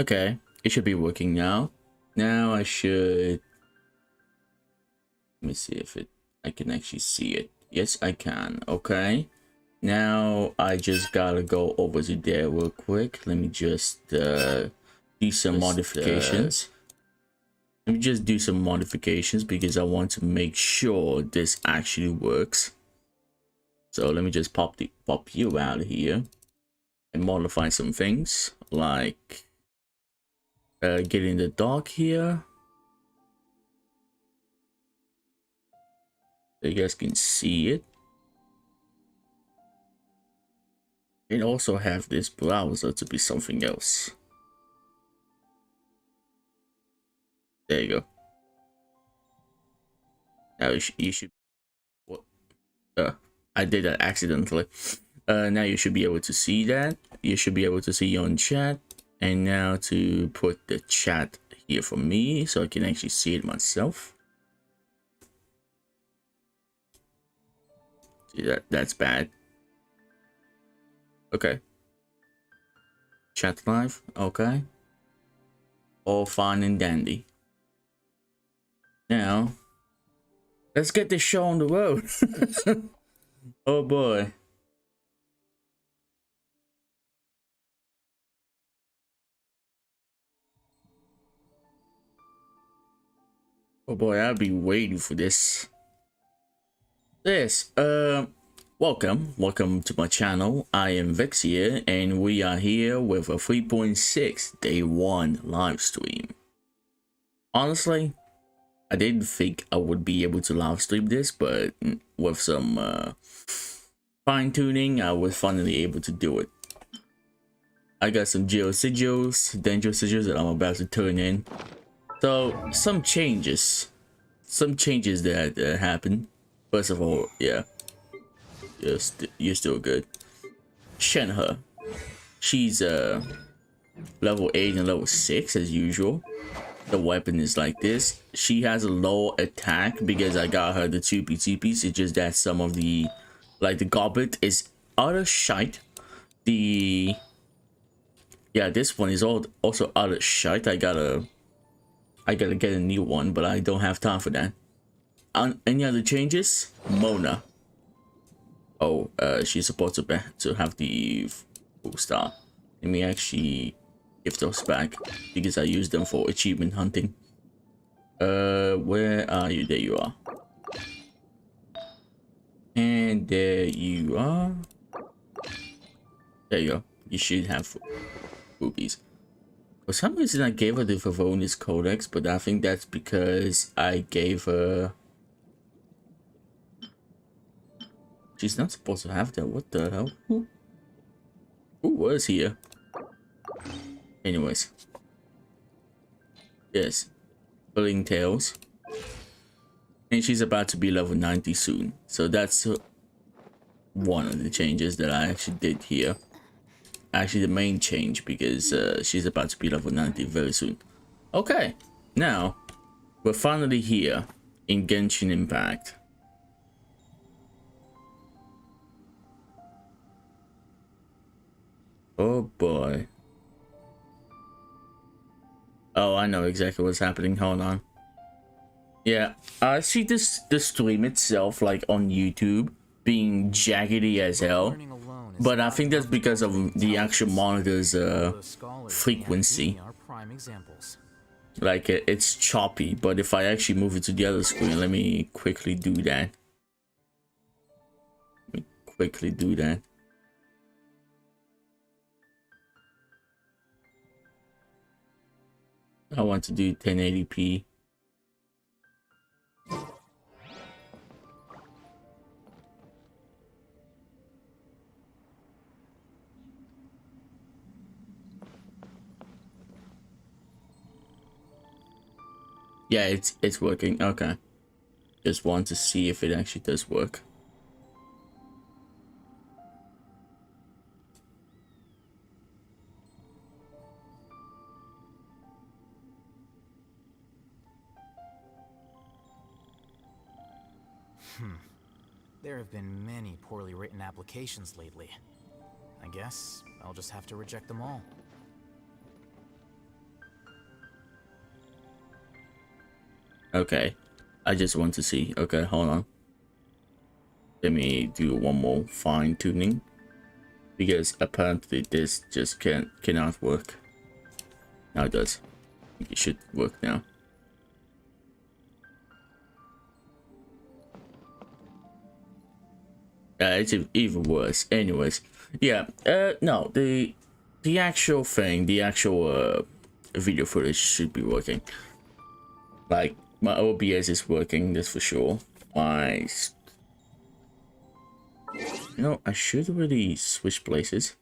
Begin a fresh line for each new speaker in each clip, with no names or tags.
Okay, it should be working now. Now I should... Let me see if I can actually see it. Yes, I can. Okay. Now I just gotta go over to there real quick. Let me just do some modifications. Let me just do some modifications because I want to make sure this actually works. So let me just pop you out of here and modify some things like getting the dog here. So you guys can see it. And also have this browser to be something else. There you go. Now you should. What? I did that accidentally. Now you should be able to see that. You should be able to see your own chat. And now to put the chat here for me so I can actually see it myself. See that's bad. Okay. Chat live. Okay. All fine and dandy. Now, let's get this show on the road. Oh boy. Oh boy, I'll be waiting for this. Welcome to my channel. I am Vex here, and we are here with a 3.6 day 1 live stream. Honestly, I didn't think I would be able to live stream this, but with some fine-tuning, I was finally able to do it. I got some dangerous sigils that I'm about to turn in. So some changes that happened. First of all, yeah, you're still good. Shenhe, she's level 8 and level 6 as usual. The weapon is like this. She has a low attack because I got her the 2p. It's just that some of the, like the goblet is utter shite. This one is also utter shite. I gotta get a new one, but I don't have time for that. Any other changes? Mona. Oh, she's supposed to have the full star. Let me actually give those back because I used them for achievement hunting. Where are you? There you are. And there you are. There you go. You should have rubies. For some reason I gave her the Favonius Codex, but I think that's because I gave her... She's not supposed to have that. What the hell? Who was here? Anyways. Yes. Pulling tails. And she's about to be level 90 soon. So that's one of the changes that I actually did here. Actually the main change, because she's about to be level 90 very soon. Okay. Now, we're finally here in Genshin Impact. Oh boy. Oh, I know exactly what's happening. Hold on. Yeah, I see the stream itself, like on YouTube, being jaggedy as hell. But I think that's because of the actual monitor's frequency. Like it's choppy, but if I actually move it to the other screen, let me quickly do that. I want to do 1080p. Yeah, it's working. Okay. Just want to see if it actually does work.
There have been many poorly written applications lately. I guess I'll just have to reject them all.
Okay. I just want to see. Okay, hold on. Let me do one more fine tuning. Because apparently this just cannot work. Now it does. I think it should work now. It's even worse. Anyways, yeah. No, the actual thing, the actual video footage should be working. Like my OBS is working, that's for sure. My, I should really switch places.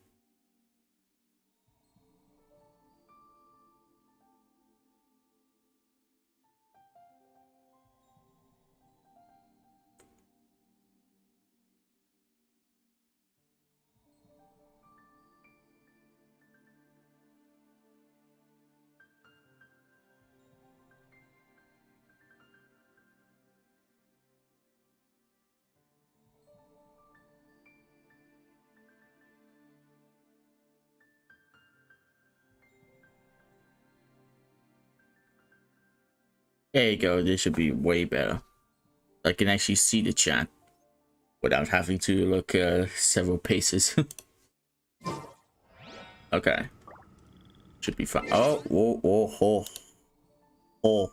There you go. This should be way better. I can actually see the chat without having to look several paces. Okay. Should be fine. Oh, whoa, whoa, whoa. Oh.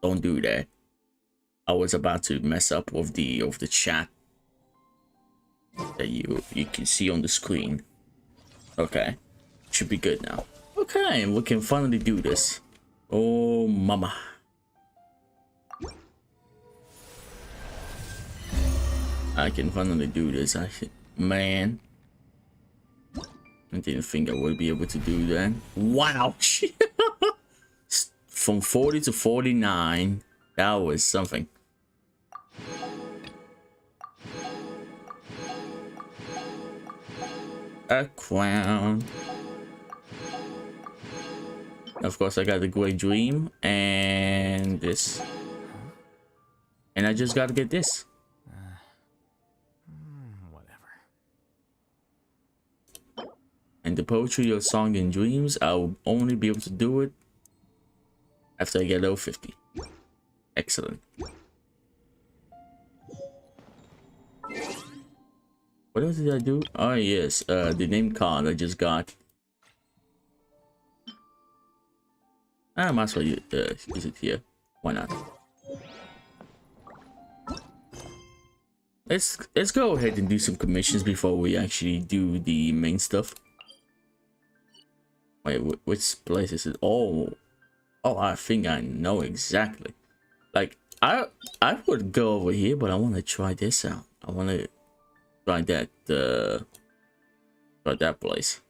Don't do that. I was about to mess up with the chat that you can see on the screen. Okay. Should be good now. Okay, we can finally do this. Oh, mama. I can finally do this. Man. I didn't think I would be able to do that. Wow. From 40 to 49. That was something. A crown. Of course, I got the Great Dream and this. And I just gotta get this.
Whatever.
And the poetry of Song and Dreams, I'll only be able to do it after I get level 50. Excellent. What else did I do? Oh yes, the name card I just got. I might as well use it here. Why not? Let's go ahead and do some commissions before we actually do the main stuff. Wait, which place is it? Oh, I think I know exactly. Like I would go over here, but I want to try this out. I want to try that place.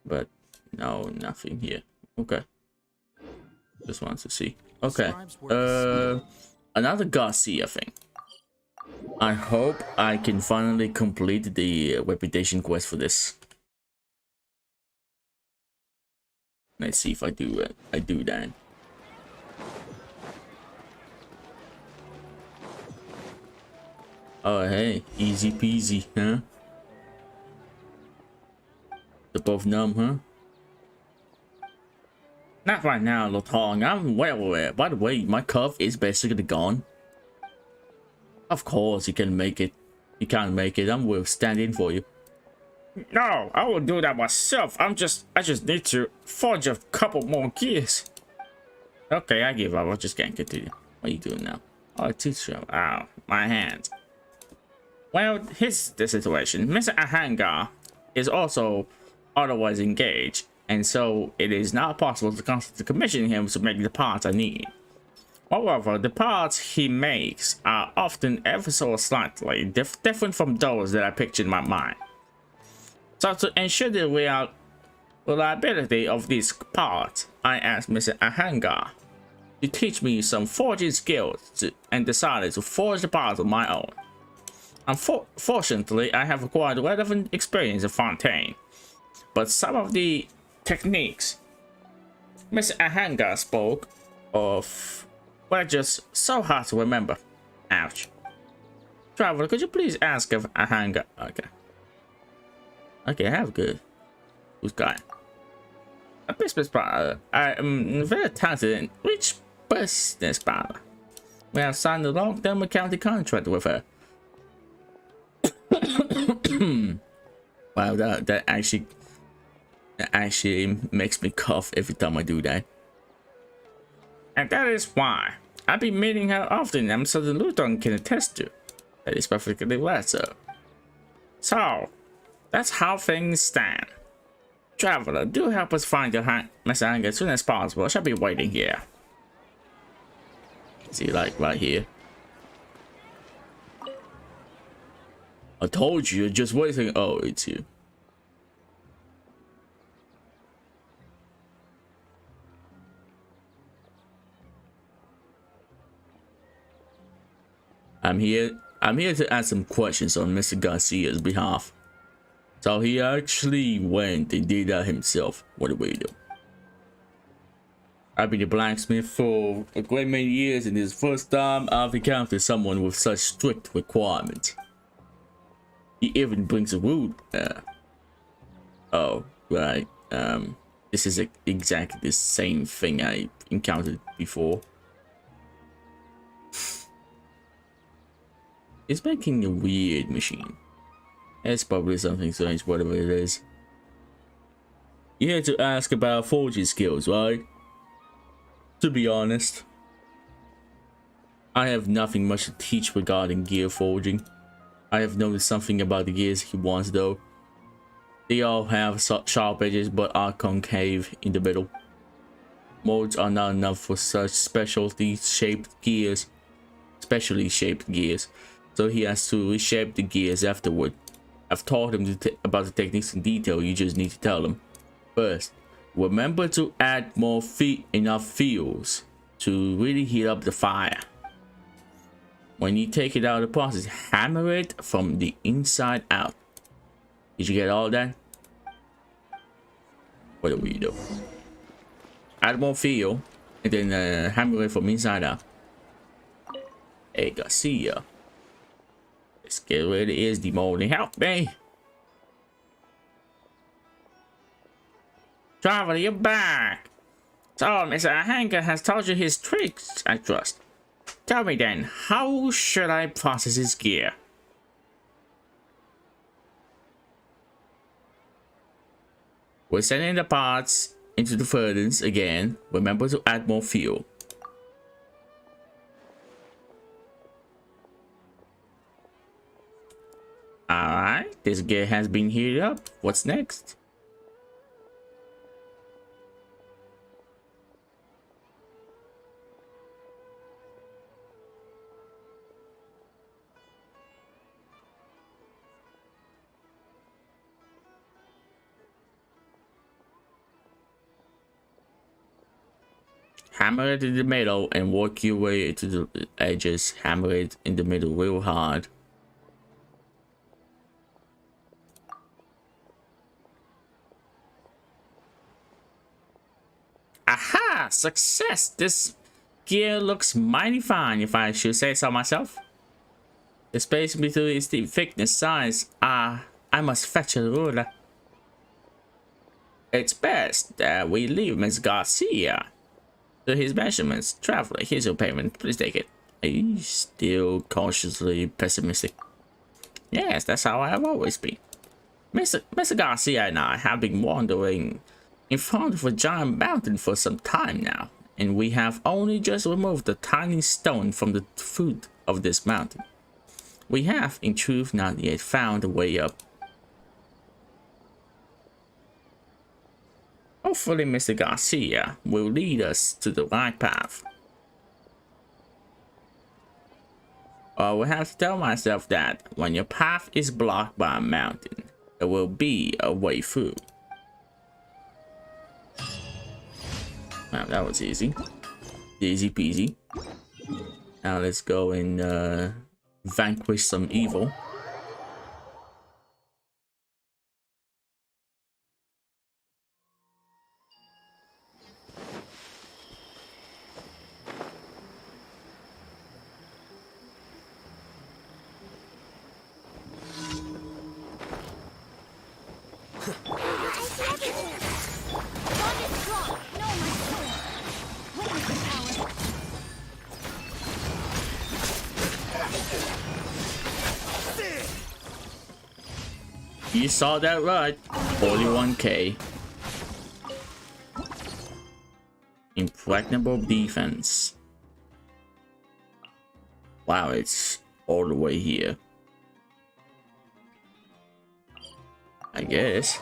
But no, nothing here. Okay. Just wants to see. Okay. Another Garcia thing. I hope I can finally complete the reputation quest for this. Let's see if I do it. I do that. Oh hey, easy peasy, huh? They're both numb, huh? Not right now, Lotong. I'm well aware. By the way, my cough is basically gone. Of course, you can make it. You can't make it. I will stand in for you. No, I will do that myself. I just need to forge a couple more gears. Okay, I give up. I just can't continue. What are you doing now? Oh, teacher. Ow, my hand. Well, here's the situation. Mr. Ahanga is also otherwise engaged, and so it is not possible to constantly commission him to make the parts I need. However, the parts he makes are often ever so slightly different from those that I pictured in my mind. So to ensure the reliability of these parts, I asked Mr. Ahanga to teach me some forging skills and decided to forge the parts of my own. Unfortunately, I have acquired relevant experience in Fontaine, but some of the techniques Mr. Ahanga spoke of were just so hard to remember. Ouch. Traveler, could you please ask if Ahanga... Okay, I have good. Who's got it? a business partner. I am very talented and rich business partner. We have signed a long-term accounting contract with her. Wow, that actually makes me cough every time I do that. And that is why I've been meeting her often. I'm certain Luton can attest to. That is perfectly right, sir. So, that's how things stand. Traveler, do help us find your Mr. Hank as soon as possible. I shall be waiting here. See, like right here. I told you, just waiting. Oh, it's you. I'm here to ask some questions on Mr. Garcia's behalf. So he actually went and did that himself. What do we do? I've been a blacksmith for a great many years, and this is the first time I've encountered someone with such strict requirements. He even brings a wood. Oh, right. This is exactly the same thing I encountered before. It's making a weird machine. It's probably something strange, whatever it is. You had to ask about forging skills, right? To be honest, I have nothing much to teach regarding gear forging. I have noticed something about the gears he wants though. They all have sharp edges but are concave in the middle. Molds are not enough for such specially shaped gears. So he has to reshape the gears afterward. I've taught him about the techniques in detail, you just need to tell him. First, remember to add enough fuels to really heat up the fire. When you take it out of the process, hammer it from the inside out. Did you get all that? What do we do? Add more fuel and then hammer it from inside out. Hey, Garcia. Let's get rid of is demolding. Help me! Traveler, you're back! So, Mr. Hanker has taught you his tricks, I trust. Tell me then, how should I process his gear? We're sending the parts into the furnace again. Remember to add more fuel. Alright, this gear has been heated up. What's next? Hammer it in the middle and work your way to the edges. Hammer it in the middle real hard. Aha! Success! This gear looks mighty fine, if I should say so myself. The space between its thickness, size. I must fetch a ruler. It's best that we leave Miss Garcia to his measurements. Traveler, here's your payment. Please take it. Are you still cautiously pessimistic? Yes, that's how I have always been. Mr. Garcia and I have been wandering in front of a giant mountain for some time now, and we have only just removed a tiny stone from the foot of this mountain. We have, in truth, not yet found a way up. Hopefully, Mr. Garcia will lead us to the right path. I will have to tell myself that when your path is blocked by a mountain, there will be a way through. Wow, that was easy. Easy peasy. Now let's go and vanquish some evil. You saw that right. 41k. Impregnable defense. Wow, it's all the way here. I guess.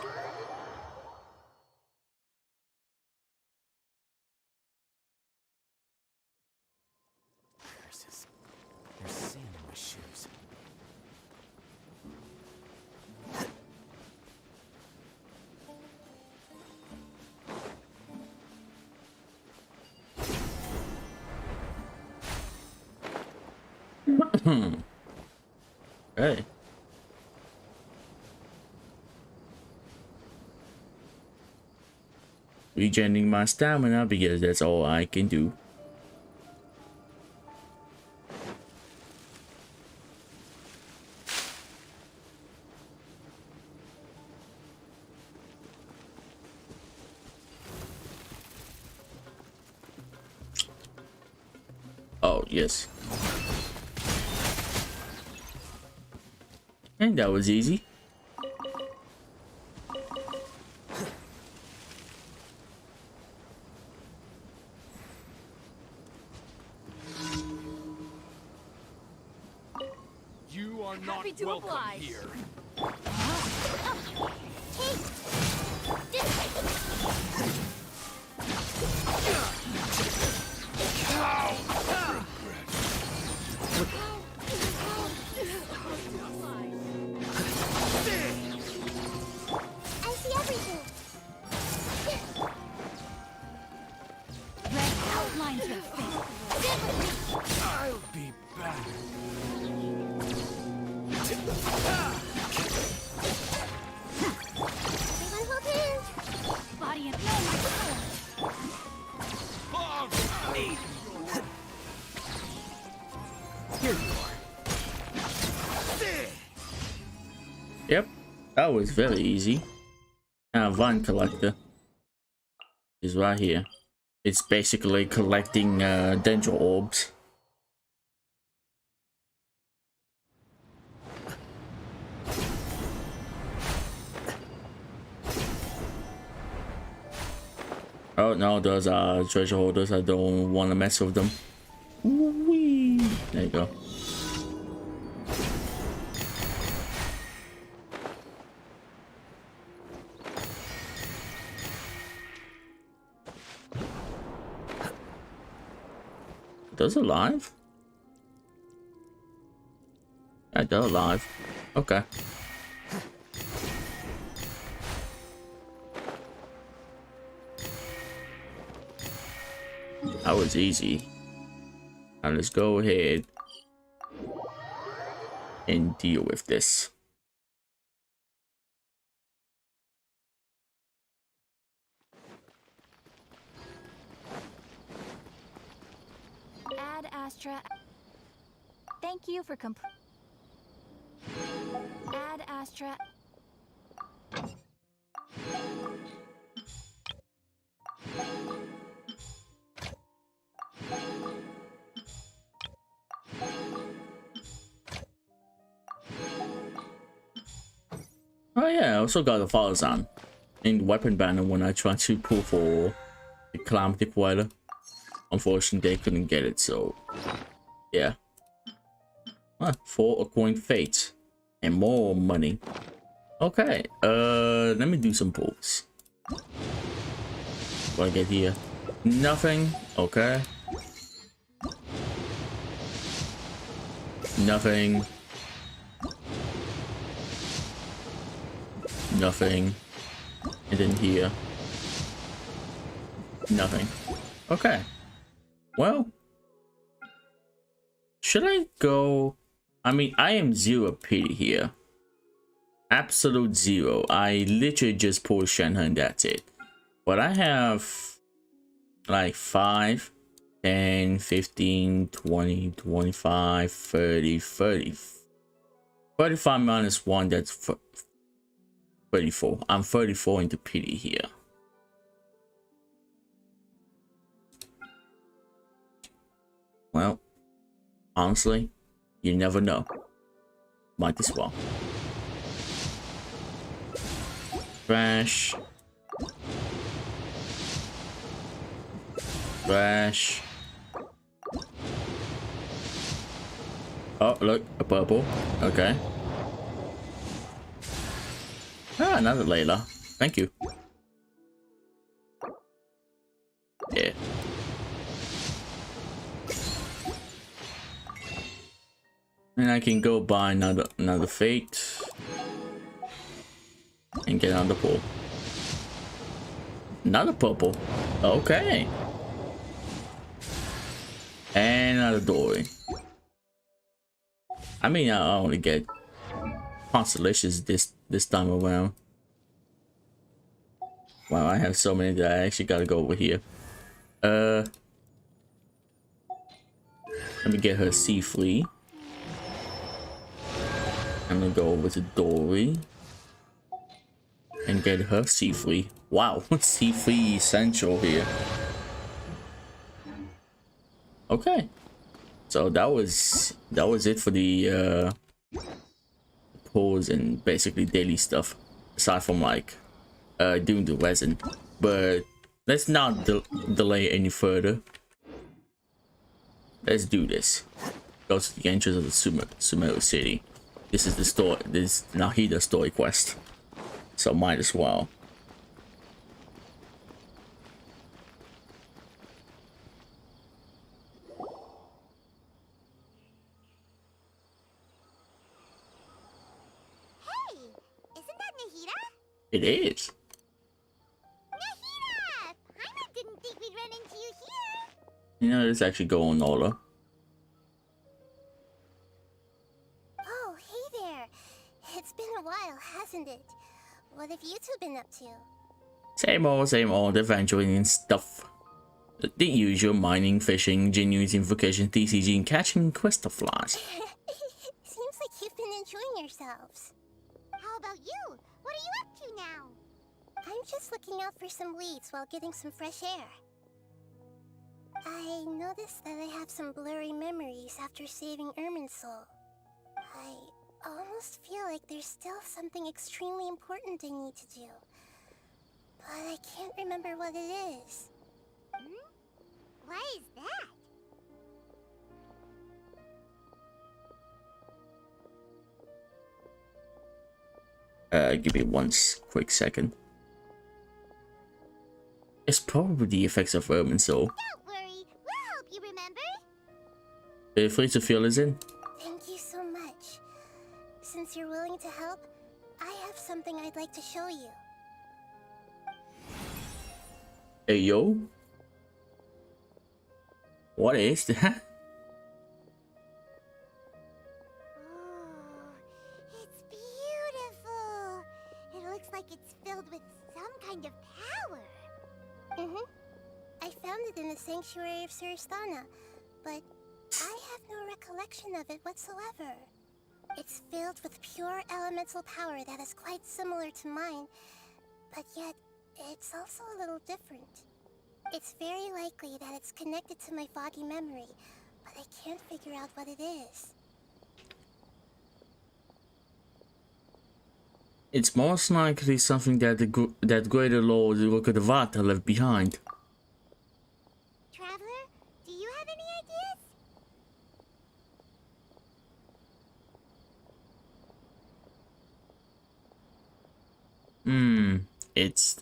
Curses. There's sand in my shoes.
Hey. Regenerating my stamina because that's all I can do. Oh, yes. And that was easy.
You are not
Happy to
welcome
oblige.
here.
I see everything. Red outlines your face.
I'll be back.
Everyone hold hands. Body and no, my sword.
Oh, me.
Here you are.
Yep, that was very easy. Now, Vine Collector is right here. It's basically collecting Dendro orbs. Oh no, those are treasure holders. I don't want to mess with them. Whee! There you go. Those alive? Yeah, they're alive. Okay. That was easy. Now let's go ahead and deal with this.
Ad Astra. Thank you for Ad Astra.
Oh yeah, I also got the Falazan in weapon banner when I tried to pull for the Calamity Provider. Unfortunately, they couldn't get it, so yeah. For a coin fate and more money. Okay, let me do some pulls. What I get here? Nothing. Okay. Nothing. Nothing. And then here. Nothing. Okay. Well. Should I go? I mean, I am 0 pity here. Absolute 0. I literally just pulled Shenhe and that's it. But I have like 5, 10, 15, 20, 25, 30, 30. 35 minus 1, that's 34. I'm 34 into pity here. Well, honestly, You never know. Might as well. Trash. Trash. Oh, look, a purple. Okay. Ah, another Layla. Thank you. Yeah. And I can go buy another fate and get another pull. Another purple. Okay. And another dory. I mean, I only get constellations this time around. Wow, I have so many that I actually gotta go over here. Let me get her sea flea. I'm gonna go over to Dory and get her sea flea. Wow, sea flea essential here. Okay, so that was it for the pulls and basically daily stuff, aside from like doing the resin. But let's not delay any further. Let's do this. Go to the entrance of the Sumeru city. This is the story. This is Nahida story quest, so might as well.
Hey, isn't that Nahida?
It is.
Nahida! Paimon didn't think we'd run into you here.
You know, let's actually go on Ola.
Oh, hey there. It's been a while, hasn't it? What have you two been up to?
Same old adventuring and stuff. The usual mining, fishing, genuine invocation, TCG, and catching questflies.
Seems like you've been enjoying yourselves. How about you? What are you up to now? I'm just looking out for some leads while getting some fresh air. I noticed that I have some blurry memories after saving Ermin's soul. I almost feel like there's still something extremely important I need to do. But I can't remember what it is. What is that?
Give me one quick second. It's probably the effects of Ermin's soul.
Don't worry, we'll help you remember.
Feel free to fill us in.
Thank you so much. Since you're willing to help, I have something I'd like to show you.
Hey yo. What is that?
Oh, it's beautiful. It looks like it's filled with some kind of power. I found it in the sanctuary of Suristana, but I have no recollection of it whatsoever. It's filled with pure elemental power that is quite similar to mine, but yet it's also a little different. It's very likely that it's connected to my foggy memory, but I can't figure out what it is.
It's most likely something that that greater Lord Rukadavata left behind.
Traveler, do you have any ideas?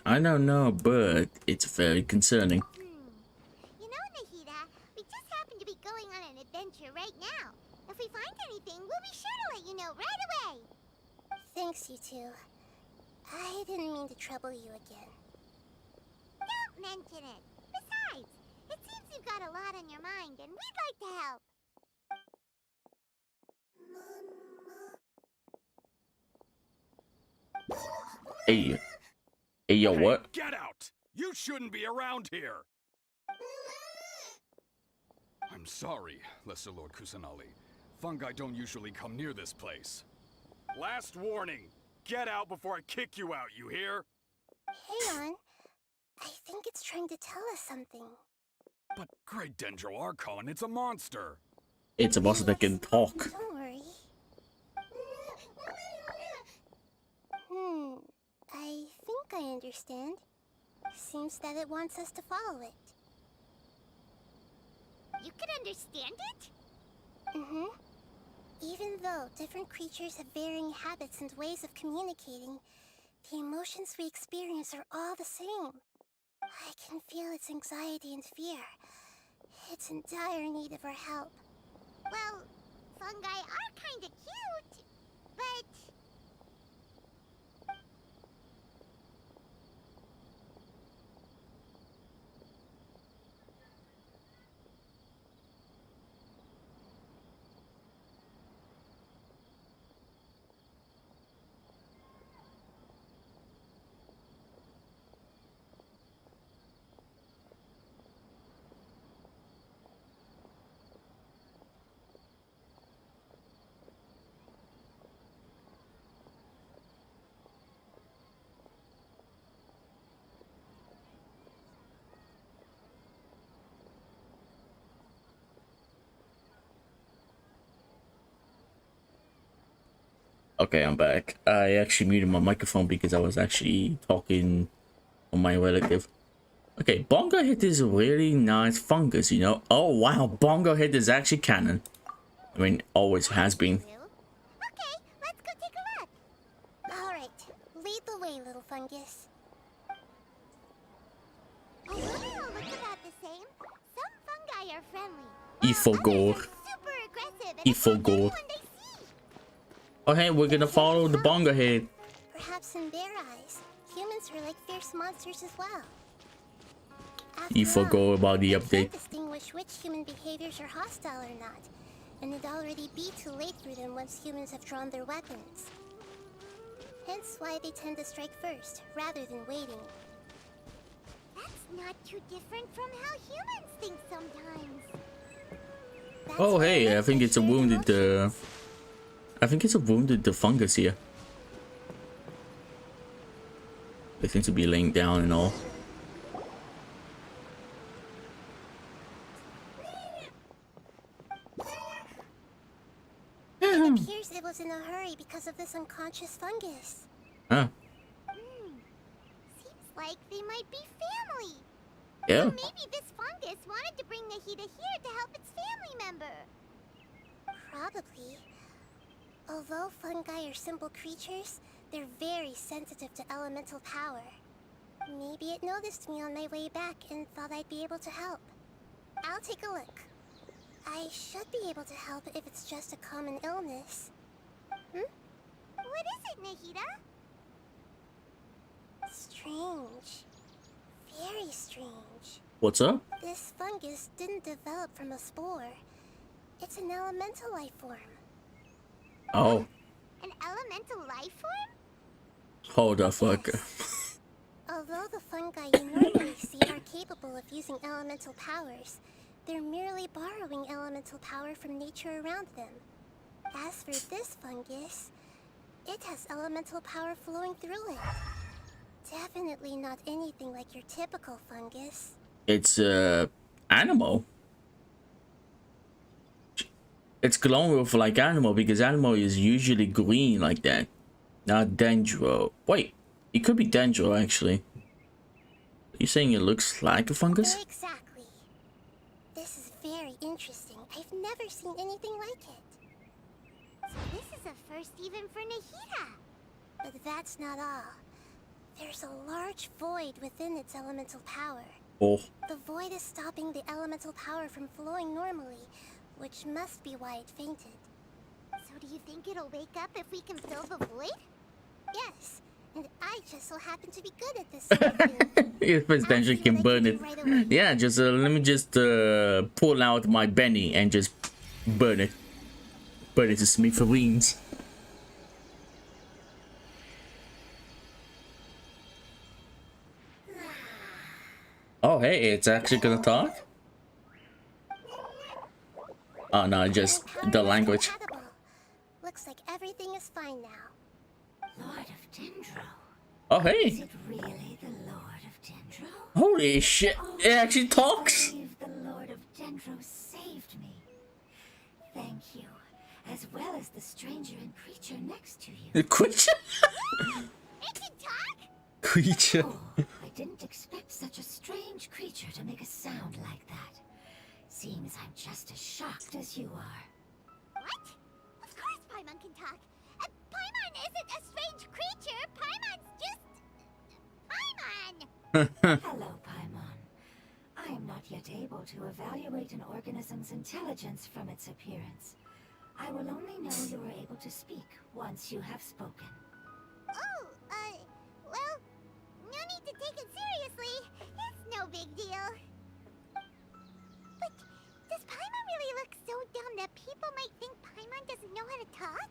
I don't know, but it's very concerning.
You know, Nahida, we just happen to be going on an adventure right now. If we find anything, we'll be sure to let you know right away. Thanks, you two. I didn't mean to trouble you again. Don't mention it. Besides, it seems you've got a lot on your mind, and we'd like to help.
Hey yo,
Hey,
what?
get out! You shouldn't be around here! I'm sorry, Lesser Lord Kusanali. Fungi don't usually come near this place. Last warning! Get out before I kick you out, you hear?
Hang on. I think it's trying to tell us something.
But Great Dendro Archon, it's a monster!
It's a monster that can talk.
Don't hurry. I think I understand. Seems that it wants us to follow it.
You can understand it?
Even though different creatures have varying habits and ways of communicating, the emotions we experience are all the same. I can feel its anxiety and fear. It's in dire need of our help.
Well, fungi are kinda cute, but...
Okay, I'm back. I actually muted my microphone because I was actually talking on my relative. Okay, Bongo Hit is a really nice fungus, you know. Oh wow, Bongo Hit is actually canon. I mean, always has been.
Okay, let's go take a look. Alright, lead the way, little fungus.
Oh, look about the same. Some fungi are friendly.
Ifogor.
Super aggressive and
Ifogor.
attack anyone they see.
Oh hey, we're gonna follow the Bongo Head.
Perhaps in their eyes, humans are like fierce monsters as well.
You forgot about the
they
update.
can't distinguish which human behaviors are hostile or not, and it'd already be too late for them once humans have drawn their weapons. Hence why they tend to strike first, rather than waiting.
That's not too different from how humans think sometimes.
That's
Oh
why
hey, I
humans
think
have
it's a
shared
wounded
emotions.
I think it's a wounded fungus here. They seem to be laying down and all.
It appears it was in a hurry because of this unconscious fungus.
Huh.
Seems like they might be family.
Yeah.
So maybe this fungus wanted to bring Nahida here to help its family member.
Probably. Although fungi are simple creatures, they're very sensitive to elemental power. Maybe it noticed me on my way back and thought I'd be able to help. I'll take a look. I should be able to help if it's just a common illness.
What is it, Nahida?
Strange. Very strange.
What's up?
This fungus didn't develop from a spore. It's an elemental life form.
Oh,
An elemental life form?
hold the fuck.
Yes. Although the fungi you normally see are capable of using elemental powers, they're merely borrowing elemental power from nature around them. As for this fungus, it has elemental power flowing through it. Definitely not anything like your typical fungus.
It's animal. It's glowing with like animal because animal is usually green like that. Not dendro. Wait, it could be dendro actually. You saying it looks like a fungus?
Exactly. This is very interesting. I've never seen anything like it.
So this is a first even for Nahida.
But that's not all. There's a large void within its elemental power.
Oh,
The void is stopping the elemental power from flowing normally, which must be why it fainted.
So do you think it'll wake up if we can fill the void?
Yes, and I just so happen to be good at this sort of thing.
if it's
I'll
dendro
see
can
what I
burn
do
it.
right away.
Yeah, just let me just pull out my Benny and just burn it. Burn it to smithereens. Oh hey, it's actually gonna talk? Oh no, just
And power
the
is
language.
compatible. Looks like everything is fine now.
Lord of Dendro.
Oh
Is
hey,
it really the Lord of Dendro?
holy shit, it actually talks.
I believe the Lord of Dendro saved me. Thank you, as well as the stranger and creature next to you.
The creature?
It can talk?
Creature.
Oh, I didn't expect such a strange creature to make a sound like that. Seems I'm just as shocked as you are.
What? Of course Paimon can talk. Paimon isn't a strange creature. Paimon's just... Paimon!
Hello, Paimon. I am not yet able to evaluate an organism's intelligence from its appearance. I will only know you are able to speak once you have spoken.
Oh, well, no need to take it seriously. It's no big deal. But does Paimon really look so dumb that people might think Paimon doesn't know how to talk?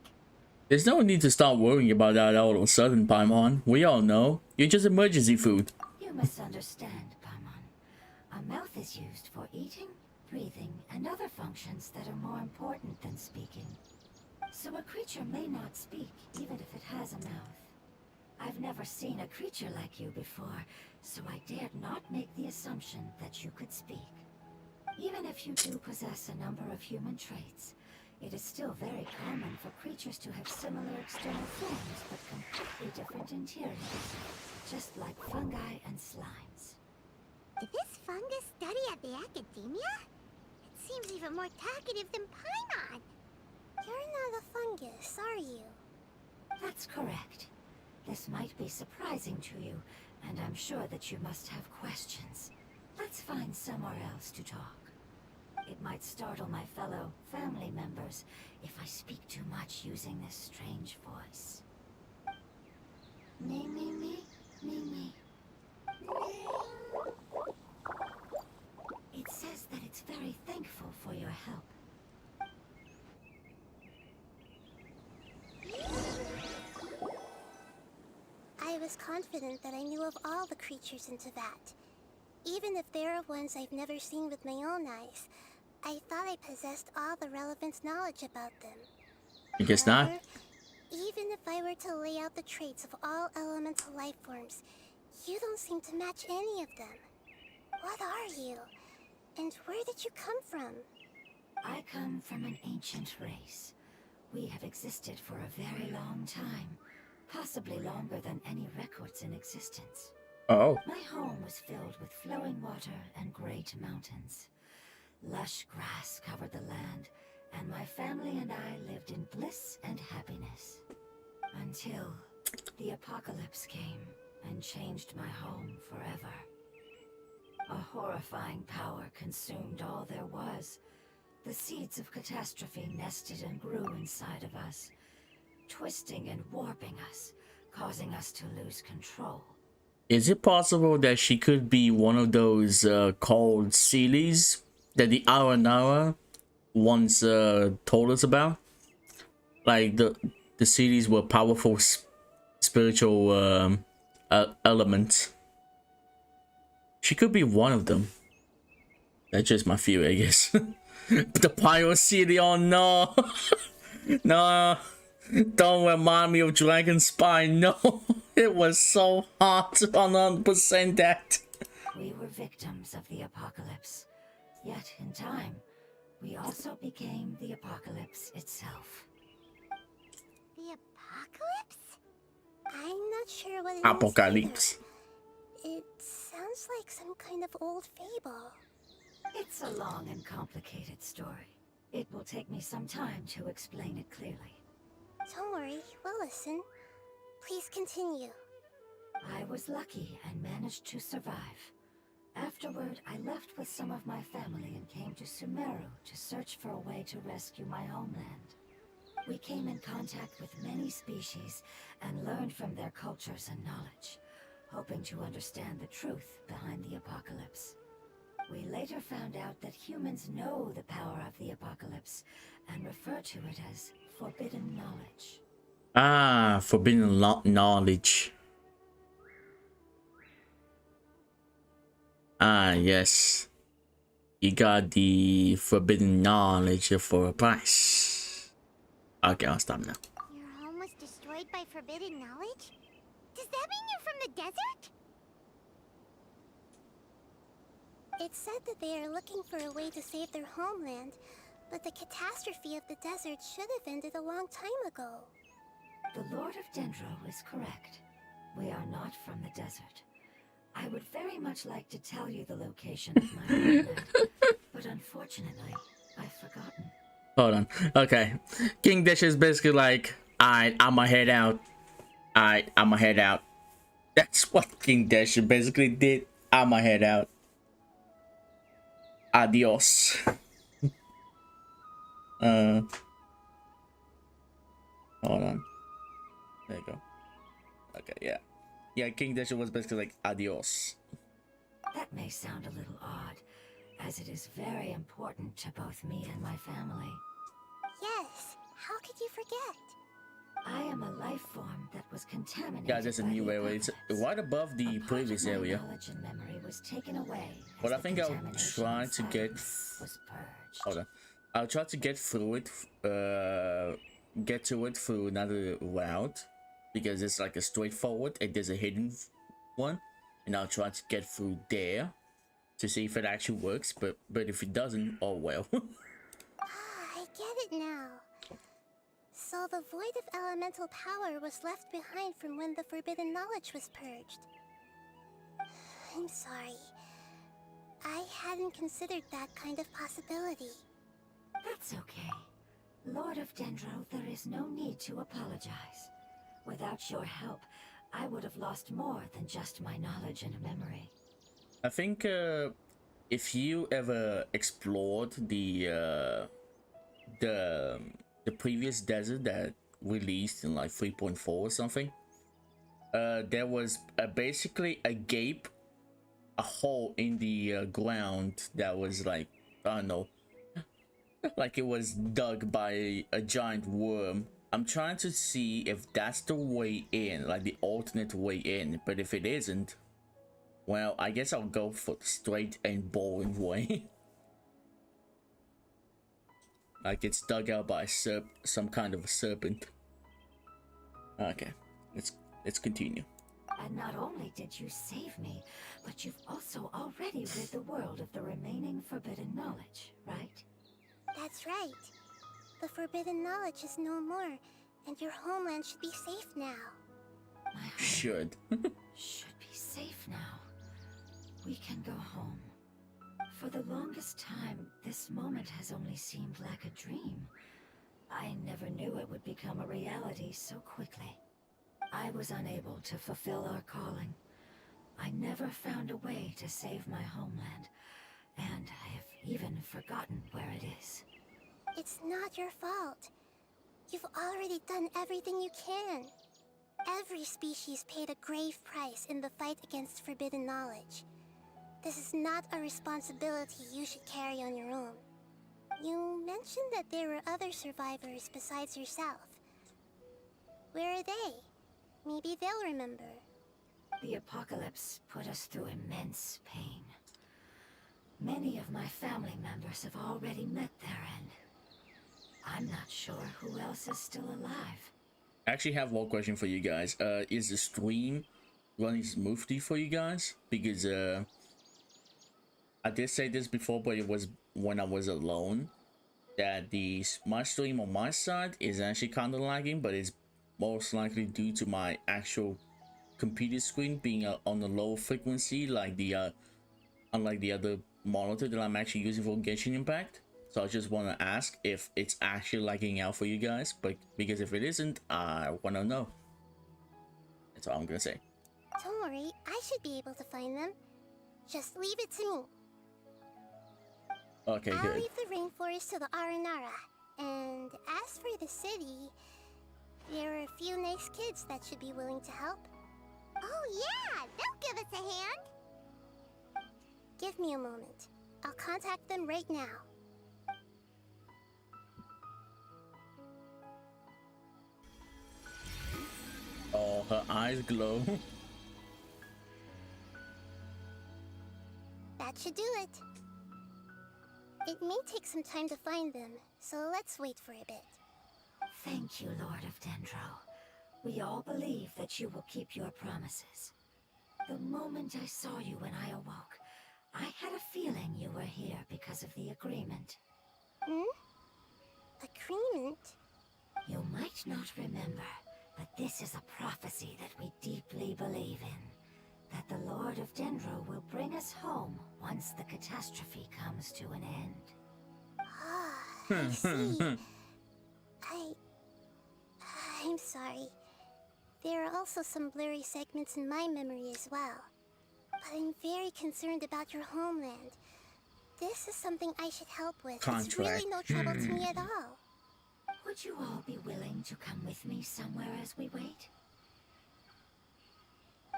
There's no need to start worrying about that all of a sudden, Paimon. We all know. You're just emergency food.
You misunderstand, Paimon. A mouth is used for eating, breathing, and other functions that are more important than speaking. So a creature may not speak, even if it has a mouth. I've never seen a creature like you before, so I dared not make the assumption that you could speak. Even if you do possess a number of human traits, it is still very common for creatures to have similar external forms but completely different interiors, just like fungi and slimes.
Did this fungus study at the academia? It seems even more talkative than Paimon.
You're not a fungus, are you?
That's correct. This might be surprising to you, and I'm sure that you must have questions. Let's find somewhere else to talk. It might startle my fellow family members if I speak too much using this strange voice. Me, me, me, me, me. It says that it's very thankful for your help.
I was confident that I knew of all the creatures in Teyvat. Even if there are ones I've never seen with my own eyes, I thought I possessed all the relevant knowledge about them.
I guess not.
However, even if I were to lay out the traits of all elemental life forms, you don't seem to match any of them. What are you? And where did you come from?
I come from an ancient race. We have existed for a very long time, possibly longer than any records in existence.
Oh.
My home was filled with flowing water and great mountains. Lush grass covered the land, and my family and I lived in bliss and happiness. Until the apocalypse came and changed my home forever. A horrifying power consumed all there was. The seeds of catastrophe nested and grew inside of us, twisting and warping us, causing us to lose control.
Is it possible that she could be one of those called Sealies that the Aranara once told us about? Like the Sealies were powerful spiritual elements. She could be one of them. That's just my theory, I guess. The Pyro Sealy, oh no! No! Don't remind me of Dragon Spine, no! It was so hard to 100% that.
We were victims of the apocalypse. Yet, in time, we also became the apocalypse itself.
The apocalypse?
I'm not sure what it
Apocalypse.
is either. It sounds like some kind of old fable.
It's a long and complicated story. It will take me some time to explain it clearly.
Don't worry, we'll listen. Please continue.
I was lucky and managed to survive. Afterward, I left with some of my family and came to Sumeru to search for a way to rescue my homeland. We came in contact with many species and learned from their cultures and knowledge, hoping to understand the truth behind the apocalypse. We later found out that humans know the power of the apocalypse and refer to it as forbidden knowledge.
Ah, forbidden knowledge. Ah, yes. You got the forbidden knowledge for a price. Okay, I'll stop now.
Your home was destroyed by forbidden knowledge? Does that mean you're from the desert?
It said that they are looking for a way to save their homeland, But the catastrophe of the desert should have ended a long time ago.
The Lord of Dendro is correct. We are not from the desert. I would very much like to tell you the location of my homeland, but unfortunately, I've forgotten.
Hold on. Okay. King Dish is basically like, alright, I'ma head out. Alright, I'ma head out. That's what King Dish basically did. I'ma head out. Adios. Hold on. There you go. Okay, yeah. Yeah, King Dish was basically like, adios.
That may sound a little odd, as it is very important to both me and my family.
Yes, how could you forget?
I am a life form that was contaminated.
Yeah, there's a
by
new
the
area. It's
apocalypse.
right above the
A part
previous
of my
area.
knowledge and memory was taken away as
But I
the
think I'll
contamination
try to
inside
get.
was purged.
Hold on. I'll try to get through it. Get to it through another route, because it's like a straightforward and there's a hidden one, and I'll try to get through there to see if it actually works. But if it doesn't, oh well.
I get it now. So the void of elemental power was left behind from when the forbidden knowledge was purged. I'm sorry. I hadn't considered that kind of possibility.
That's okay. Lord of Dendro, there is no need to apologize. Without your help, I would have lost more than just my knowledge and memory.
I think if you ever explored the previous desert that released in like 3.4 or something, there was basically a gape, a hole in the ground that was like, I don't know, like it was dug by a giant worm. I'm trying to see if that's the way in, like the alternate way in, but if it isn't, well, I guess I'll go for the straight and boring way. Like it's dug out by some kind of a serpent. Okay, let's continue.
And not only did you save me, but you've also already rid the world of the remaining forbidden knowledge, right?
That's right. The forbidden knowledge is no more, and your homeland should be safe now.
My home
Should.
should be safe now. We can go home. For the longest time, this moment has only seemed like a dream. I never knew it would become a reality so quickly. I was unable to fulfill our calling. I never found a way to save my homeland, and I have even forgotten where it is.
It's not your fault. You've already done everything you can. Every species paid a grave price in the fight against forbidden knowledge. This is not a responsibility you should carry on your own. You mentioned that there were other survivors besides yourself. Where are they? Maybe they'll remember.
The apocalypse put us through immense pain. Many of my family members have already met their end. I'm not sure who else is still alive.
I actually have one question for you guys. Is the stream running smoothly for you guys? Because I did say this before, but it was when I was alone, that my stream on my side is actually kind of lagging, but it's most likely due to my actual computer screen being on a low frequency, like unlike the other monitor that I'm actually using for Genshin Impact. So I just want to ask if it's actually lagging out for you guys, but because if it isn't, I want to know. That's all I'm gonna say.
Don't worry, I should be able to find them. Just leave it to me.
Okay,
I'll
good.
leave the rainforest to the Aranara. And as for the city, there are a few nice kids that should be willing to help.
Oh yeah, they'll give us a hand.
Give me a moment. I'll contact them right now.
Oh, her eyes glow.
That should do it. It may take some time to find them, so let's wait for a bit.
Thank you, Lord of Dendro. We all believe that you will keep your promises. The moment I saw you when I awoke, I had a feeling you were here because of the agreement.
Hmm? Agreement?
You might not remember, but this is a prophecy that we deeply believe in. That the Lord of Dendro will bring us home once the catastrophe comes to an end.
Ah, I see. I'm sorry. There are also some blurry segments in my memory as well. But I'm very concerned about your homeland. This is something I should help with. It's really no trouble to me at all.
Would you all be willing to come with me somewhere as we wait?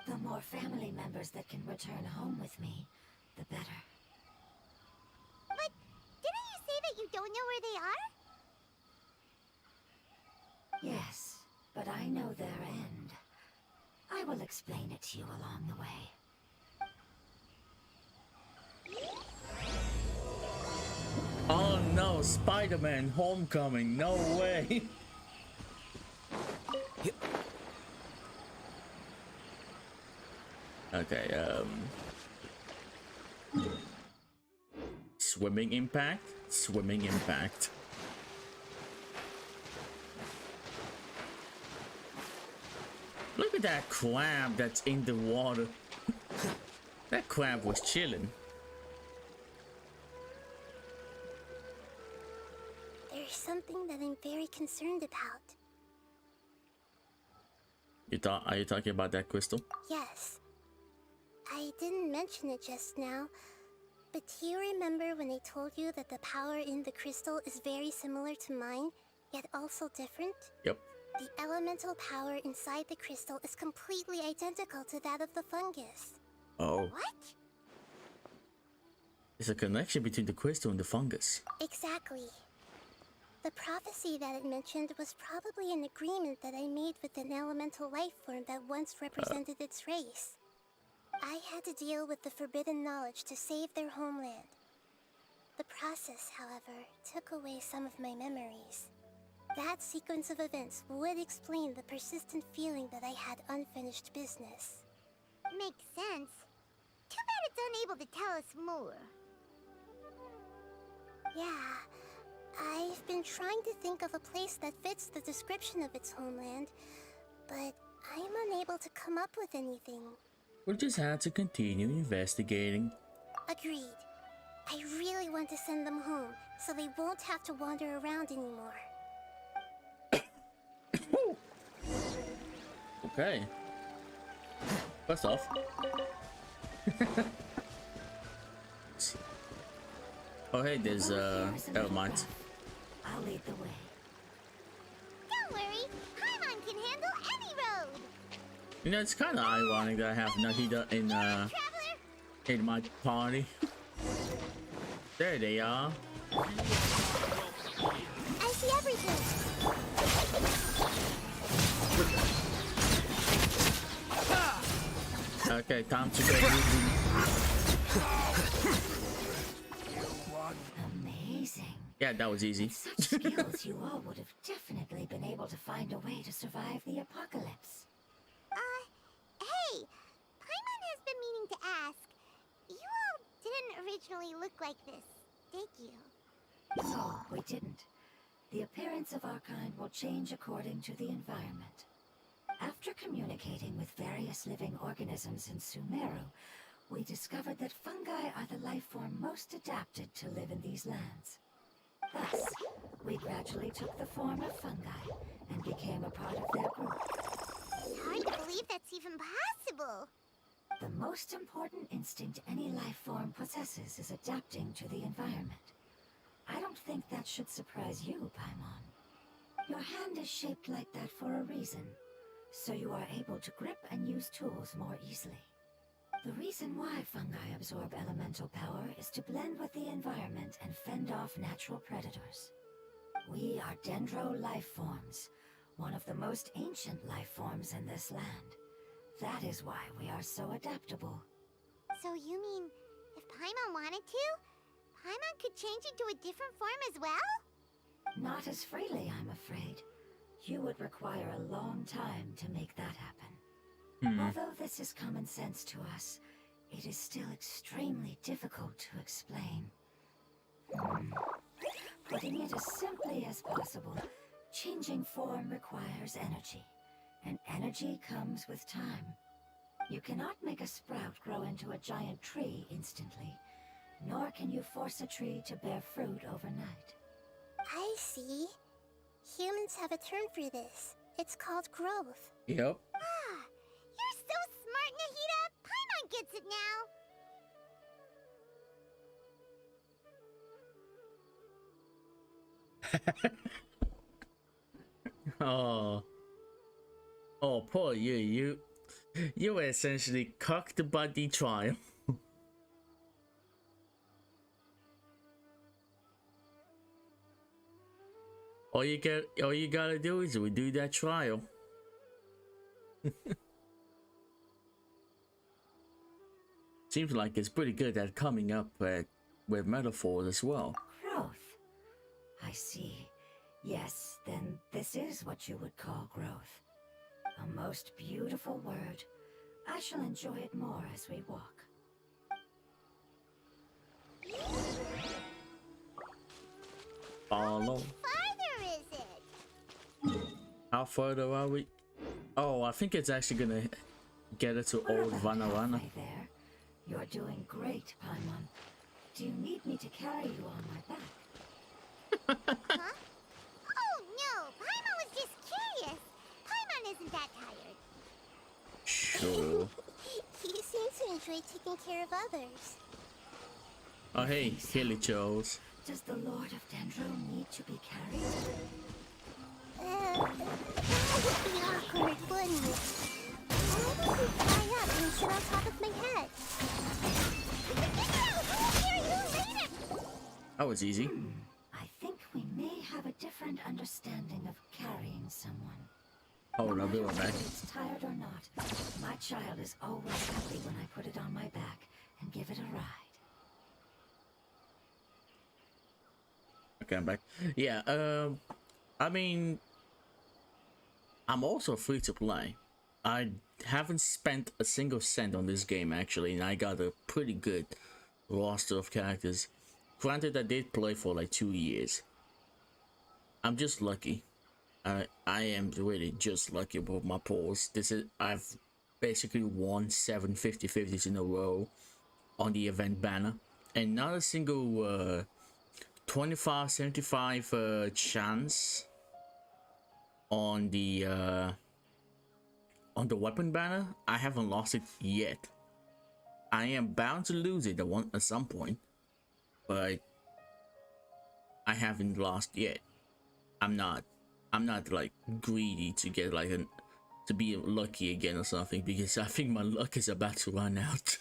The more family members that can return home with me, the better.
But didn't you say that you don't know where they are?
Yes, but I know their end. I will explain it to you along the way.
Oh no, Spider-Man Homecoming, no way. Okay, swimming impact, swimming impact. Look at that crab that's in the water. That crab was chilling.
There's something that I'm very concerned about.
Are you talking about that crystal?
Yes. I didn't mention it just now, but do you remember when I told you that the power in the crystal is very similar to mine, yet also different?
Yep.
The elemental power inside the crystal is completely identical to that of the fungus.
Oh.
What?
There's a connection between the crystal and the fungus.
Exactly. The prophecy that it mentioned was probably an agreement that I made with an elemental life form that once represented its race. I had to deal with the forbidden knowledge to save their homeland. The process, however, took away some of my memories. That sequence of events would explain the persistent feeling that I had unfinished business.
Makes sense. Too bad it's unable to tell us more.
Yeah, I've been trying to think of a place that fits the description of its homeland, but I'm unable to come up with anything.
We'll just have to continue investigating.
Agreed. I really want to send them home, so they won't have to wander around anymore.
Okay. First off. Oh hey, there's never mind.
I'll lead the way.
Don't worry, Paimon can handle any road.
You know, it's kind of ironic that I have Nahida
Traveler,
in my party. There they are.
I see everything!
Okay, time to go moving.
Amazing.
Yeah, that was easy.
With such skills, you all would have definitely been able to find a way to survive the apocalypse.
hey, Paimon has been meaning to ask. You all didn't originally look like this, did you?
No, we didn't. The appearance of our kind will change according to the environment. After communicating with various living organisms in Sumeru, we discovered that fungi are the life form most adapted to live in these lands. Thus, we gradually took the form of fungi and became a part of their group.
It's hard to believe that's even possible.
The most important instinct any life form possesses is adapting to the environment. I don't think that should surprise you, Paimon. Your hand is shaped like that for a reason, so you are able to grip and use tools more easily. The reason why fungi absorb elemental power is to blend with the environment and fend off natural predators. We are dendro life forms, one of the most ancient life forms in this land. That is why we are so adaptable.
So you mean, if Paimon wanted to, Paimon could change into a different form as well?
Not as freely, I'm afraid. You would require a long time to make that happen. Although this is common sense to us, it is still extremely difficult to explain. Putting it as simply as possible, changing form requires energy, and energy comes with time. You cannot make a sprout grow into a giant tree instantly, nor can you force a tree to bear fruit overnight.
I see. Humans have a term for this. It's called growth.
Yep.
Ah, you're so smart, Nahida! Paimon gets it now!
Oh. Oh, poor you. You were essentially cocked by the trial. all you gotta do is redo that trial. Seems like it's pretty good at coming up with metaphors as well.
Growth. I see. Yes, then this is what you would call growth. A most beautiful word. I shall enjoy it more as we walk.
Follow.
Farther is it?
How further are we? Oh, I think it's actually gonna get it to
We're
old
about
Vanarana.
halfway there. You're doing great, Paimon. Do you need me to carry you on my back?
Huh? Oh no! Paimon was just curious! Paimon isn't that tired.
Sure.
You seem to enjoy taking care of others.
Oh hey, Hilly Joes.
Does the Lord of Dendro need to be carried?
That would be awkward, wouldn't it? Why don't you fly up and sit on top of my head?
That was easy.
I think we may have a different understanding of carrying someone.
Hold on, I'll be right back.
Whether it's tired or not, my child is always happy when I put it on my back and give it a ride.
Okay, I'm back. Yeah, I mean, I'm also free to play. I haven't spent a single cent on this game actually, and I got a pretty good roster of characters. Granted, I did play for like 2 years. I'm just lucky. I am really just lucky with my pulls. I've basically won 7 50-50s in a row on the event banner, and not a single 25-75 chance on the weapon banner. I haven't lost it yet. I am bound to lose it at some point, but I haven't lost yet. I'm not like greedy to get like to be lucky again or something, because I think my luck is about to run out.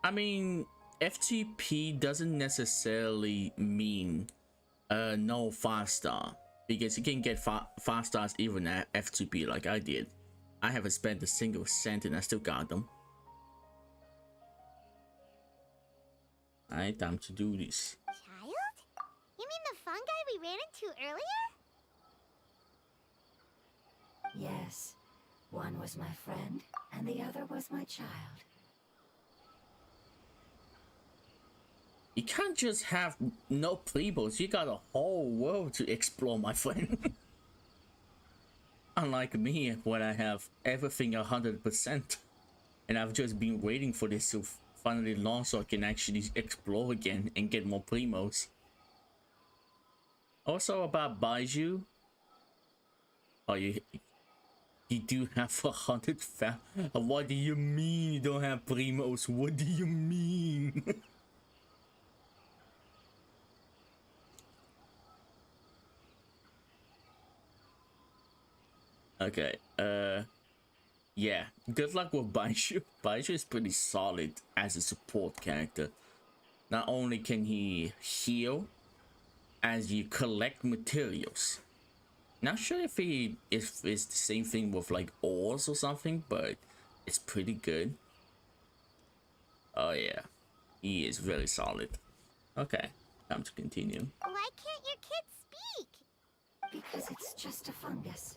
I mean, FTP doesn't necessarily mean no 5-star, because you can get 5 stars even at FTP like I did. I haven't spent a single cent and I still got them. Alright, time to do this.
Child? You mean the fungi we ran into earlier?
Yes, one was my friend, and the other was my child.
You can't just have no plebos, you got a whole world to explore, my friend. Unlike me, when I have everything 100%, and I've just been waiting for this to finally launch so I can actually explore again and get more primos. Also about Baiju. Oh, you do have 100,000. What do you mean you don't have primos? What do you mean? Okay, yeah, good luck with Baiju. Baiju is pretty solid as a support character. Not only can he heal as you collect materials. Not sure if it's the same thing with like ores or something, but it's pretty good. Oh yeah, he is very solid. Okay, time to continue.
Why can't your kid speak?
Because it's just a fungus.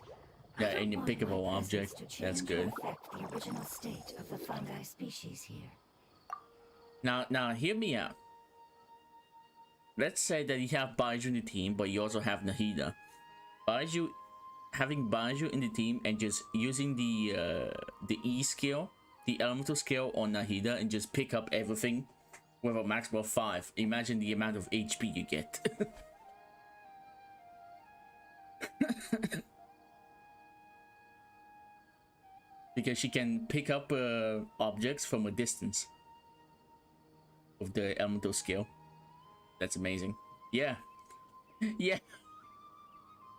Yeah, any pickable object. That's good.
Affect the original state of the fungi species here.
Now, hear me out. Let's say that you have Baiju in the team, but you also have Nahida. Having Baiju in the team and just using the E skill, the elemental skill on Nahida, and just pick up everything with a maximum of 5. Imagine the amount of HP you get. Because she can pick up objects from a distance with the elemental skill. That's amazing. Yeah. Yeah.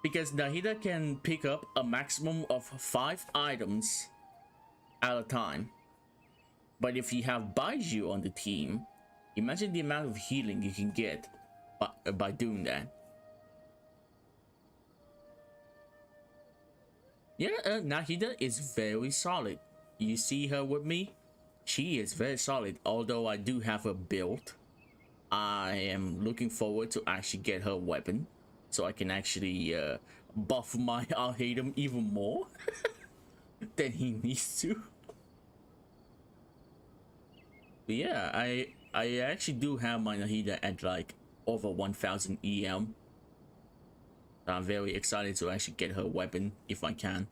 Because Nahida can pick up a maximum of 5 items at a time. But if you have Baiju on the team, imagine the amount of healing you can get by doing that. Yeah, Nahida is very solid. You see her with me? She is very solid. Although I do have her built, I am looking forward to actually get her weapon, so I can actually buff my Alhadim even more than he needs to. But yeah, I actually do have my Nahida at like over 1000 EM. I'm very excited to actually get her weapon if I can.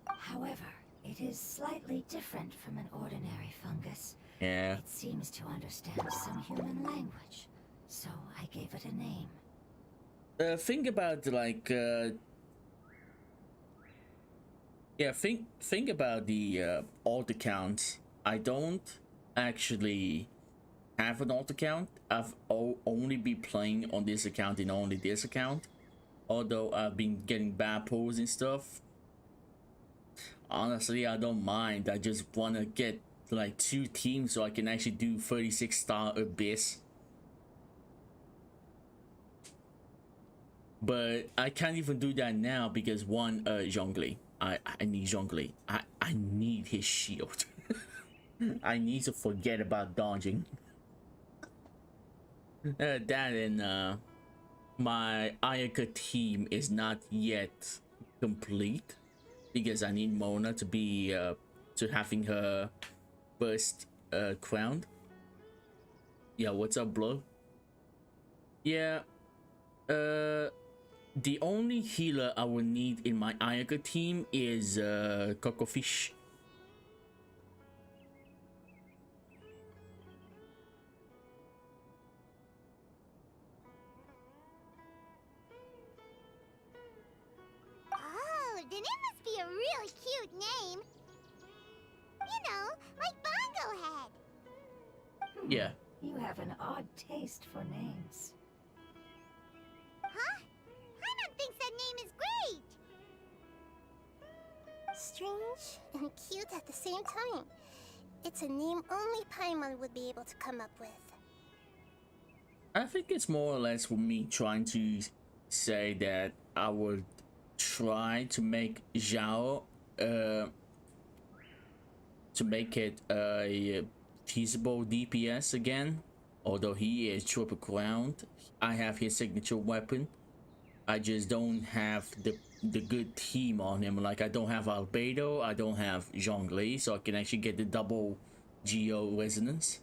However, it is slightly different from an ordinary fungus.
Yeah.
It seems to understand some human language, so I gave it a name.
Think about like yeah, think about the alt account. I don't actually have an alt account. I've only been playing on this account and only this account. Although I've been getting bad pulls and stuff. Honestly, I don't mind. I just want to get like 2 teams so I can actually do 36-star Abyss. But I can't even do that now because one, Zhongli. I need Zhongli. I need his shield. I need to forget about dodging. That and my Ayaka team is not yet complete because I need Mona to be to having her first crowned. Yeah, what's up, bro? Yeah, the only healer I will need in my Ayaka team is Cocofish.
Oh, then it must be a really cute name. You know, like Bongo Head.
Yeah.
You have an odd taste for names.
Huh? Paimon thinks that name is great.
Strange and cute at the same time. It's a name only Paimon would be able to come up with.
I think it's more or less for me trying to say that I would try to make Zhao to make it a feasible DPS again. Although he is triple crowned, I have his signature weapon. I just don't have the good team on him. Like I don't have Albedo, I don't have Zhongli, so I can actually get the double Geo resonance.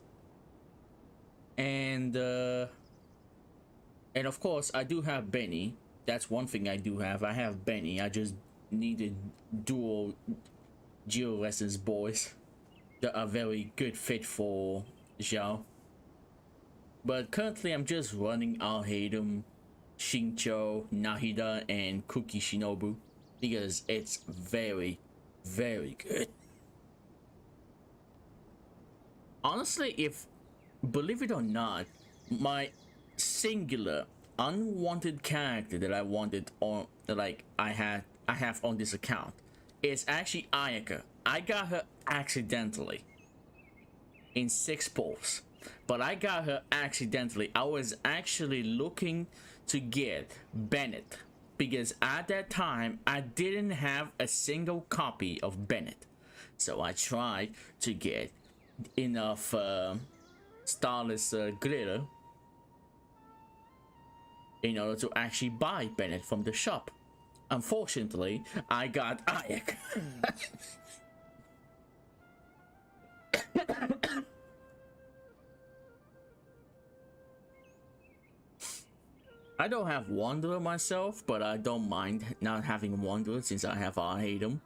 And of course I do have Benny. That's one thing I do have. I have Benny. I just needed dual Geo resonance boys that are very good fit for Zhao. But currently I'm just running Alhadim, Shincho, Nahida, and Kuki Shinobu because it's very, very good. Honestly, if, believe it or not, my singular unwanted character that I wanted on, like I have on this account is actually Ayaka. I got her accidentally in 6 pulls. But I got her accidentally. I was actually looking to get Bennett because at that time I didn't have a single copy of Bennett. So I tried to get enough Starless glitter in order to actually buy Bennett from the shop. Unfortunately, I got Ayak. I don't have Wanderer myself, but I don't mind not having Wanderer since I have Arhadim.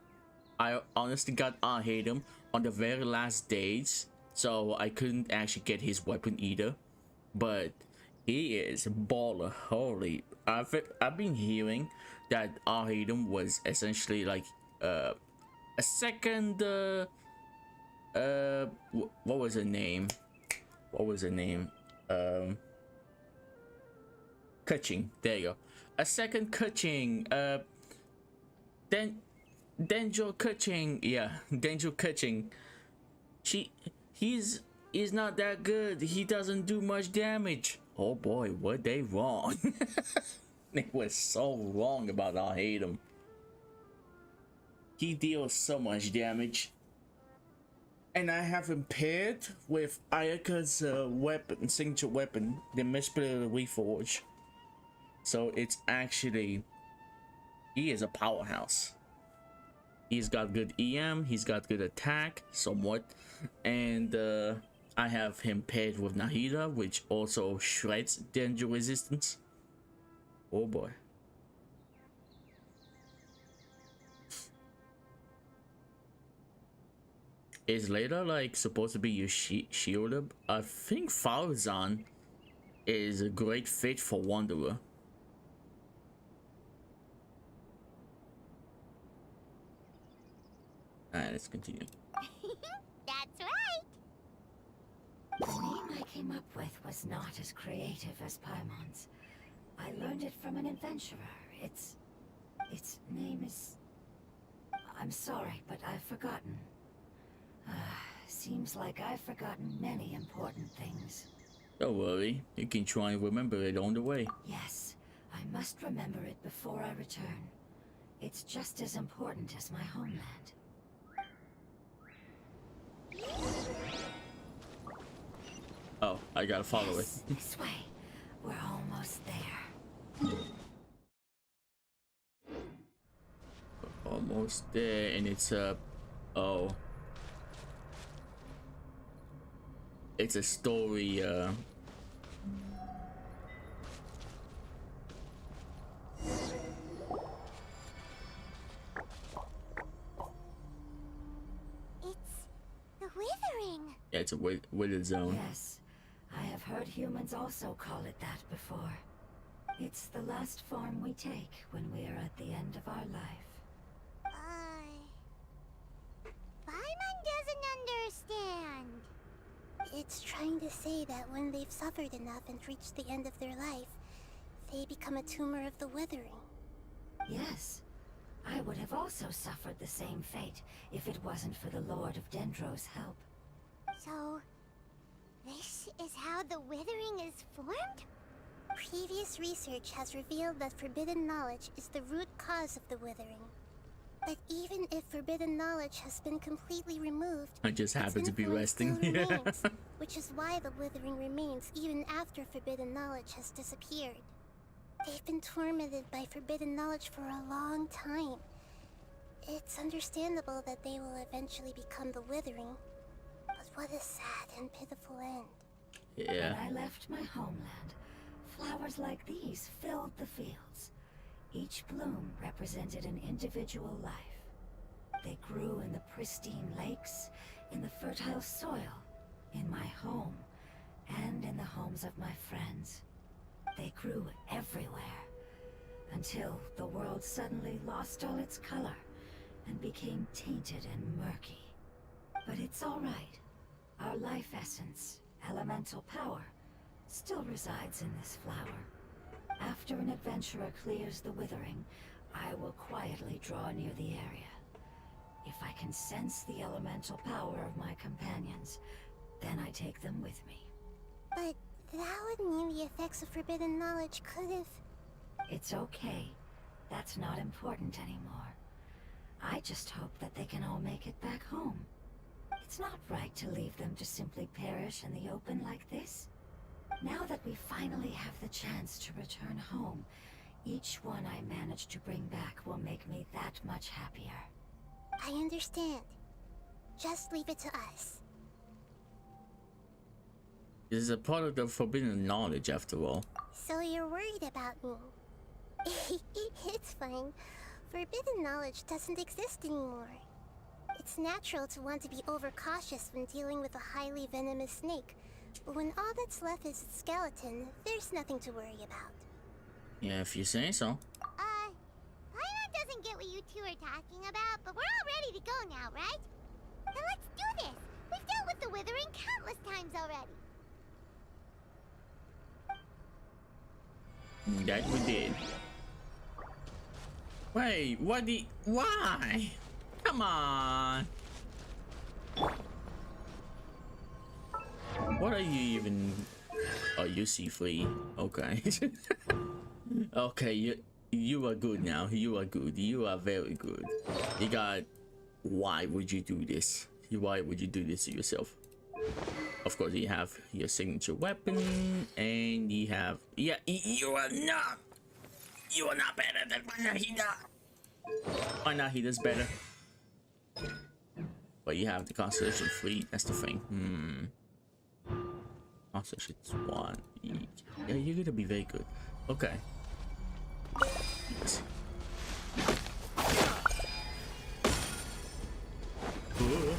I honestly got Arhadim on the very last days, so I couldn't actually get his weapon either. But he is baller. Holy, I've been hearing that Arhadim was essentially like a second what was her name? What was her name? Kuching. There you go. A second Kuching. Denjo Kuching. Yeah, Denjo Kuching. He's not that good. He doesn't do much damage. Oh boy, were they wrong? They were so wrong about Arhadim. He deals so much damage. And I have him paired with Ayaka's weapon, signature weapon, the Mespler Reforge. So it's actually, he is a powerhouse. He's got good EM, he's got good attack, somewhat. And I have him paired with Nahida, which also shreds danger resistance. Oh boy. Is Layla like supposed to be your shielder? I think Falzan is a great fit for Wanderer. Alright, let's continue.
That's right.
The name I came up with was not as creative as Paimon's. I learned it from an adventurer. Its name is... I'm sorry, but I've forgotten. Seems like I've forgotten many important things.
Don't worry, you can try and remember it on the way.
Yes, I must remember it before I return. It's just as important as my homeland.
Oh, I gotta follow it.
This way. We're almost there.
Almost there, and it's oh. It's a story,
It's the Withering.
yeah, it's a wither zone.
Yes, I have heard humans also call it that before. It's the last form we take when we are at the end of our life.
Paimon doesn't understand.
It's trying to say that when they've suffered enough and reached the end of their life, they become a tumor of the withering.
Yes, I would have also suffered the same fate if it wasn't for the Lord of Dendro's help.
So, this is how the Withering is formed?
Previous research has revealed that forbidden knowledge is the root cause of the withering. But even if forbidden knowledge has been completely removed,
I just
its
happen to be
influence
resting.
still remains, which is why the withering remains even after forbidden knowledge has disappeared. They've been tormented by forbidden knowledge for a long time. It's understandable that they will eventually become the withering. But what a sad and pitiful end.
Yeah.
When I left my homeland, flowers like these filled the fields. Each bloom represented an individual life. They grew in the pristine lakes, in the fertile soil, in my home, and in the homes of my friends. They grew everywhere, until the world suddenly lost all its color and became tainted and murky. But it's all right. Our life essence, elemental power, still resides in this flower. After an adventurer clears the withering, I will quietly draw near the area. If I can sense the elemental power of my companions, then I take them with me.
But that would mean the effects of forbidden knowledge could have...
It's okay. That's not important anymore. I just hope that they can all make it back home. It's not right to leave them to simply perish in the open like this. Now that we finally have the chance to return home, Each one I manage to bring back will make me that much happier.
I understand. Just leave it to us.
This is a part of the forbidden knowledge, after all.
So you're worried about me? It's fine. Forbidden knowledge doesn't exist anymore. It's natural to want to be overcautious when dealing with a highly venomous snake, but when all that's left is its skeleton, there's nothing to worry about.
Yeah, if you say so.
Paimon doesn't get what you two are talking about, but we're all ready to go now, right? Then let's do this! We've dealt with the Withering countless times already.
That we did. Wait, why? Come on. What are you even? Oh, you see free. Okay. Okay, you are good now. You are good. You are very good. You got. Why would you do this? Why would you do this to yourself? Of course, you have your signature weapon, and you have. Yeah, you are not. You are not better than Manahida. Manahida's better. But you have the Constellation Fleet. That's the thing. Constellation's 1 each. Yeah, you're gonna be very good. Okay. Yes. Ooh.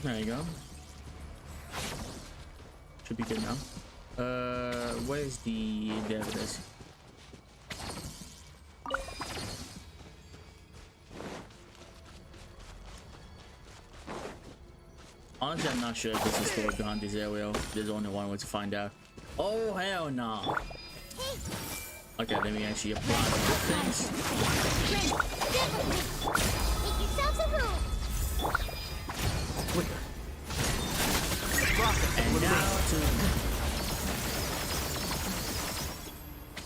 There you go. Should be good now. Where's the... There it is. Honestly, I'm not sure if this is stored behind this area. There's only one way to find out. Oh, hell no. Okay, let me actually apply the things.
Make yourselves a room!
And now to...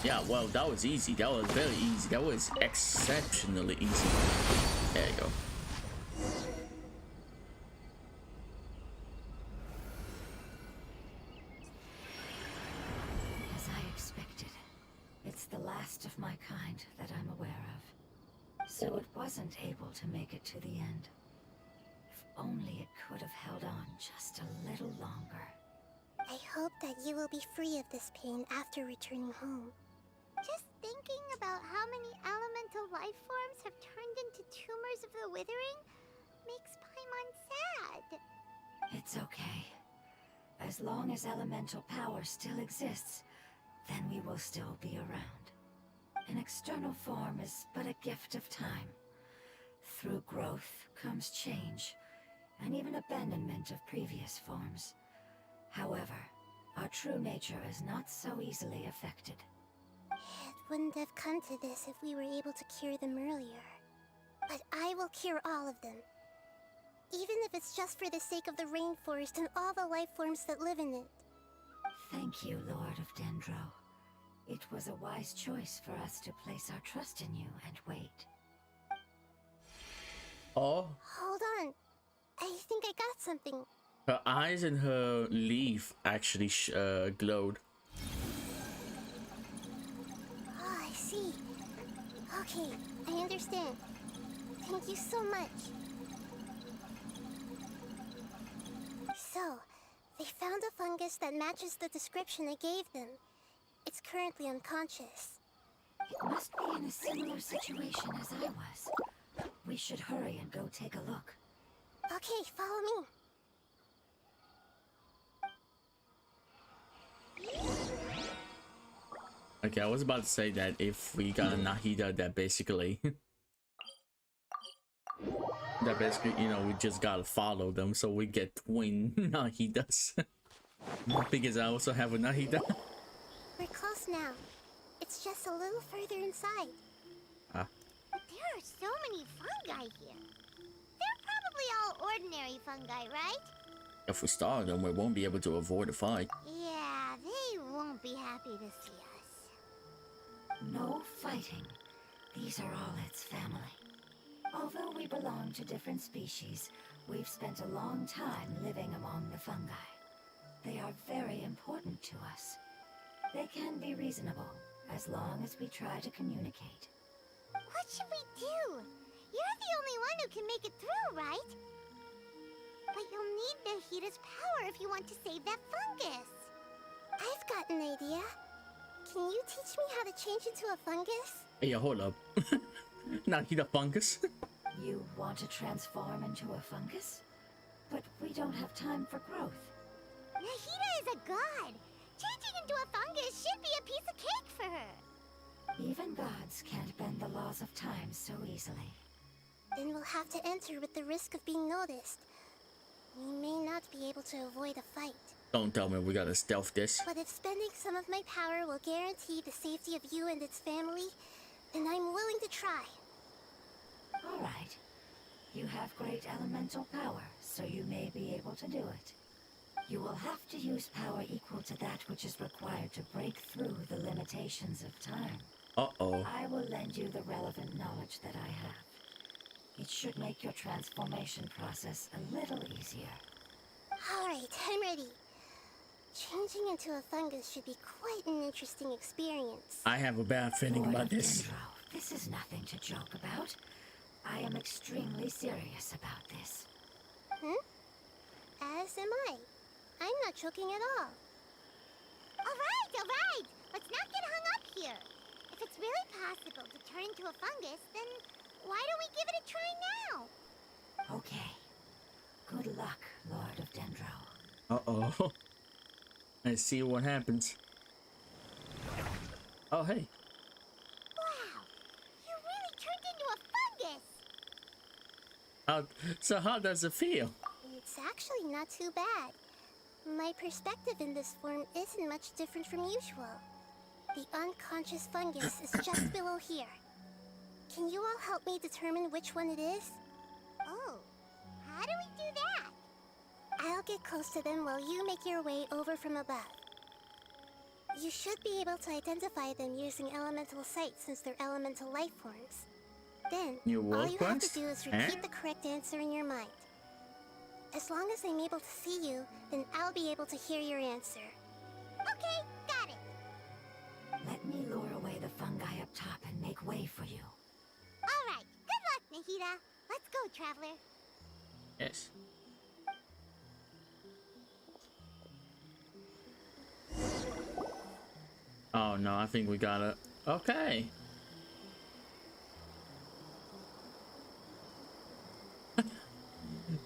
Yeah, well, that was easy. That was very easy. That was exceptionally easy. There you go.
As I expected, it's the last of my kind that I'm aware of. So it wasn't able to make it to the end. If only it could have held on just a little longer.
I hope that you will be free of this pain after returning home.
Just thinking about how many elemental life forms have turned into tumors of the Withering makes Paimon sad.
It's okay. As long as elemental power still exists, then we will still be around. An external form is but a gift of time. Through growth comes change, and even abandonment of previous forms. However, our true nature is not so easily affected.
It wouldn't have come to this if we were able to cure them earlier. But I will cure all of them. Even if it's just for the sake of the rainforest and all the life forms that live in it.
Thank you, Lord of Dendro. It was a wise choice for us to place our trust in you and wait.
Oh,
Hold on. I think I got something.
her eyes and her leaf actually glowed.
Oh, I see. Okay, I understand. Thank you so much. So, they found a fungus that matches the description I gave them. It's currently unconscious.
It must be in a similar situation as I was. We should hurry and go take a look.
Okay, follow me.
Okay, I was about to say that if we got a Nahida, that basically, you know, we just gotta follow them, so we get twin Nahidas. Because I also have a Nahida.
We're close now. It's just a little further inside.
Ah,
But there are so many fungi here. They're probably all ordinary fungi, right?
if we start them, we won't be able to avoid a fight.
Yeah, they won't be happy to see us.
No fighting. These are all its family. Although we belong to different species, we've spent a long time living among the fungi. They are very important to us. They can be reasonable, as long as we try to communicate.
What should we do? You're the only one who can make it through, right? But you'll need Nahida's power if you want to save that fungus.
I've got an idea. Can you teach me how to change into a fungus?
Hey, hold up. Nahida fungus.
You want to transform into a fungus? But we don't have time for growth.
Nahida is a god. Changing into a fungus should be a piece of cake for her.
Even gods can't bend the laws of time so easily.
Then we'll have to enter with the risk of being noticed. We may not be able to avoid a fight.
Don't tell me we gotta stealth this.
But if spending some of my power will guarantee the safety of you and its family, then I'm willing to try.
All right. You have great elemental power, so you may be able to do it. You will have to use power equal to that which is required to break through the limitations of time.
Uh-oh.
I will lend you the relevant knowledge that I have. It should make your transformation process a little easier.
Alright, I'm ready. Changing into a fungus should be quite an interesting experience.
I have a bad feeling
Lord
about
of
this.
Dendro, this is nothing to joke about. I am extremely serious about this.
As am I. I'm not joking at all.
Alright. Let's not get hung up here. If it's really possible to turn into a fungus, then why don't we give it a try now?
Okay. Good luck, Lord of Dendro.
Uh-oh. Let's see what happens. Oh, hey.
Wow, you really turned into a fungus!
So how does it feel?
It's actually not too bad. My perspective in this form isn't much different from usual. The unconscious fungus is just below here. Can you all help me determine which one it is?
Oh, how do we do that?
I'll get close to them while you make your way over from above. You should be able to identify them using elemental sight since they're elemental life forms. Then,
New
all
world
you have to
quest?
do is repeat the correct answer in your mind. As long as I'm able to see you, then I'll be able to hear your answer.
Okay, got it.
Let me lure away the fungi up top and make way for you.
Alright, good luck, Nahida. Let's go, Traveler.
Yes. Oh no, I think we gotta... Okay.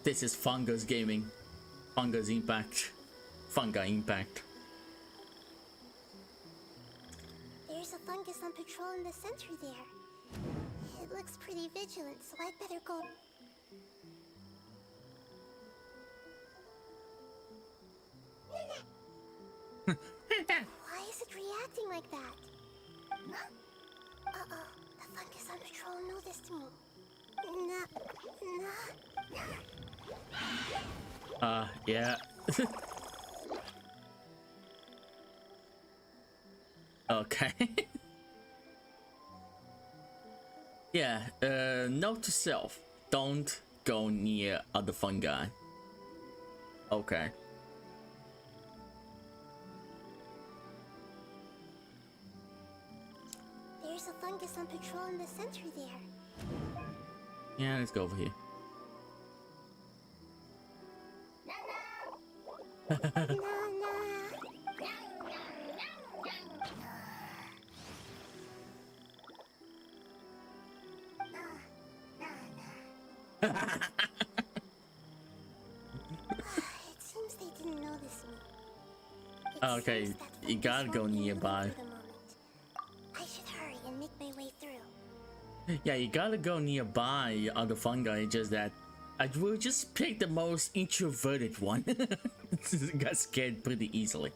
This is Fungus Gaming. Fungus Impact. Fungi Impact.
There's a fungus on patrol in the center there. It looks pretty vigilant, so I'd better go. Why is it reacting like that? Uh-oh, the fungus on patrol noticed me.
Yeah. Okay. Yeah, note to self. Don't go near other fungi. Okay.
There's a fungus on patrol in the center there.
Yeah, let's go over here.
It seems they didn't notice me. It
Okay,
seems that
you gotta
fungus
go
won't be anything
nearby.
for the moment.
Yeah, you gotta go nearby other fungi, just that I will just pick the most introverted one. Got scared pretty easily.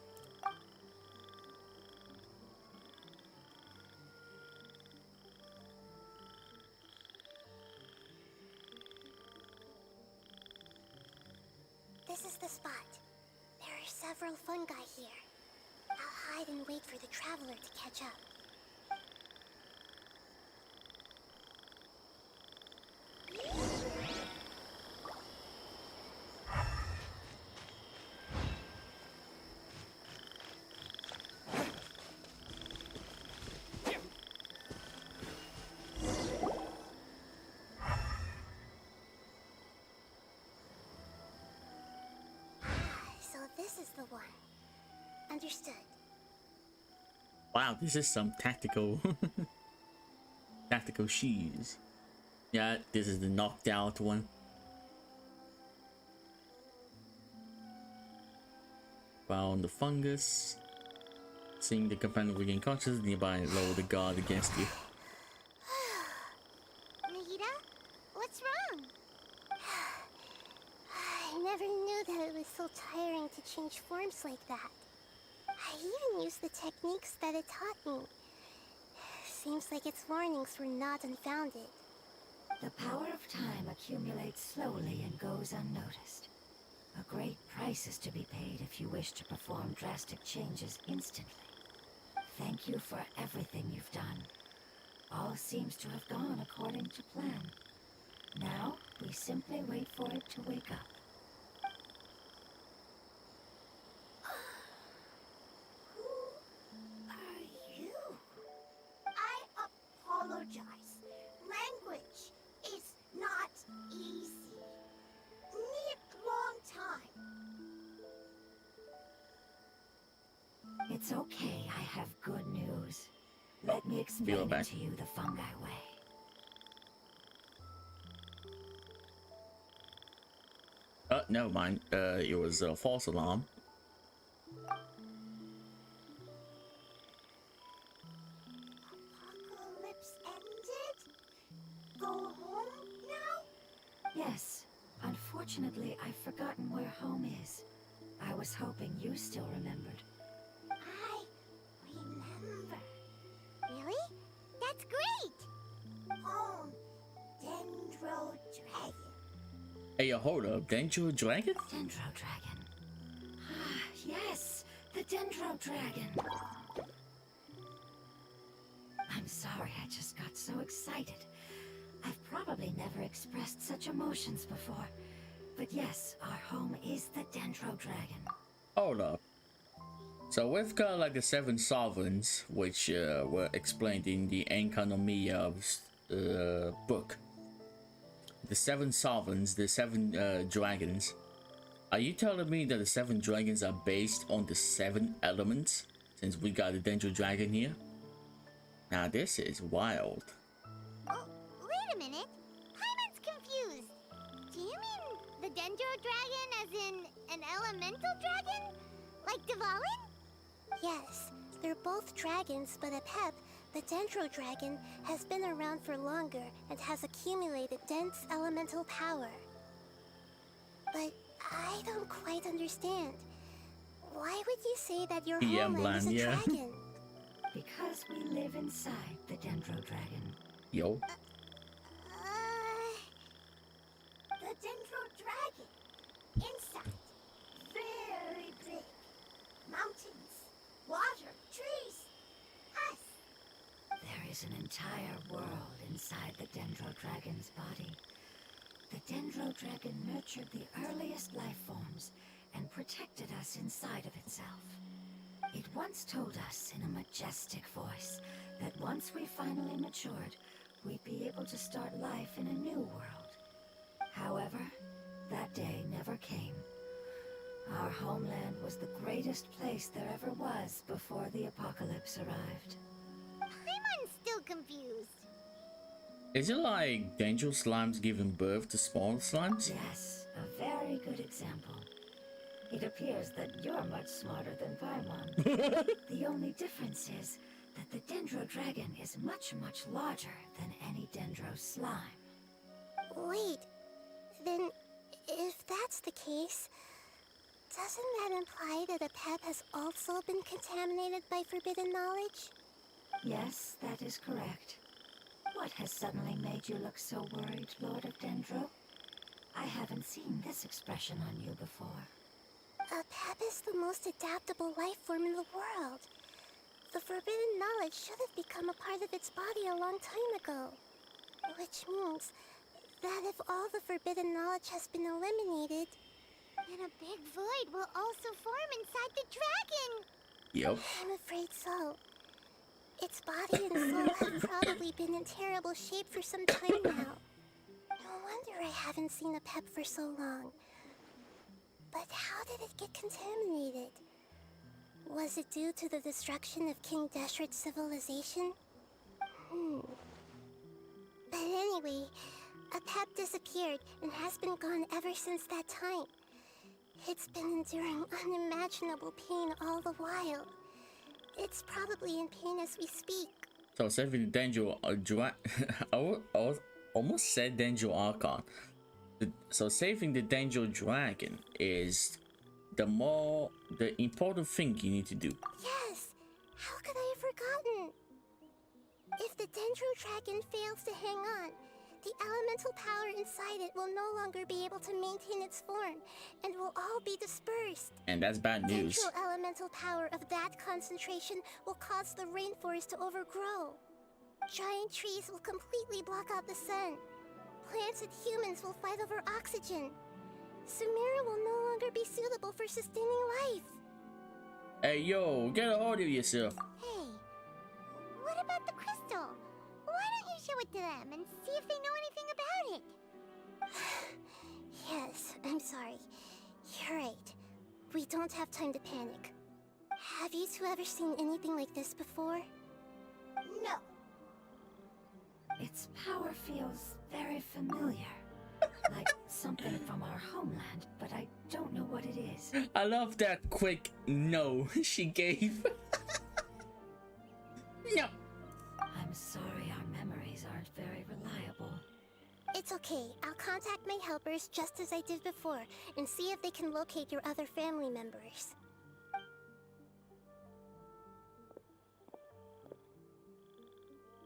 This is the spot. There are several fungi here. I'll hide and wait for the traveler to catch up. So this is the one. Understood.
Wow, this is some tactical tactical shoes. Yeah, this is the knocked out one. Found the fungus. Seeing the companion regain consciousness nearby, lower the guard against you.
Nahida, what's wrong?
I never knew that it was so tiring to change forms like that. I even used the techniques that it taught me. Seems like its warnings were not unfounded.
The power of time accumulates slowly and goes unnoticed. A great price is to be paid if you wish to perform drastic changes instantly. Thank you for everything you've done. All seems to have gone according to plan. Now, we simply wait for it to wake up.
Who are you? I apologize. Language is not easy. Need long time.
It's okay, I have good news. Let me explain it to you the fungi way.
Never mind. It was a false alarm.
Apocalypse ended? Go home now?
Yes. Unfortunately, I've forgotten where home is. I was hoping you still remembered.
I remember. Really? That's great! Home, Dendro Dragon.
Hey, hold up. Dendro Dragon?
Dendro Dragon. Ah, yes! The Dendro Dragon! I'm sorry, I just got so excited. I've probably never expressed such emotions before. But yes, our home is the Dendro Dragon.
Hold up. So we've got like the 7 sovereigns, which were explained in the Enkanomiya book. The 7 sovereigns, the 7 dragons. Are you telling me that the 7 dragons are based on the 7 elements? Since we got the Dendro Dragon here? Now this is wild.
Oh, wait a minute. Paimon's confused. Do you mean the Dendro Dragon as in an elemental dragon? Like Dvalin?
Yes, they're both dragons, but Apep, the Dendro Dragon, has been around for longer and has accumulated dense elemental power. But I don't quite understand. Why would you say that your homeland is a dragon?
Because we live inside the Dendro Dragon.
Yo.
The Dendro Dragon. Inside. Very big. Mountains, water, trees. Us.
There is an entire world inside the Dendro Dragon's body. The Dendro Dragon nurtured the earliest life forms and protected us inside of itself. It once told us in a majestic voice that once we finally matured, we'd be able to start life in a new world. However, that day never came. Our homeland was the greatest place there ever was before the apocalypse arrived.
Paimon's still confused.
Is it like Dendro slimes giving birth to small slimes?
Yes, a very good example. It appears that you're much smarter than Paimon. The only difference is that the Dendro Dragon is much, much larger than any Dendro slime.
Wait, then if that's the case, doesn't that imply that a pet has also been contaminated by forbidden knowledge?
Yes, that is correct. What has suddenly made you look so worried, Lord of Dendro? I haven't seen this expression on you before.
A pep is the most adaptable life form in the world. The forbidden knowledge should have become a part of its body a long time ago. Which means that if all the forbidden knowledge has been eliminated,
then a big void will also form inside the dragon!
Yep.
I'm afraid so. Its body and soul have probably been in terrible shape for some time now. No wonder I haven't seen a pep for so long. But how did it get contaminated? Was it due to the destruction of King Deshret's civilization? But anyway, a pep disappeared and has been gone ever since that time. It's been enduring unimaginable pain all the while. It's probably in pain as we speak.
So saving the Dendro I almost said Dendro Archon. So saving the Dendro Dragon is the important thing you need to do.
Yes! How could I have forgotten? If the Dendro Dragon fails to hang on, the elemental power inside it will no longer be able to maintain its form and will all be dispersed.
And that's bad news.
The true elemental power of that concentration will cause the rainforest to overgrow. Giant trees will completely block out the sun. Plants and humans will fight over oxygen. Sumeru will no longer be suitable for sustaining life.
Hey yo, get a hold of yourself.
Hey, what about the crystal? Why don't you show it to them and see if they know anything about it?
Yes, I'm sorry. You're right. We don't have time to panic. Have you two ever seen anything like this before?
No.
Its power feels very familiar. Like something from our homeland, but I don't know what it is.
I love that quick no she gave. No.
I'm sorry our memories aren't very reliable.
It's okay. I'll contact my helpers just as I did before and see if they can locate your other family members.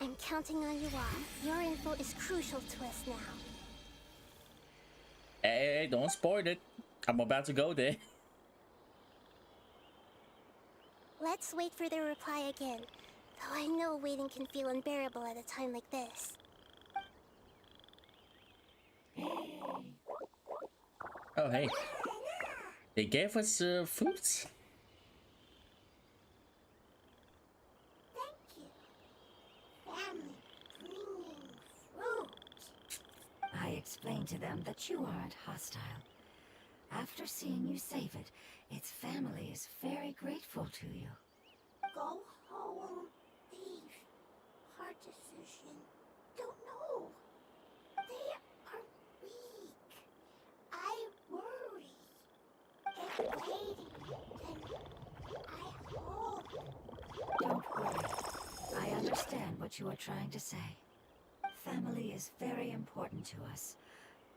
I'm counting on you all. Your info is crucial to us now.
Hey, don't spoil it. I'm about to go there.
Let's wait for their reply again. Though I know waiting can feel unbearable at a time like this.
Oh, hey. They gave us fruits.
Thank you. Family bringing fruit.
I explained to them that you aren't hostile. After seeing you save it, its family is very grateful to you.
Go home, thief. Hard decision. Don't know. They are weak. I worry. Get waiting. And I hope.
Don't worry. I understand what you are trying to say. Family is very important to us.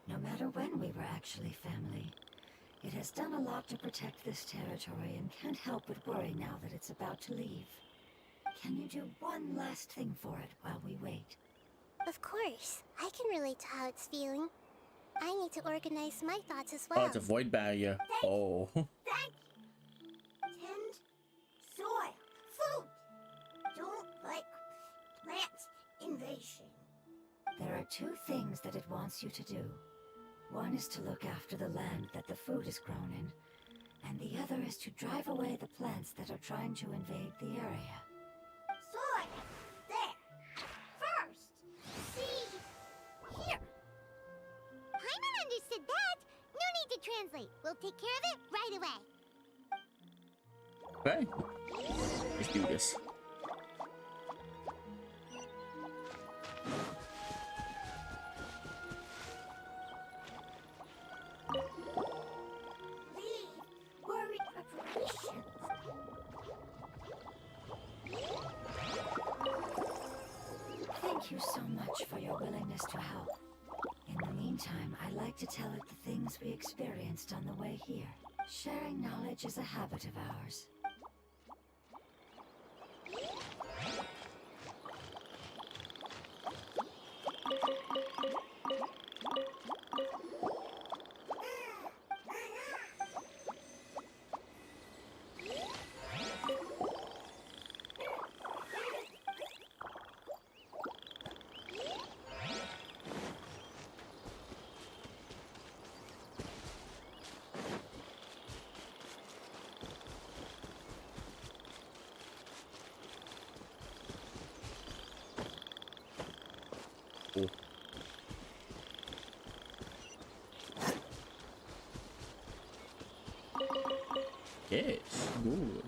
No matter when we were actually family. It has done a lot to protect this territory and can't help but worry now that it's about to leave. Can you do one last thing for it while we wait?
Of course. I can relate to how it's feeling. I need to organize my thoughts as
Oh,
well.
it's a void barrier. Oh.
Thank you. Tend soil. Food. Don't like plant invasion.
There are two things that it wants you to do. One is to look after the land that the food is grown in, and the other is to drive away the plants that are trying to invade the area.
Soil. There. First. See. Here. Paimon understood that. No need to translate. We'll take care of it right away.
Okay. Let's do this.
Leave. Worried preparations.
Thank you so much for your willingness to help. In the meantime, I'd like to tell it the things we experienced on the way here. Sharing knowledge is a habit of ours.
Oh. Yes, good.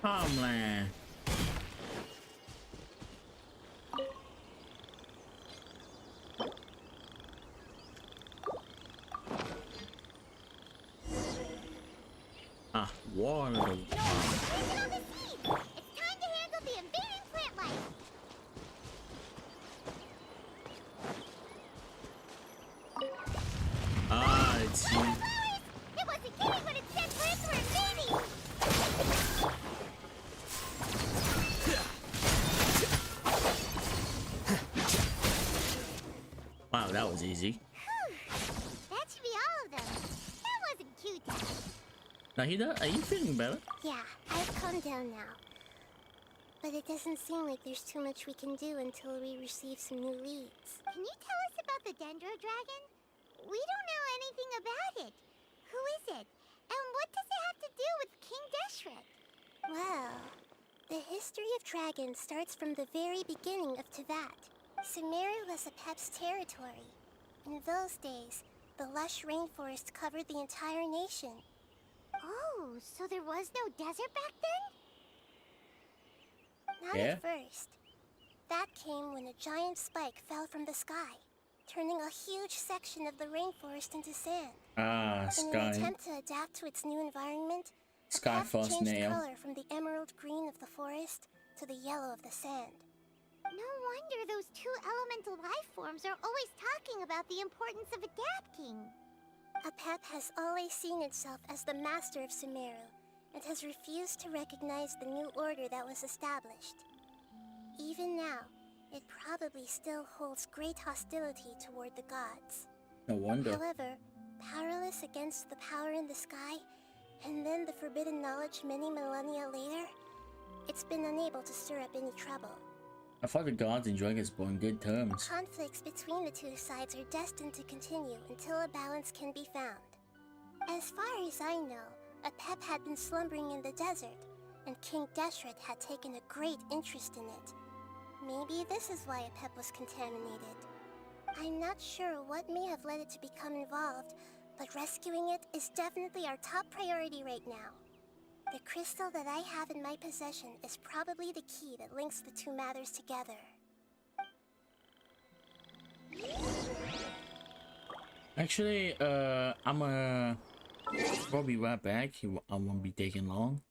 Homeland. Ah, water.
Take it on the seed! It's time to handle the invading plant life!
Ah, it's you.
Flowers! It wasn't kidding when it said plants were invading!
Wow, that was easy.
That should be all of them. That wasn't cute.
Nahida, are you feeling better?
Yeah, I've calmed down now. But it doesn't seem like there's too much we can do until we receive some new leads.
Can you tell us about the Dendro Dragon? We don't know anything about it. Who is it? And what does it have to do with King Deshret?
Well, the history of dragons starts from the very beginning of Tevat. Sumeru was Apep's territory. In those days, the lush rainforest covered the entire nation.
Oh, so there was no desert back then?
Not
Yeah?
at first. That came when a giant spike fell from the sky, turning a huge section of the rainforest into sand.
Ah,
In an
Sky.
attempt to adapt to its new environment,
Sky
Apep
Frost
changed
Nail.
color from the emerald green of the forest to the yellow of the sand.
No wonder those two elemental life forms are always talking about the importance of adapting.
Apep has always seen itself as the master of Sumeru, and has refused to recognize the new order that was established. Even now, it probably still holds great hostility toward the gods.
No wonder.
However, powerless against the power in the sky, and then the forbidden knowledge many millennia later, it's been unable to stir up any trouble.
I thought the gods and dragons were on good terms.
Conflicts between the two sides are destined to continue until a balance can be found. As far as I know, Apep had been slumbering in the desert, and King Deshret had taken a great interest in it. Maybe this is why Apep was contaminated. I'm not sure what may have led it to become involved, but rescuing it is definitely our top priority right now. The crystal that I have in my possession is probably the key that links the two matters together.
Actually, I'm probably right back. I won't be taking long.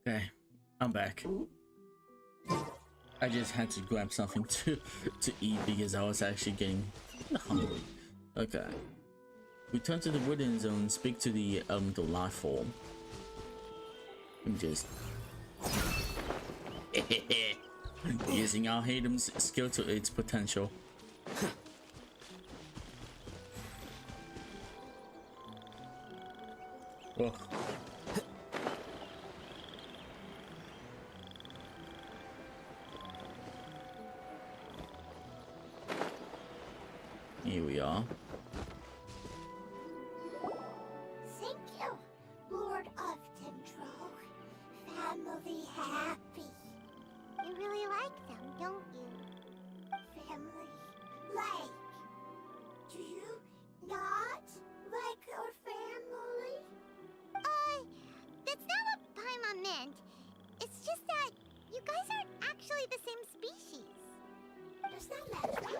Okay, I'm back. I just had to grab something to eat because I was actually getting hungry. Okay. Return to the wooden zone, speak to the elemental life form. And just using our Hatem's skill to its potential. Oh. Here we are.
Thank you, Lord of Dendro. Family happy. You really like them, don't you? Family like. Do you not like your family? That's not what Paimon meant. It's just that you guys aren't actually the same species. Does that matter?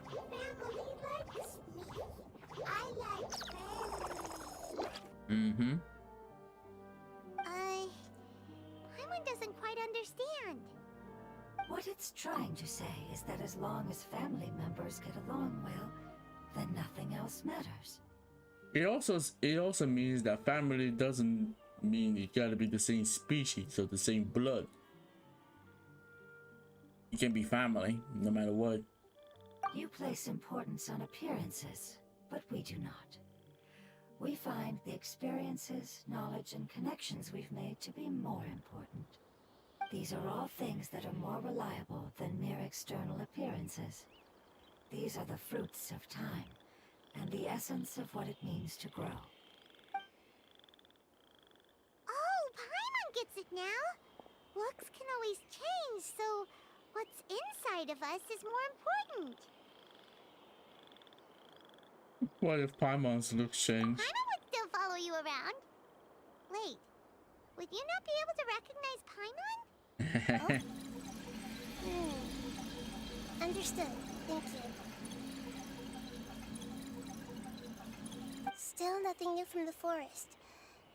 Family likes me. I like family.
Mm-hmm.
Paimon doesn't quite understand.
What it's trying to say is that as long as family members get along well, then nothing else matters.
It also means that family doesn't mean you gotta be the same species or the same blood. You can be family no matter what.
You place importance on appearances, but we do not. We find the experiences, knowledge, and connections we've made to be more important. These are all things that are more reliable than mere external appearances. These are the fruits of time, and the essence of what it means to grow.
Oh, Paimon gets it now. Looks can always change, so what's inside of us is more important.
What if Paimon's looks change?
Paimon would still follow you around. Wait, would you not be able to recognize Paimon?
Understood. Thank you. Still nothing new from the forest.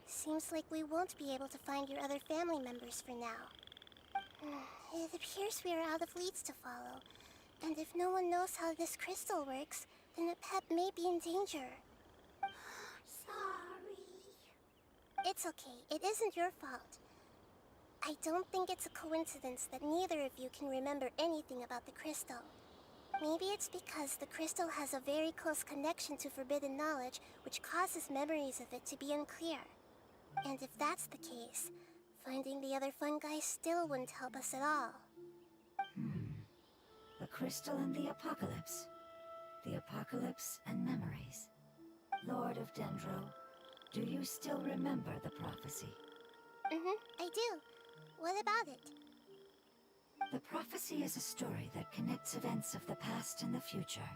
Seems like we won't be able to find your other family members for now. It appears we are out of leads to follow. And if no one knows how this crystal works, then a pet may be in danger.
Sorry.
It's okay. It isn't your fault. I don't think it's a coincidence that neither of you can remember anything about the crystal. Maybe it's because the crystal has a very close connection to forbidden knowledge, which causes memories of it to be unclear. And if that's the case, finding the other fungi still wouldn't help us at all.
The crystal and the apocalypse. The apocalypse and memories. Lord of Dendro, do you still remember the prophecy?
I do. What about it?
The prophecy is a story that connects events of the past and the future.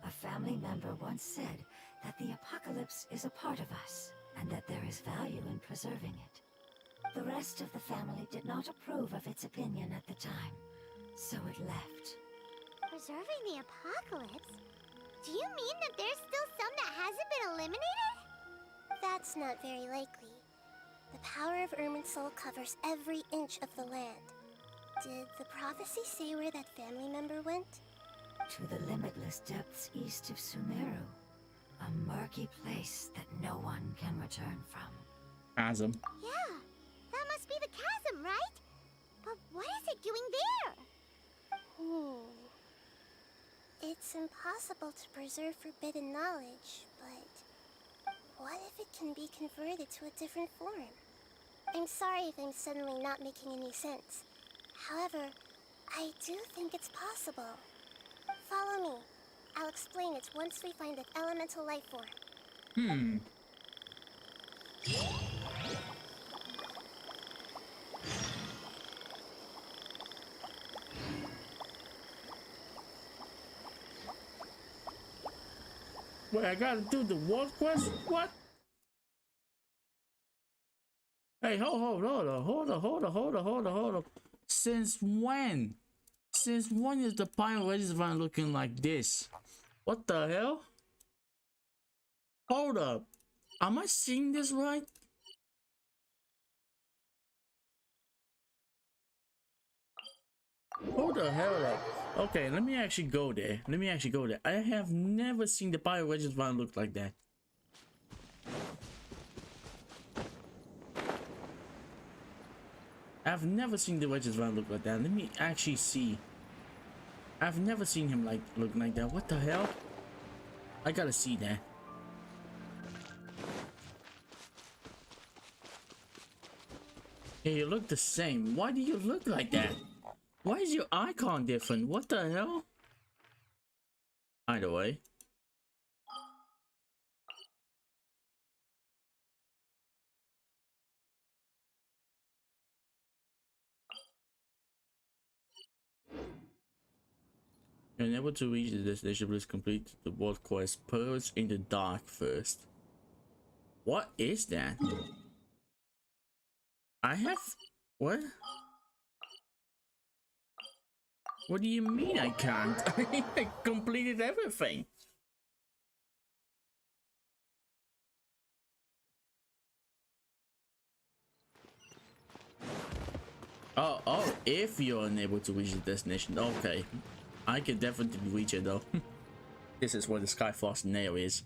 A family member once said that the apocalypse is a part of us, and that there is value in preserving it. The rest of the family did not approve of its opinion at the time, so it left.
Preserving the apocalypse? Do you mean that there's still some that hasn't been eliminated?
That's not very likely. The power of Irminsul covers every inch of the land. Did the prophecy say where that family member went?
To the limitless depths east of Sumeru. A murky place that no one can return from.
Chasm.
Yeah, that must be the chasm, right? But what is it doing there?
It's impossible to preserve forbidden knowledge, but what if it can be converted to a different form? I'm sorry if I'm suddenly not making any sense. However, I do think it's possible. Follow me. I'll explain it once we find that elemental life form.
Wait, I gotta do the world quest? What? Hey, hold on. Since when? Since when is the Pirate Van looking like this? What the hell? Hold up. Am I seeing this right? Hold the hell up. Okay, let me actually go there. Let me actually go there. I have never seen the Pyro Wedges Vine look like that. I've never seen the Wedges Vine look like that. Let me actually see. I've never seen him like look like that. What the hell? I gotta see that. Yeah, you look the same. Why do you look like that? Why is your icon different? What the hell? Either way. You're unable to reach the destination, please complete the world quest Pearls in the Dark first. What is that? I have... What? What do you mean I can't? I completed everything. Oh, if you're unable to reach the destination, okay. I can definitely reach it though. This is where the Skyfrost nail is.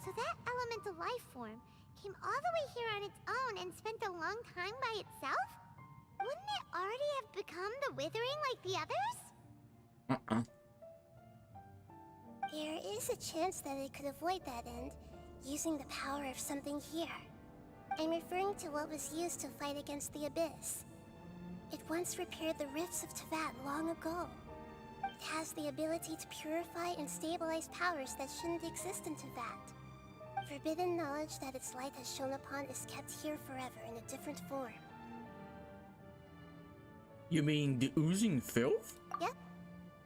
So that elemental life form came all the way here on its own and spent a long time by itself? Wouldn't it already have become the Withering like the others?
There is a chance that it could avoid that end, using the power of something here. I'm referring to what was used to fight against the Abyss. It once repaired the rifts of Teyvat long ago. It has the ability to purify and stabilize powers that shouldn't exist in Teyvat. Forbidden knowledge that its light has shone upon is kept here forever in a different form.
You mean the oozing filth?
Yep.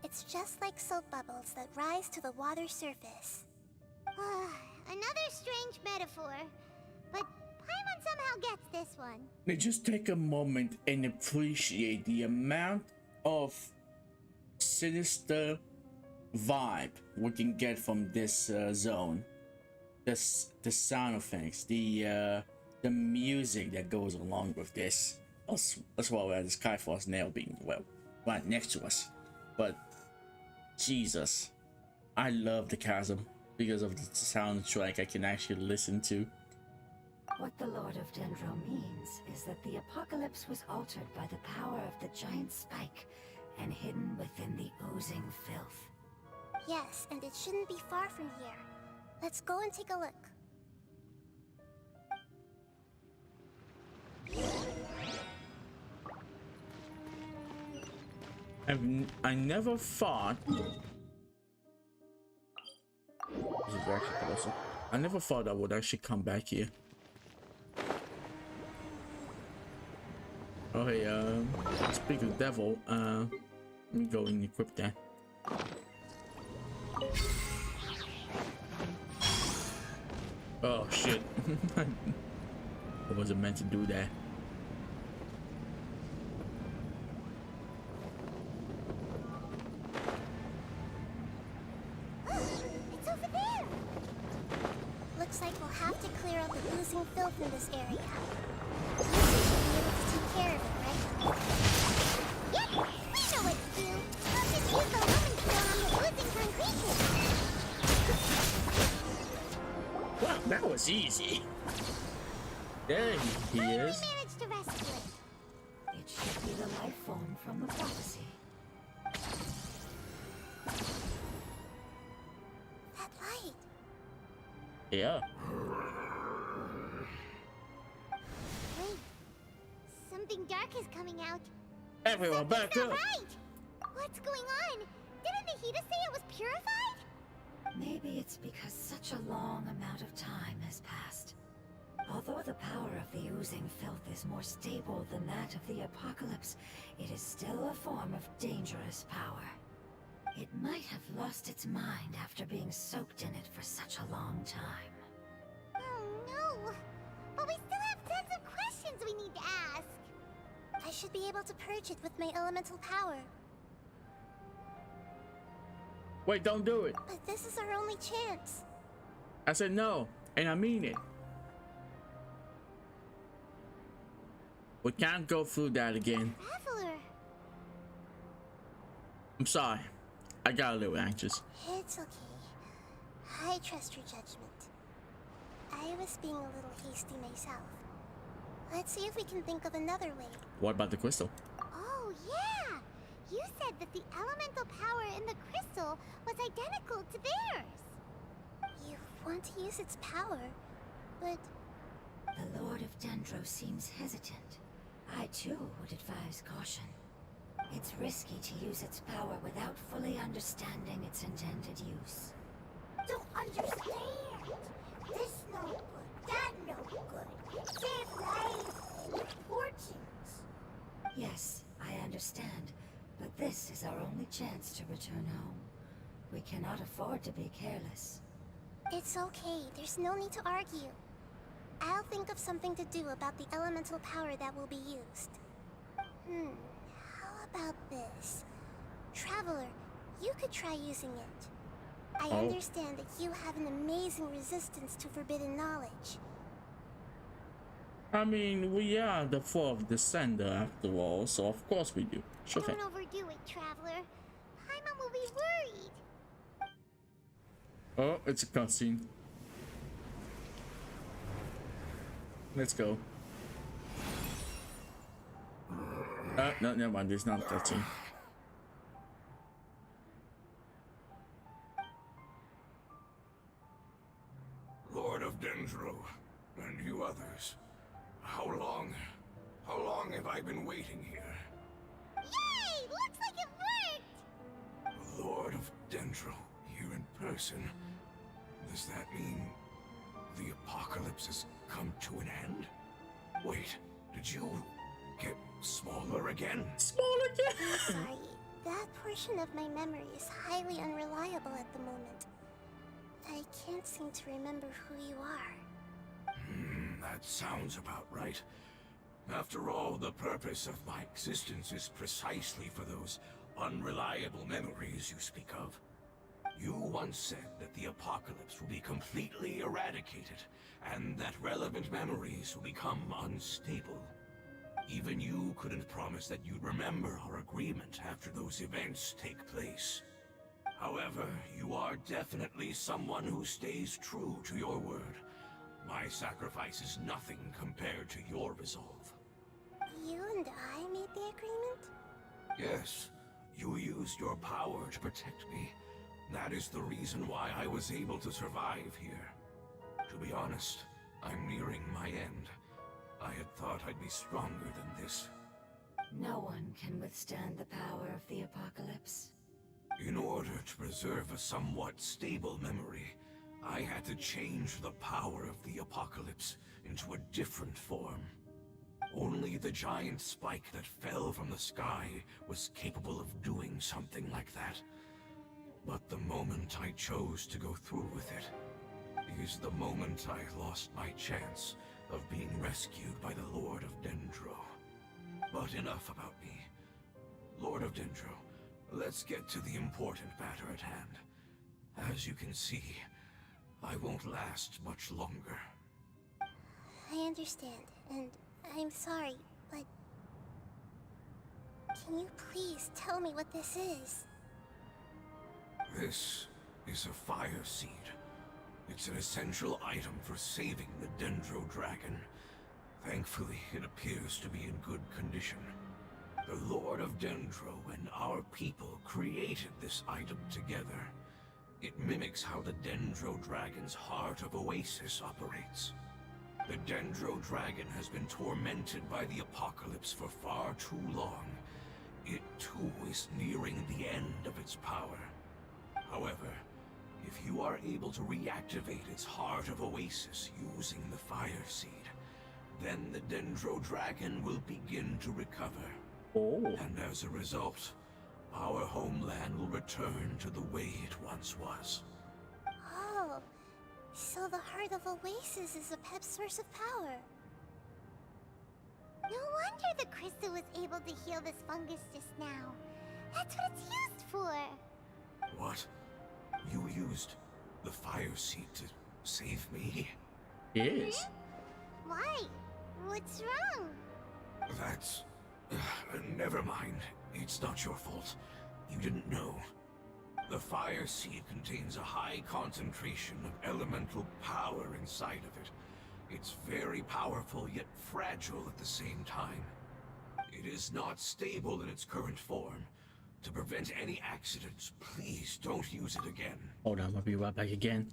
It's just like soap bubbles that rise to the water surface.
Another strange metaphor, but Paimon somehow gets this one.
Now just take a moment and appreciate the amount of sinister vibe we can get from this zone. The sound effects, the music that goes along with this, as well as the Skyfrost nail being right next to us. But Jesus, I love the chasm because of the soundtrack I can actually listen to.
What the Lord of Dendro means is that the apocalypse was altered by the power of the giant spike and hidden within the oozing filth.
Yes, and it shouldn't be far from here. Let's go and take a look.
I never thought. This is actually closer. I never thought I would actually come back here. Oh hey, speak of the devil, let me go and equip that. Oh shit. I wasn't meant to do that.
It's over there! Looks like we'll have to clear out the oozing filth in this area. Lucy should be able to take care of it, right?
Yep, we know what to do. We'll just use the lumen stone on the oozing concretion.
Well, that was easy. There he
How did
is.
we manage to rescue it?
It should be the life form from the prophecy.
That light.
Yeah.
Wait, something dark is coming out.
Everyone back
Something's
up.
not right! What's going on? Didn't Nahida say it was purified?
Maybe it's because such a long amount of time has passed. Although the power of the oozing filth is more stable than that of the apocalypse, it is still a form of dangerous power. It might have lost its mind after being soaked in it for such a long time.
Oh no! But we still have tons of questions we need to ask.
I should be able to purge it with my elemental power.
Wait, don't do it.
But this is our only chance.
I said no, and I mean it. We can't go through that again.
Traveler.
I'm sorry. I got a little anxious.
It's okay. I trust your judgment. I was being a little hasty myself. Let's see if we can think of another way.
What about the crystal?
Oh, yeah! You said that the elemental power in the crystal was identical to theirs.
You want to use its power, but
The Lord of Dendro seems hesitant. I too would advise caution. It's risky to use its power without fully understanding its intended use.
Don't understand! This no good, that no good. Save lives! Important!
Yes, I understand, but this is our only chance to return home. We cannot afford to be careless.
it's okay. There's no need to argue. I'll think of something to do about the elemental power that will be used. How about this? Traveler, you could try using it. I understand that you have an amazing resistance to forbidden knowledge.
I mean, we are the fourth descender after all, so of course we do. Sure thing.
Don't overdo it, Traveler. Paimon will be worried.
Oh, it's a cutscene. Let's go. No, never mind. It's not a cutscene.
Lord of Dendro, and you others. How long have I been waiting here?
Yay! Looks like it worked!
The Lord of Dendro, here in person. Does that mean the apocalypse has come to an end? Wait, did you get smaller again?
Small again.
Sorry, that portion of my memory is highly unreliable at the moment. I can't seem to remember who you are.
That sounds about right. After all, the purpose of my existence is precisely for those unreliable memories you speak of. You once said that the apocalypse will be completely eradicated, and that relevant memories will become unstable. Even you couldn't promise that you'd remember our agreement after those events take place. However, you are definitely someone who stays true to your word. My sacrifice is nothing compared to your resolve.
You and I made the agreement?
Yes, you used your power to protect me. That is the reason why I was able to survive here. To be honest, I'm nearing my end. I had thought I'd be stronger than this.
No one can withstand the power of the apocalypse.
In order to preserve a somewhat stable memory, I had to change the power of the apocalypse into a different form. Only the giant spike that fell from the sky was capable of doing something like that. But the moment I chose to go through with it is the moment I lost my chance of being rescued by the Lord of Dendro. But enough about me. Lord of Dendro, let's get to the important matter at hand. As you can see, I won't last much longer.
I understand, and I'm sorry, but can you please tell me what this is?
This is a fire seed. It's an essential item for saving the Dendro Dragon. Thankfully, it appears to be in good condition. The Lord of Dendro and our people created this item together. It mimics how the Dendro Dragon's Heart of Oasis operates. The Dendro Dragon has been tormented by the apocalypse for far too long. It too is nearing the end of its power. However, if you are able to reactivate its Heart of Oasis using the Fire Seed, then the Dendro Dragon will begin to recover.
Oh.
And as a result, our homeland will return to the way it once was.
Oh, so the Heart of Oasis is a pep source of power.
No wonder the crystal was able to heal this fungus just now. That's what it's used for.
What? You used the Fire Seed to save me?
Yes.
Why? What's wrong?
That's... never mind. It's not your fault. You didn't know. The fire seed contains a high concentration of elemental power inside of it. It's very powerful, yet fragile at the same time. It is not stable in its current form. To prevent any accidents, please don't use it again.
Hold on, I'll be right back again.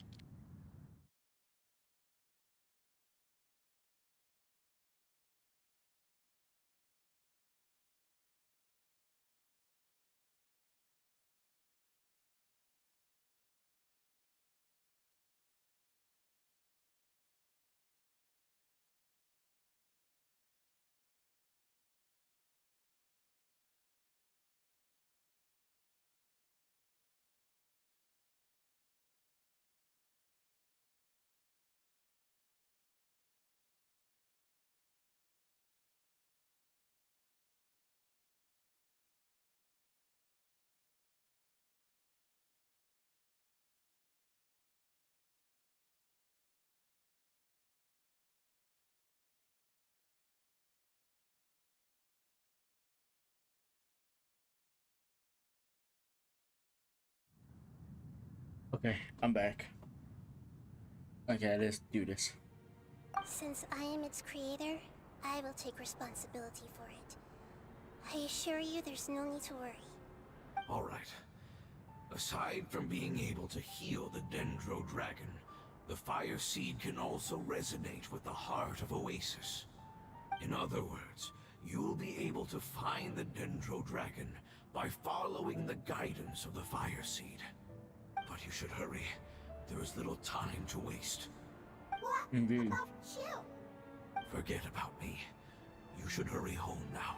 Okay, I'm back. Okay, let's do this.
Since I am its creator, I will take responsibility for it. I assure you there's no need to worry.
Alright. Aside from being able to heal the Dendro Dragon, the fire seed can also resonate with the heart of Oasis. In other words, you'll be able to find the Dendro Dragon by following the guidance of the fire seed. But you should hurry. There is little time to waste.
What
Indeed.
about you?
Forget about me. You should hurry home now.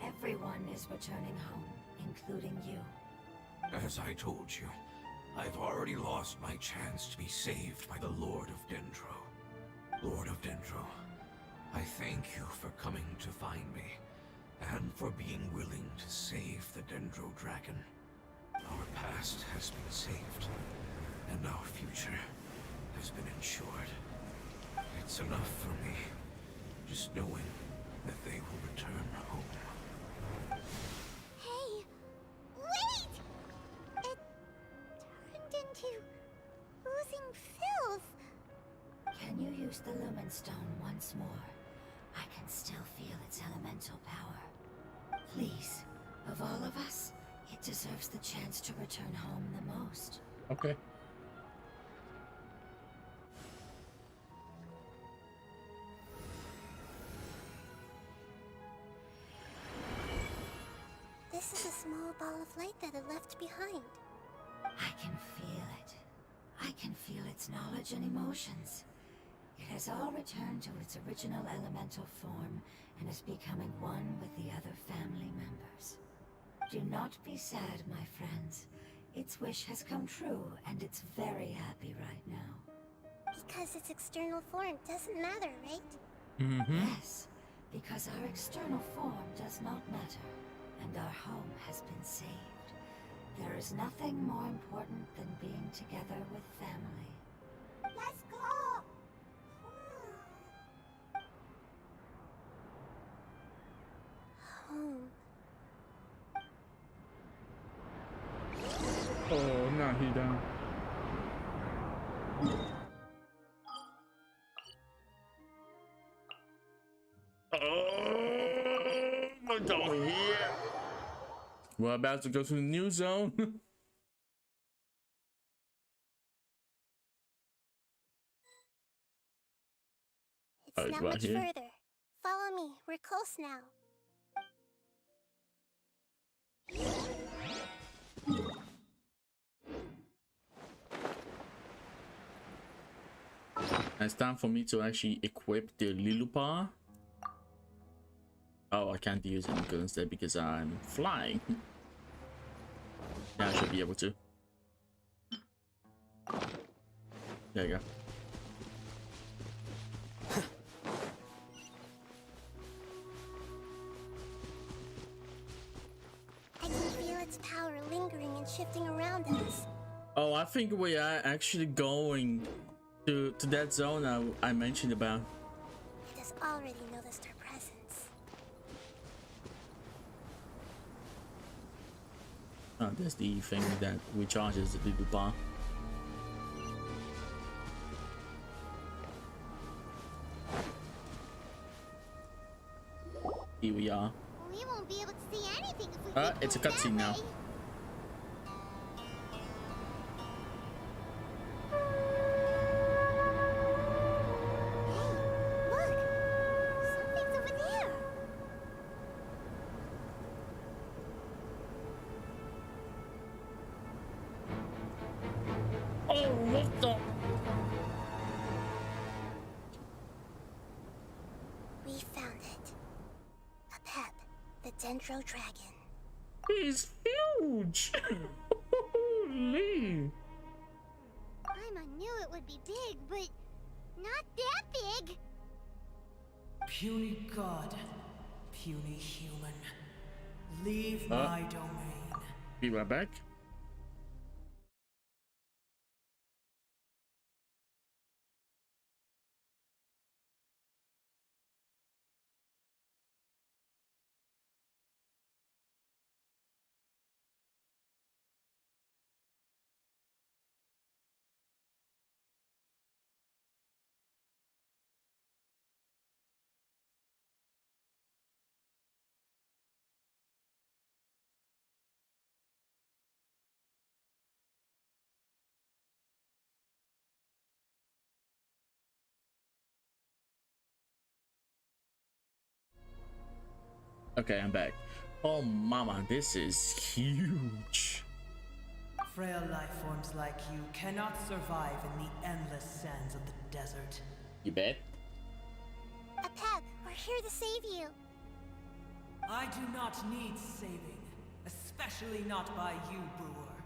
Everyone is returning home, including you.
As I told you, I've already lost my chance to be saved by the Lord of Dendro. Lord of Dendro, I thank you for coming to find me, and for being willing to save the Dendro Dragon. Our past has been saved, and our future has been ensured. It's enough for me, just knowing that they will return home.
Hey, wait! It turned into oozing filth.
Can you use the Lumen Stone once more? I can still feel its elemental power. Please, of all of us, it deserves the chance to return home the most.
Okay.
This is a small ball of light that it left behind.
I can feel it. I can feel its knowledge and emotions. It has all returned to its original elemental form and is becoming one with the other family members. Do not be sad, my friends. Its wish has come true, and it's very happy right now.
Because its external form doesn't matter, right?
Mm-hmm.
Yes, because our external form does not matter, and our home has been saved. There is nothing more important than being together with family.
Let's go!
Home.
Oh, now he down. Oh, we're going here. We're about to go to the new zone.
It's
Oh, it's
not
right
much
here.
further. Follow me. We're close now.
It's time for me to actually equip the Lilupar. Oh, I can't use it instead because I'm flying. Yeah, I should be able to. There you go.
I can feel its power lingering and shifting around us.
Oh, I think we are actually going to that zone I mentioned about.
It has already noticed our presence.
That's the thing that recharges the little bar. Here we are.
We won't be able to see anything if we keep
It's a
going
cutscene now.
that way.
Oh, what the?
We found it. A pep, the Dendro Dragon.
He's huge! Holy!
Paimon knew it would be big, but not that big.
Puny god, puny human, leave my domain.
Be right back. Okay, I'm back. Oh mama, this is huge.
Frail life forms like you cannot survive in the endless sands of the desert.
You bet?
A pep, we're here to save you.
I do not need saving, especially not by you, brewer.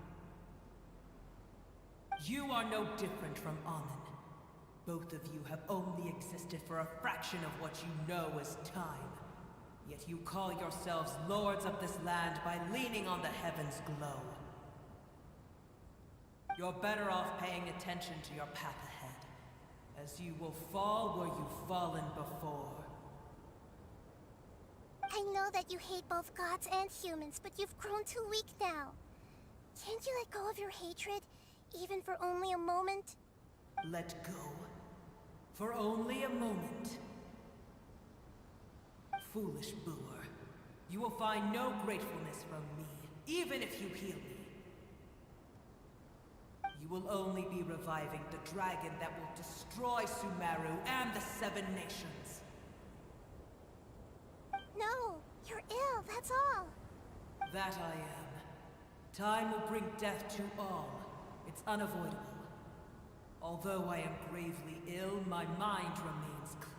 You are no different from Amun. Both of you have only existed for a fraction of what you know as time. Yet you call yourselves lords of this land by leaning on the heavens' glow. You're better off paying attention to your path ahead, as you will fall where you've fallen before.
I know that you hate both gods and humans, but you've grown too weak now. Can't you let go of your hatred, even for only a moment?
Let go? For only a moment? Foolish brewer, you will find no gratefulness from me, even if you heal me. You will only be reviving the dragon that will destroy Sumeru and the Seven Nations.
No, you're ill, that's all.
That I am. Time will bring death to all. It's unavoidable. Although I am gravely ill, my mind remains clear.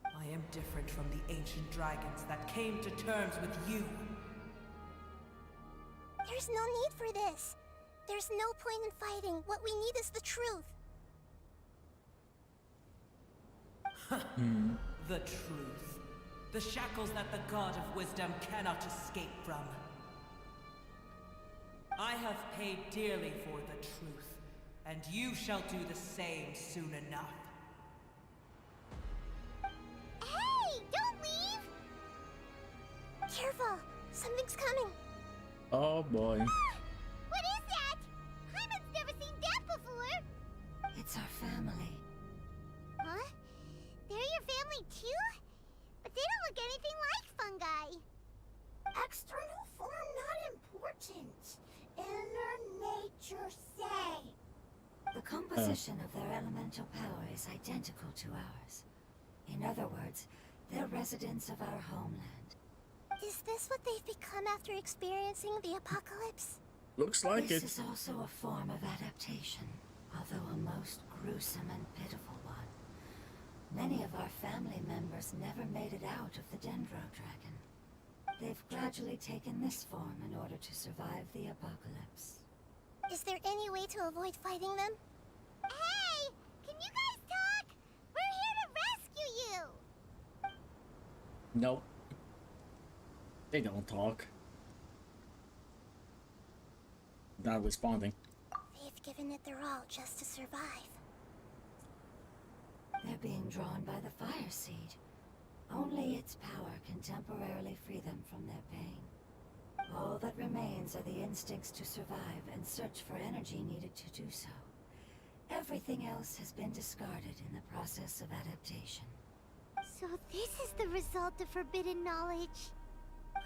I am different from the ancient dragons that came to terms with you.
There's no need for this. There's no point in fighting. What we need is the truth.
The truth. The shackles that the God of wisdom cannot escape from. I have paid dearly for the truth, and you shall do the same soon enough.
Hey, don't leave!
Careful, something's coming.
Oh boy.
What is that? Paimon's never seen that before.
It's our family.
Huh? They're your family too? But they don't look anything like fungi.
External form not important. Inner nature say. The composition of their elemental power is identical to ours. In other words, they're residents of our homeland.
Is this what they've become after experiencing the apocalypse?
Looks like
This
it.
is also a form of adaptation, although a most gruesome and pitiful one. Many of our family members never made it out of the Dendro Dragon. They've gradually taken this form in order to survive the apocalypse.
Is there any way to avoid fighting them?
Hey! Can you guys talk? We're here to rescue you!
Nope. They don't talk. Not responding.
They've given it their all just to survive.
They're being drawn by the fire seed. Only its power can temporarily free them from their pain. All that remains are the instincts to survive and search for energy needed to do so. Everything else has been discarded in the process of adaptation.
So this is the result of forbidden knowledge.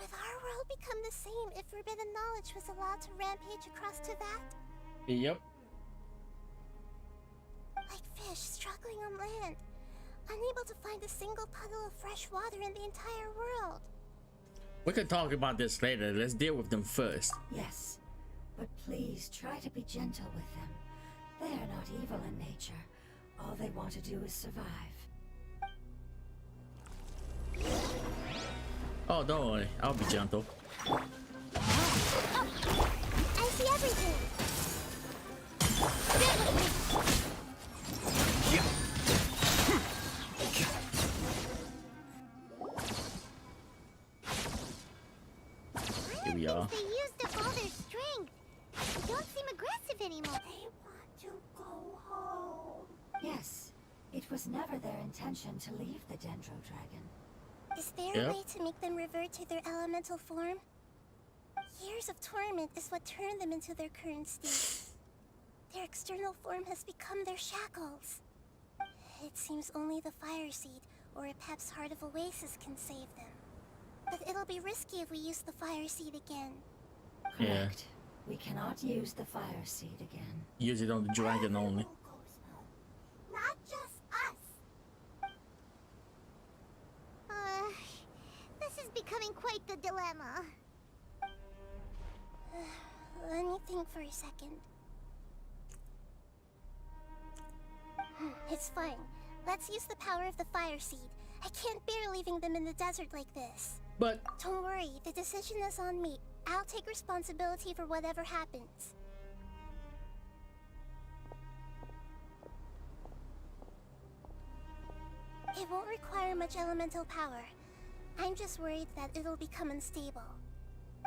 Would our world become the same if forbidden knowledge was allowed to rampage across Teyvat?
Yep.
Like fish struggling on land, unable to find a single puddle of fresh water in the entire world.
We can talk about this later. Let's deal with them first.
Yes, but please try to be gentle with them. They are not evil in nature. All they want to do is survive.
Oh, don't worry. I'll be gentle.
Oh, I see everything.
Here we are.
They used up all their strength. They don't seem aggressive anymore. They want to go home.
Yes, it was never their intention to leave the Dendro Dragon.
Is there
Yep.
a way to make them revert to their elemental form? Years of torment is what turned them into their current state. Their external form has become their shackles. It seems only the Fire Seed or Epep's Heart of Oasis can save them. But it'll be risky if we use the Fire Seed again.
Yeah.
Correct. We cannot use the Fire Seed again.
Use it on the dragon only.
Not just us. This is becoming quite the dilemma.
Let me think for a second. It's fine. Let's use the power of the Fire Seed. I can't bear leaving them in the desert like this.
But
Don't worry, the decision is on me. I'll take responsibility for whatever happens. It won't require much elemental power. I'm just worried that it'll become unstable.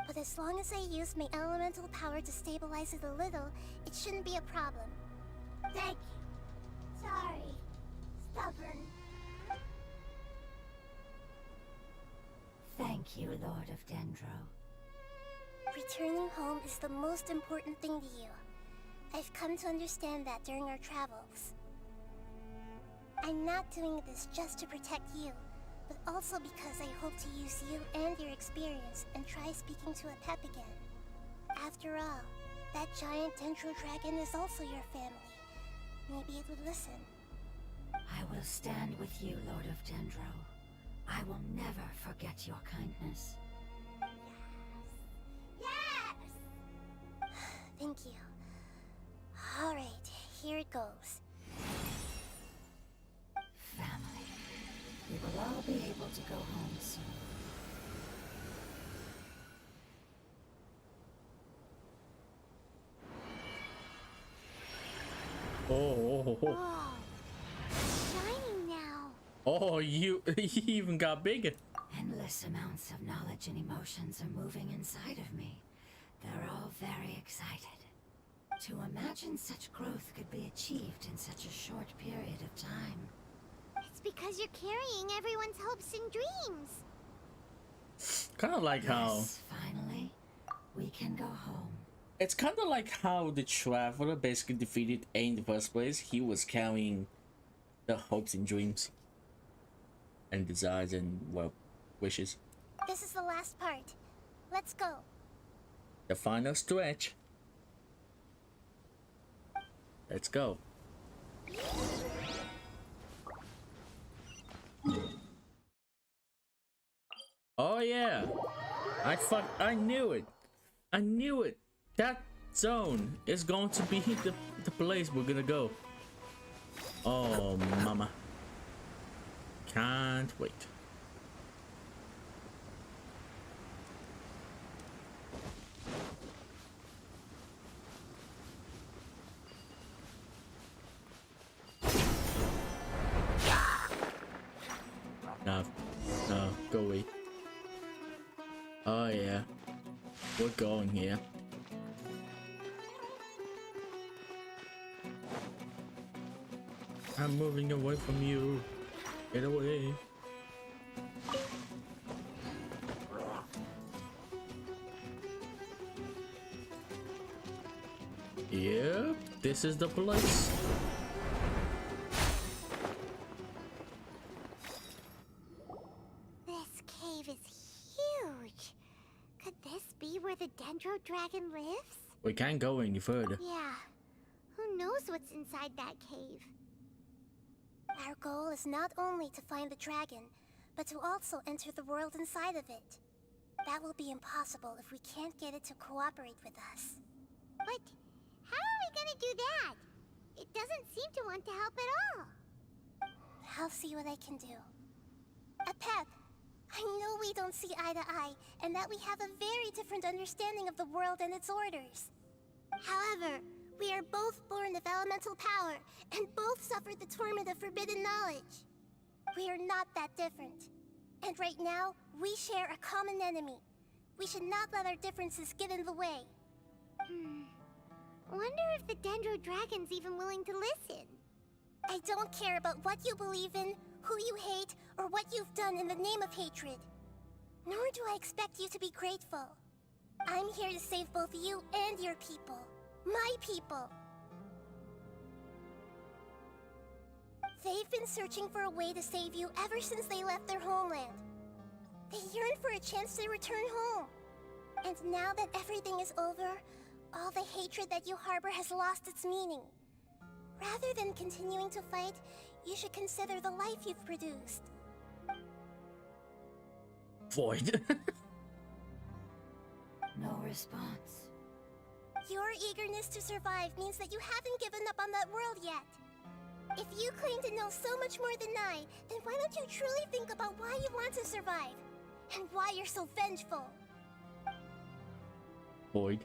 But as long as I use my elemental power to stabilize it a little, it shouldn't be a problem.
Thank you. Sorry. Stubborn.
Thank you, Lord of Dendro.
Returning home is the most important thing to you. I've come to understand that during our travels. I'm not doing this just to protect you, but also because I hope to use you and your experience and try speaking to Epep again. After all, that giant Dendro Dragon is also your family. Maybe it would listen.
I will stand with you, Lord of Dendro. I will never forget your kindness.
Yes!
Thank you. Alright, here it goes.
Family. We will all be able to go home soon.
oh,
Whoa. Shining now.
oh, you even got bigger.
Endless amounts of knowledge and emotions are moving inside of me. They're all very excited. To imagine such growth could be achieved in such a short period of time.
It's because you're carrying everyone's hopes and dreams.
Kind of like how
Yes, finally, we can go home.
it's kind of like how the Traveler basically defeated A in the first place. He was carrying the hopes and dreams and desires and, well, wishes.
This is the last part. Let's go.
The final stretch. Let's go. Oh yeah, I knew it. I knew it. That zone is going to be the place we're gonna go. Oh mama, can't wait. No, go away. Oh yeah, we're going here. I'm moving away from you. Get away. this is the place.
This cave is huge. Could this be where the Dendro Dragon lives?
We can't go any further.
Yeah. Who knows what's inside that cave?
Our goal is not only to find the dragon, but to also enter the world inside of it. That will be impossible if we can't get it to cooperate with us.
But how are we gonna do that? It doesn't seem to want to help at all.
I'll see what I can do. Pep, I know we don't see eye to eye, and that we have a very different understanding of the world and its orders. However, we are both born of elemental power, and both suffered the torment of forbidden knowledge. We are not that different. And right now, we share a common enemy. We should not let our differences get in the way.
Wonder if the Dendro Dragon's even willing to listen.
I don't care about what you believe in, who you hate, or what you've done in the name of hatred. Nor do I expect you to be grateful. I'm here to save both you and your people. My people. They've been searching for a way to save you ever since they left their homeland. They yearn for a chance to return home. And now that everything is over, all the hatred that you harbor has lost its meaning. Rather than continuing to fight, you should consider the life you've produced.
Void.
No response.
Your eagerness to survive means that you haven't given up on that world yet. If you claim to know so much more than I, then why don't you truly think about why you want to survive? And why you're so vengeful?
Void.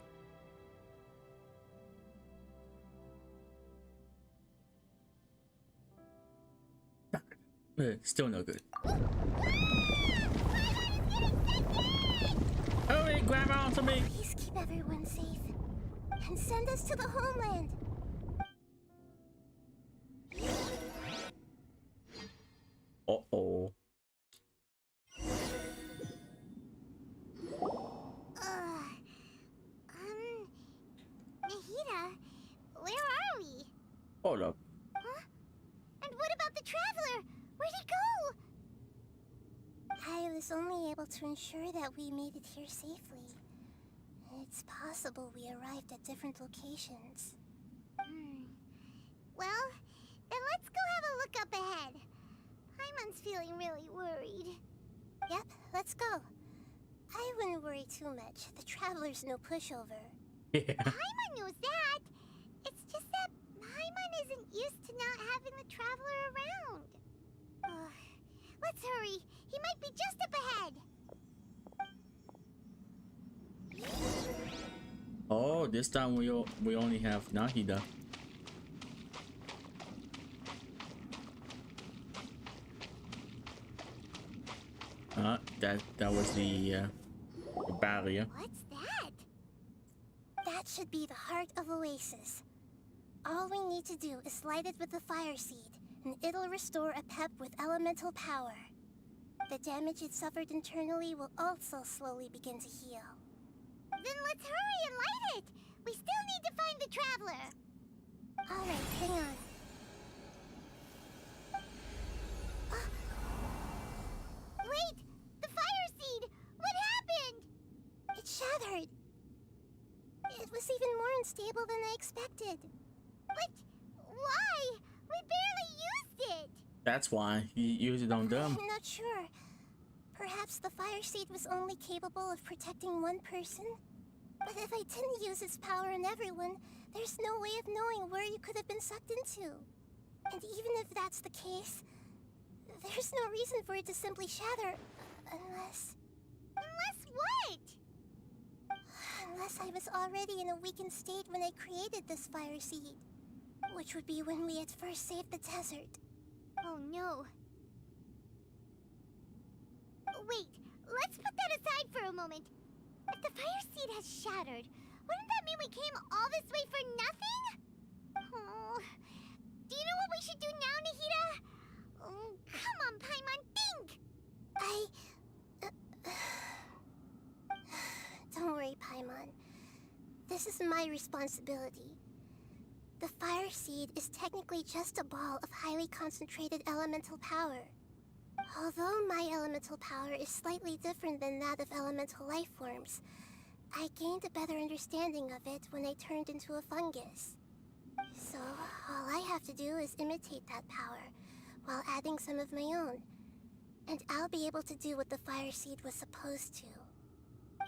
Still no good. Hurry, grab onto me!
Please keep everyone safe. And send us to the homeland.
Uh-oh.
Nahida, where are we?
Hold up.
Huh? And what about the Traveler? Where'd he go?
I was only able to ensure that we made it here safely. It's possible we arrived at different locations.
Well, then let's go have a look up ahead. Paimon's feeling really worried.
Yep, let's go. I wouldn't worry too much. The Traveler's no pushover.
Yeah.
Paimon knows that. It's just that Paimon isn't used to not having the Traveler around. Let's hurry. He might be just up ahead.
Oh, this time we only have Nahida. That was the barrier.
What's that?
That should be the heart of Oasis. All we need to do is light it with the fire seed, and it'll restore a pep with elemental power. The damage it suffered internally will also slowly begin to heal.
Then let's hurry and light it! We still need to find the Traveler!
Alright, hang on.
Wait! The fire seed! What happened?
It shattered! It was even more unstable than I expected.
But why? We barely used it!
That's why you use it on them.
I'm not sure. Perhaps the fire seed was only capable of protecting one person? But if I didn't use its power on everyone, there's no way of knowing where you could have been sucked into. And even if that's the case, there's no reason for it to simply shatter, unless...
Unless what?
Unless I was already in a weakened state when I created this fire seed. Which would be when we had first saved the desert.
Oh no. Wait, let's put that aside for a moment. If the fire seed has shattered, wouldn't that mean we came all this way for nothing? Oh, do you know what we should do now, Nahida? Oh, come on, Paimon, think!
Don't worry, Paimon. This is my responsibility. The fire seed is technically just a ball of highly concentrated elemental power. Although my elemental power is slightly different than that of elemental life forms, I gained a better understanding of it when I turned into a fungus. So, all I have to do is imitate that power, while adding some of my own. And I'll be able to do what the fire seed was supposed to.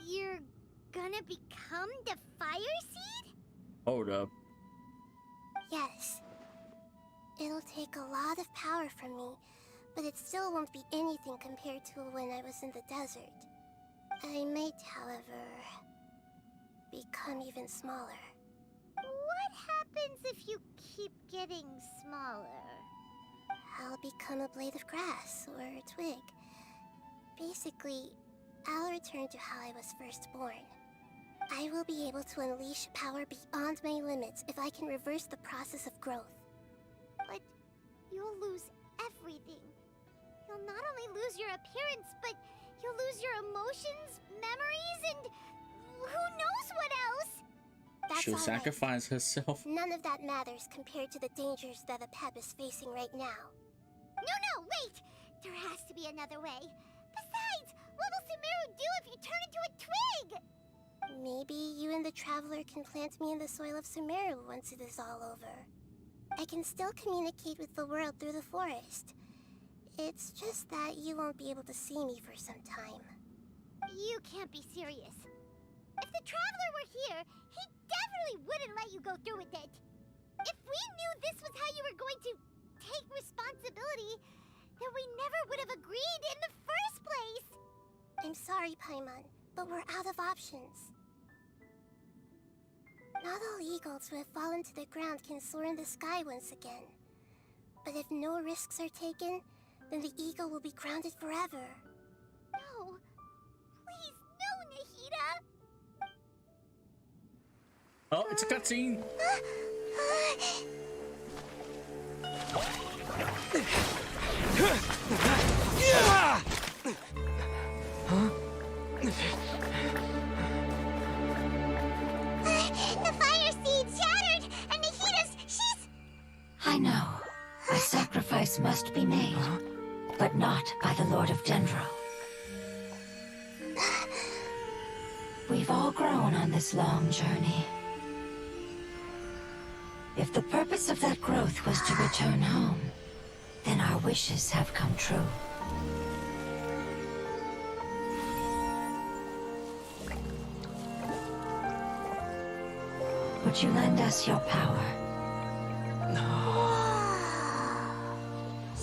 You're gonna become the fire seed?
Hold up.
Yes. It'll take a lot of power from me, but it still won't be anything compared to when I was in the desert. I might, however, become even smaller.
What happens if you keep getting smaller?
I'll become a blade of grass or a twig. Basically, I'll return to how I was first born. I will be able to unleash power beyond my limits if I can reverse the process of growth.
But you'll lose everything. You'll not only lose your appearance, but you'll lose your emotions, memories, and who knows what else?
That's
She'll
all right.
sacrifice herself.
None of that matters compared to the dangers that the Pep is facing right now.
No, wait! There has to be another way. Besides, what will Sumeru do if you turn into a twig?
Maybe you and the Traveler can plant me in the soil of Sumeru once it is all over. I can still communicate with the world through the forest. It's just that you won't be able to see me for some time.
You can't be serious. If the Traveler were here, he definitely wouldn't let you go through with it. If we knew this was how you were going to take responsibility, then we never would have agreed in the first place.
I'm sorry, Paimon, but we're out of options. Not all eagles who have fallen to the ground can soar in the sky once again. But if no risks are taken, then the eagle will be grounded forever.
No. Please, no, Nahida!
Oh, it's a cutscene.
The fire seed shattered, and she's...
I know. A sacrifice must be made, but not by the Lord of Dendro. We've all grown on this long journey. If the purpose of that growth was to return home, then our wishes have come true. Would you lend us your power?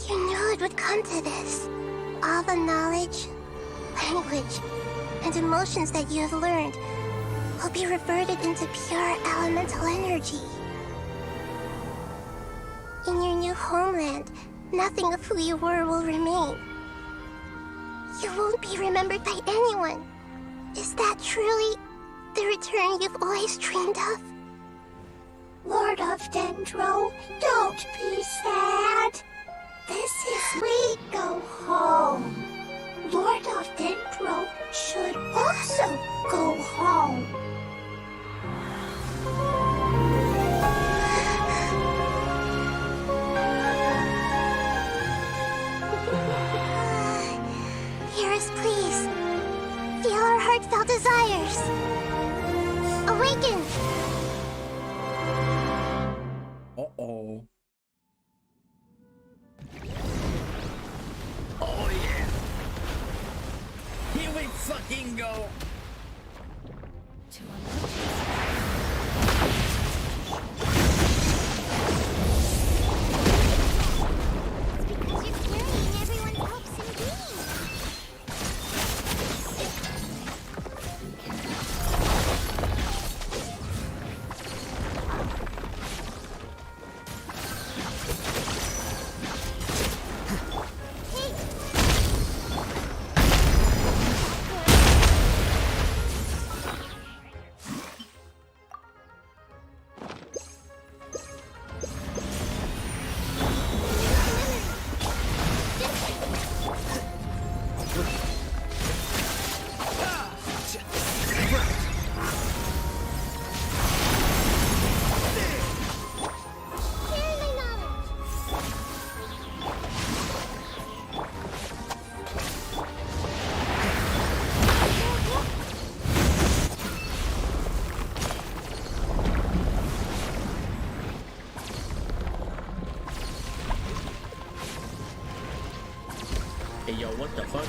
You knew it would come to this. All the knowledge, language, and emotions that you have learned will be reverted into pure elemental energy. In your new homeland, nothing of who you were will remain. You won't be remembered by anyone. Is that truly the return you've always dreamed of?
Lord of Dendro, don't be sad. This is we go home. Lord of Dendro should also go home.
Hear us, please. Feel our heartfelt desires. Awaken!
Uh-oh. Oh, yeah. Here we fucking go.
To emergency.
Because you're carrying everyone's hopes and dreams.
Hey yo, what the fuck?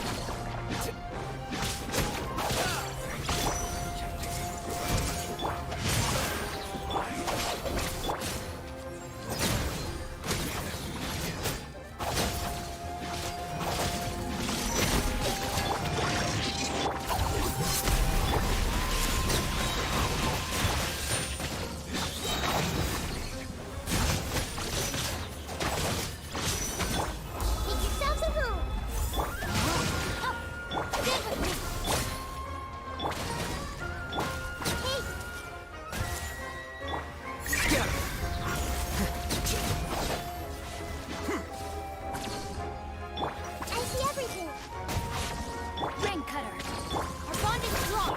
Take yourselves a home. Get with me. Hey, I see everything.
Rain cutter. Our bond is strong.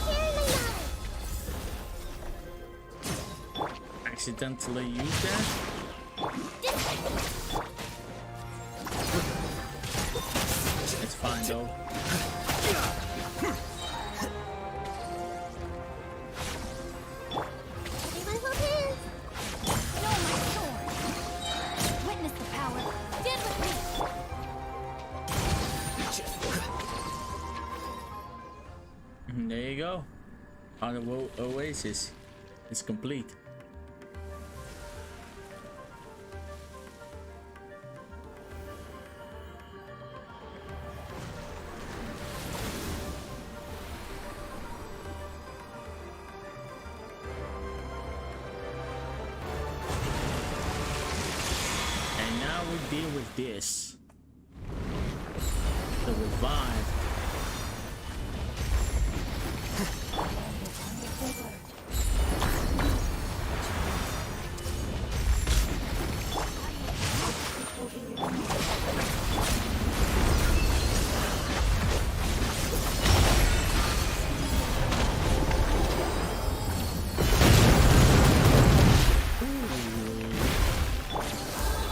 Carry my knowledge.
Accidentally use that? It's fine though.
Everyone hold hands.
Know my sword. Witness the power. Stand with me.
There you go. On the oasis is complete. And now we deal with this. The revive.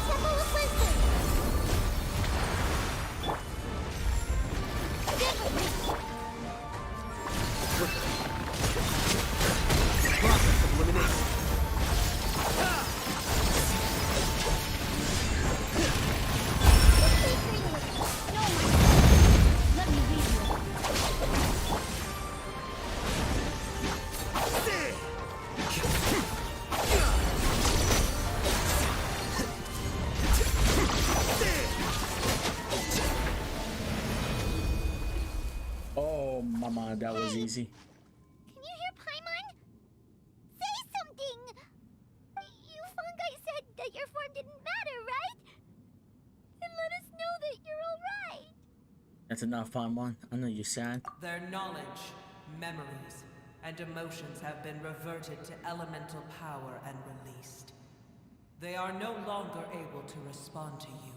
Temple of Wisdom. Get with me.
Process of elimination.
Know my sword. Let me lead you.
Oh, mama, that was easy.
Can you hear Paimon? Say something! You fungi said that your form didn't matter, right? And let us know that you're alright.
That's enough, Paimon. I know you're sad.
Their knowledge, memories, and emotions have been reverted to elemental power and released. They are no longer able to respond to you.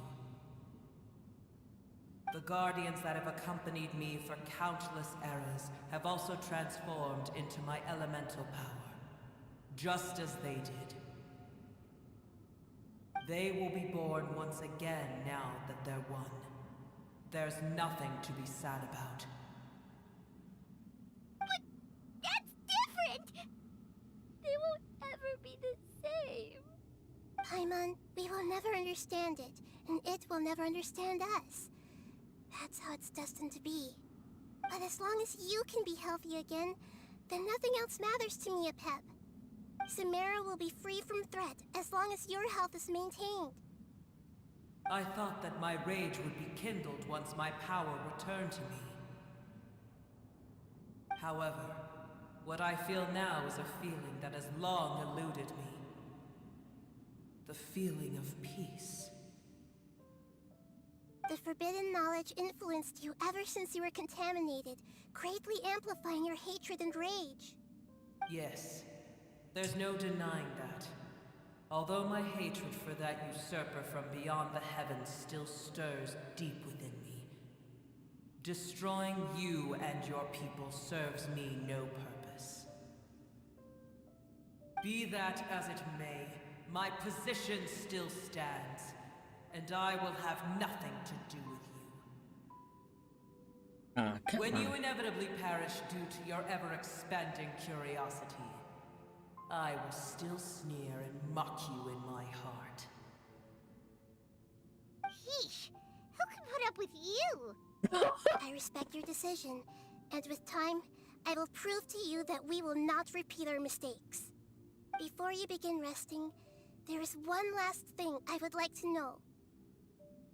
The guardians that have accompanied me for countless eras have also transformed into my elemental power, just as they did. They will be born once again now that they're one. There's nothing to be sad about.
But that's different! They won't ever be the same.
Paimon, we will never understand it, and it will never understand us. That's how it's destined to be. But as long as you can be healthy again, then nothing else matters to me, Apep. Sumeru will be free from threat as long as your health is maintained.
I thought that my rage would be kindled once my power returned to me. However, what I feel now is a feeling that has long eluded me. The feeling of peace.
The forbidden knowledge influenced you ever since you were contaminated, greatly amplifying your hatred and rage.
Yes, there's no denying that. Although my hatred for that usurper from beyond the heavens still stirs deep within me, destroying you and your people serves me no purpose. Be that as it may, my position still stands, and I will have nothing to do with you.
Come
When
on.
you inevitably perish due to your ever-expanding curiosity, I will still sneer and mock you in my heart.
Yeesh. Who can put up with you?
I respect your decision, and with time, I will prove to you that we will not repeat our mistakes. Before you begin resting, there is one last thing I would like to know.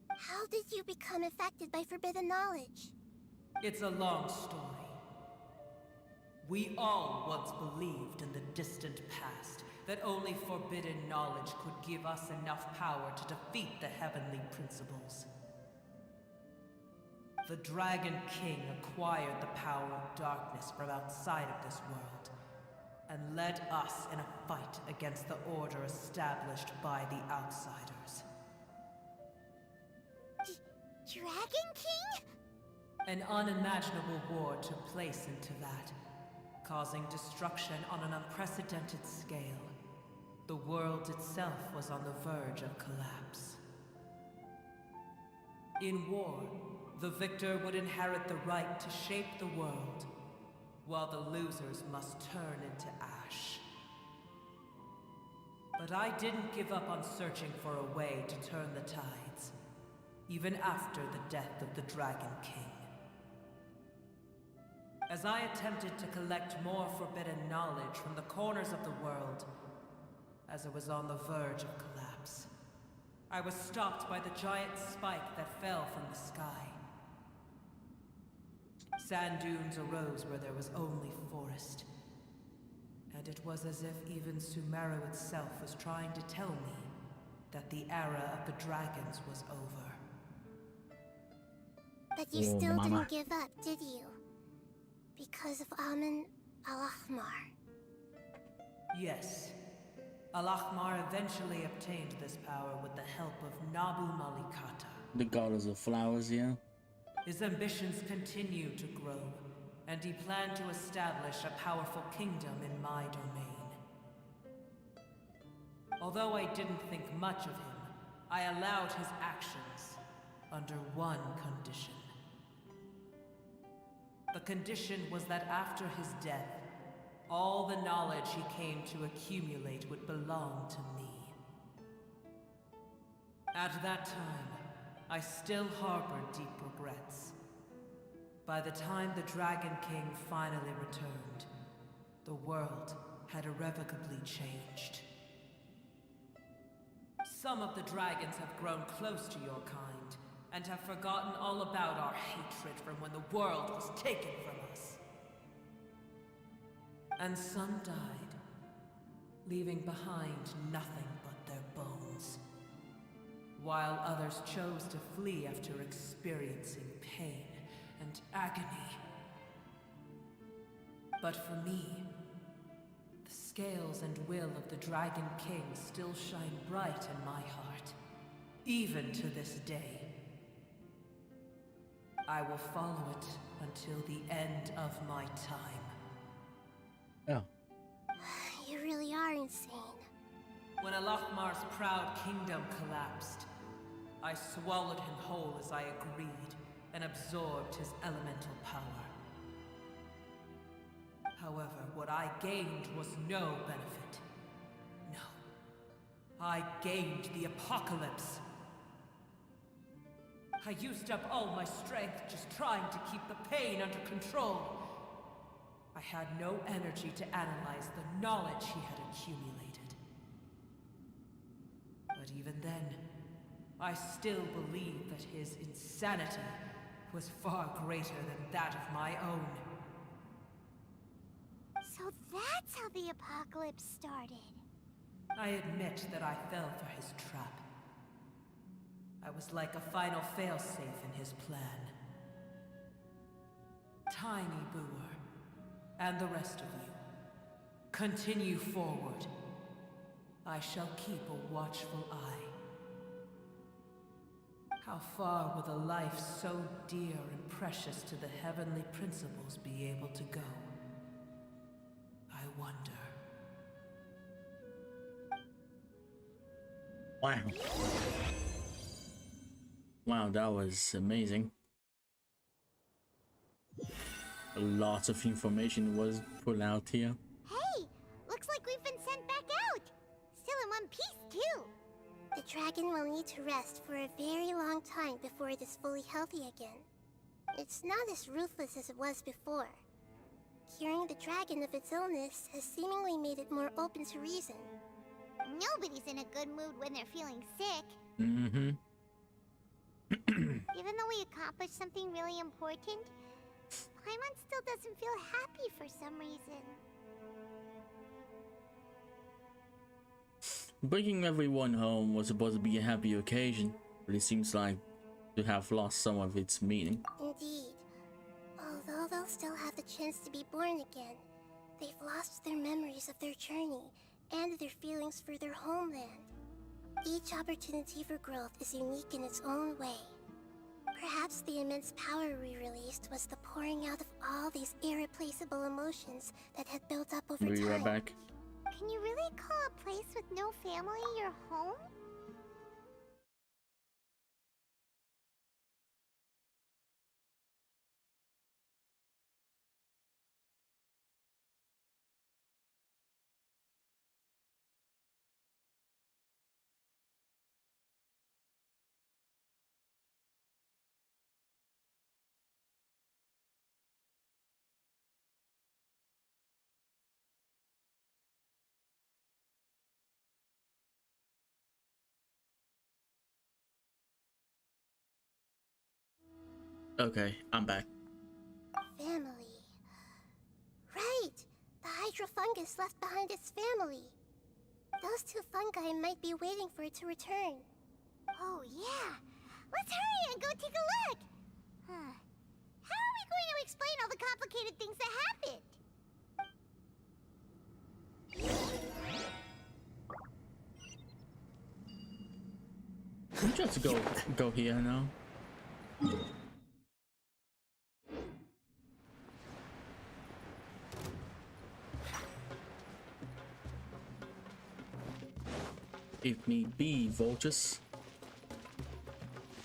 How did you become affected by forbidden knowledge?
It's a long story. We all once believed in the distant past that only forbidden knowledge could give us enough power to defeat the heavenly principles. The Dragon King acquired the power of darkness from outside of this world, and led us in a fight against the order established by the outsiders.
Dragon King?
An unimaginable war took place into that, causing destruction on an unprecedented scale. The world itself was on the verge of collapse. In war, the victor would inherit the right to shape the world, while the losers must turn into ash. But I didn't give up on searching for a way to turn the tides, even after the death of the Dragon King. As I attempted to collect more forbidden knowledge from the corners of the world, as it was on the verge of collapse, I was stopped by the giant spike that fell from the sky. Sand dunes arose where there was only forest, and it was as if even Sumeru itself was trying to tell me that the era of the dragons was over.
But you
Oh,
still
mama.
didn't give up, did you? Because of Amun al-Ahmar.
Yes, Al-Ahmar eventually obtained this power with the help of Nabu Malikata.
The goddess of flowers, yeah.
His ambitions continued to grow, and he planned to establish a powerful kingdom in my domain. Although I didn't think much of him, I allowed his actions under one condition. The condition was that after his death, all the knowledge he came to accumulate would belong to me. At that time, I still harbored deep regrets. By the time the Dragon King finally returned, the world had irrevocably changed. Some of the dragons have grown close to your kind, and have forgotten all about our hatred from when the world was taken from us. And some died, leaving behind nothing but their bones, while others chose to flee after experiencing pain and agony. But for me, the scales and will of the Dragon King still shine bright in my heart, even to this day. I will follow it until the end of my time.
Oh.
You really are insane.
When Al-Ahmar's proud kingdom collapsed, I swallowed him whole as I agreed and absorbed his elemental power. However, what I gained was no benefit. No. I gained the apocalypse. I used up all my strength just trying to keep the pain under control. I had no energy to analyze the knowledge he had accumulated. But even then, I still believed that his insanity was far greater than that of my own.
So that's how the apocalypse started.
I admit that I fell for his trap. I was like a final failsafe in his plan. Tiny Booer, and the rest of you, continue forward. I shall keep a watchful eye. How far will a life so dear and precious to the heavenly principles be able to go? I wonder.
Wow. Wow, that was amazing. A lot of information was put out here.
Hey, looks like we've been sent back out. Still in one piece, too.
The dragon will need to rest for a very long time before it is fully healthy again. It's not as ruthless as it was before. Curing the dragon of its illness has seemingly made it more open to reason.
Nobody's in a good mood when they're feeling sick.
Mm-hmm.
Even though we accomplished something really important, Paimon still doesn't feel happy for some reason.
Bringing everyone home was supposed to be a happy occasion, but it seems like to have lost some of its meaning.
Indeed. Although they'll still have the chance to be born again, they've lost their memories of their journey and their feelings for their homeland. Each opportunity for growth is unique in its own way. Perhaps the immense power we released was the pouring out of all these irreplaceable emotions that had built up over
We'll be
time.
right back.
Can you really call a place with no family your home?
Okay, I'm back.
Family. Right! The Hydra fungus left behind its family. Those two fungi might be waiting for it to return.
Oh, yeah. Let's hurry and go take a look. Huh. How are we going to explain all the complicated things that happened?
I'm just go here now. If need be, vultures.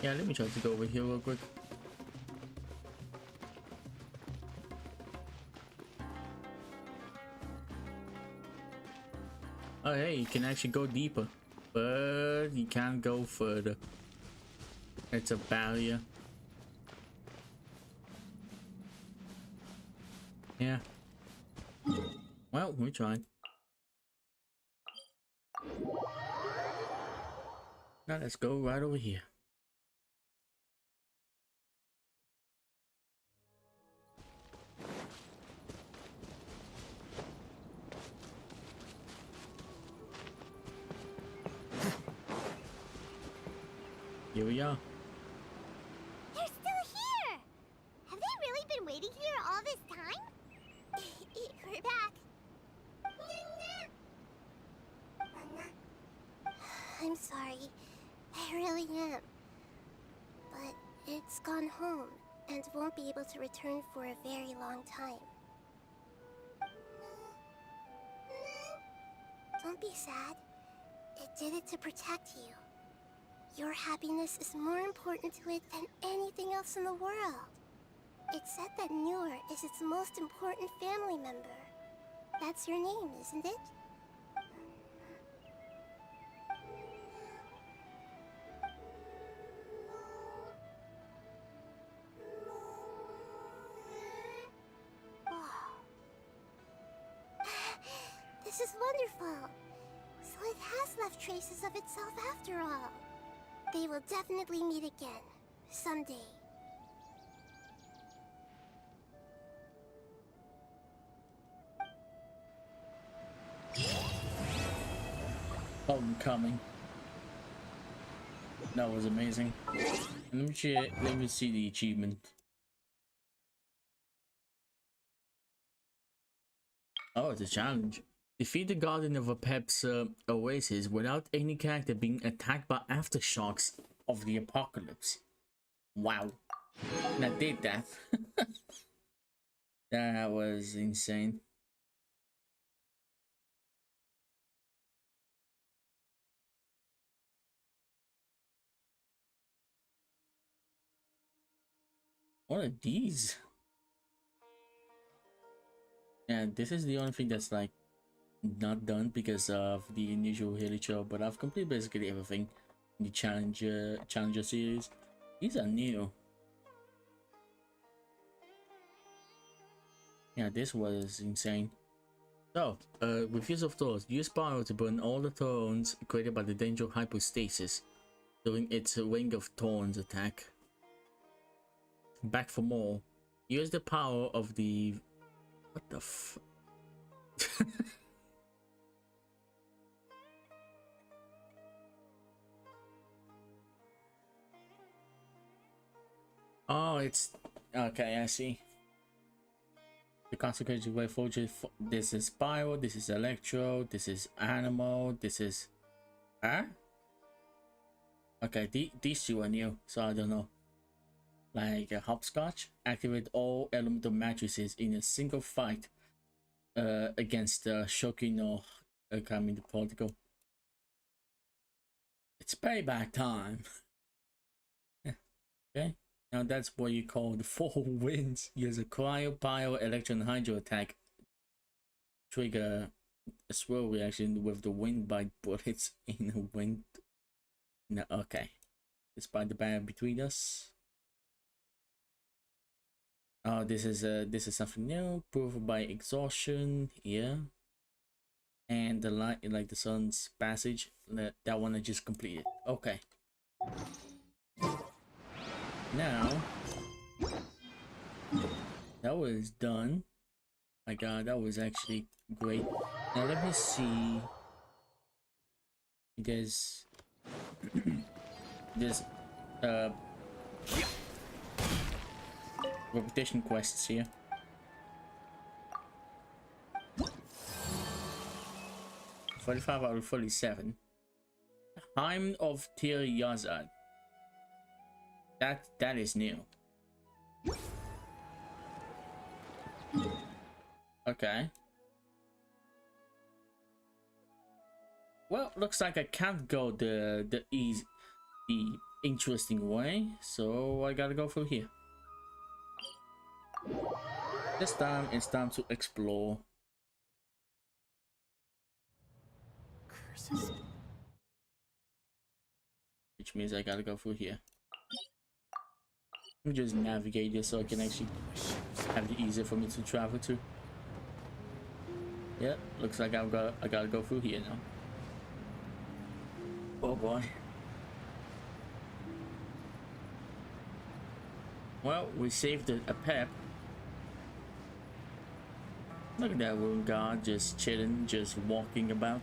Yeah, let me try to go over here real quick. Oh hey, you can actually go deeper, but you can't go further. It's a barrier. Yeah. Well, we tried. Now let's go right over here. Here we are.
They're still here! Have they really been waiting here all this time?
We're back. I'm sorry. I really am. But it's gone home and won't be able to return for a very long time. Don't be sad. It did it to protect you. Your happiness is more important to it than anything else in the world. It's said that Newer is its most important family member. That's your name, isn't it? This is wonderful. So it has left traces of itself after all. They will definitely meet again, someday.
Homecoming. That was amazing. Let me see the achievement. Oh, it's a challenge. Defeat the Guardian of Apep's oasis without any character being attacked by aftershocks of the apocalypse. Wow. And I did that. That was insane. What are these? And this is the only thing that's like not done because of the initial Helicho, but I've completed basically everything in the Challenger series. These are new. Yeah, this was insane. So, with use of thrones, use Pyro to burn all the thrones created by the danger of hypostasis during its Ring of Thorns attack. Back for more. Use the power of the... What the f... Oh, it's... Okay, I see. The consequences way forward. This is Pyro, this is Electro, this is Animal, this is... Huh? Okay, these two are new, so I don't know. Like Hopscotch, activate all elemental matrices in a single fight against Shoki no Kami the Prodigal. It's payback time. Okay, now that's what you call the 4 winds. Use a Cryo, Pyro, Electro, and Hydro attack. Trigger a swirl reaction with the wind bite bullets in a wind. No, okay. Despite the barrier between us. Oh, this is something new. Proof by exhaustion. Yeah. And the light, like the sun's passage. That one I just completed. Okay. Now that was done. My God, that was actually great. Now let me see. There's reputation quests here. $45 out of 47. Time of Tir Yazad. That is new. Okay. Well, looks like I can't go the interesting way, so I gotta go through here. This time it's time to explore.
Curses.
Which means I gotta go through here. Let me just navigate this so I can actually have it easier for me to travel to. Yeah, looks like I gotta go through here now. Oh boy. Well, we saved a pep. Look at that wound guard just chilling, just walking about.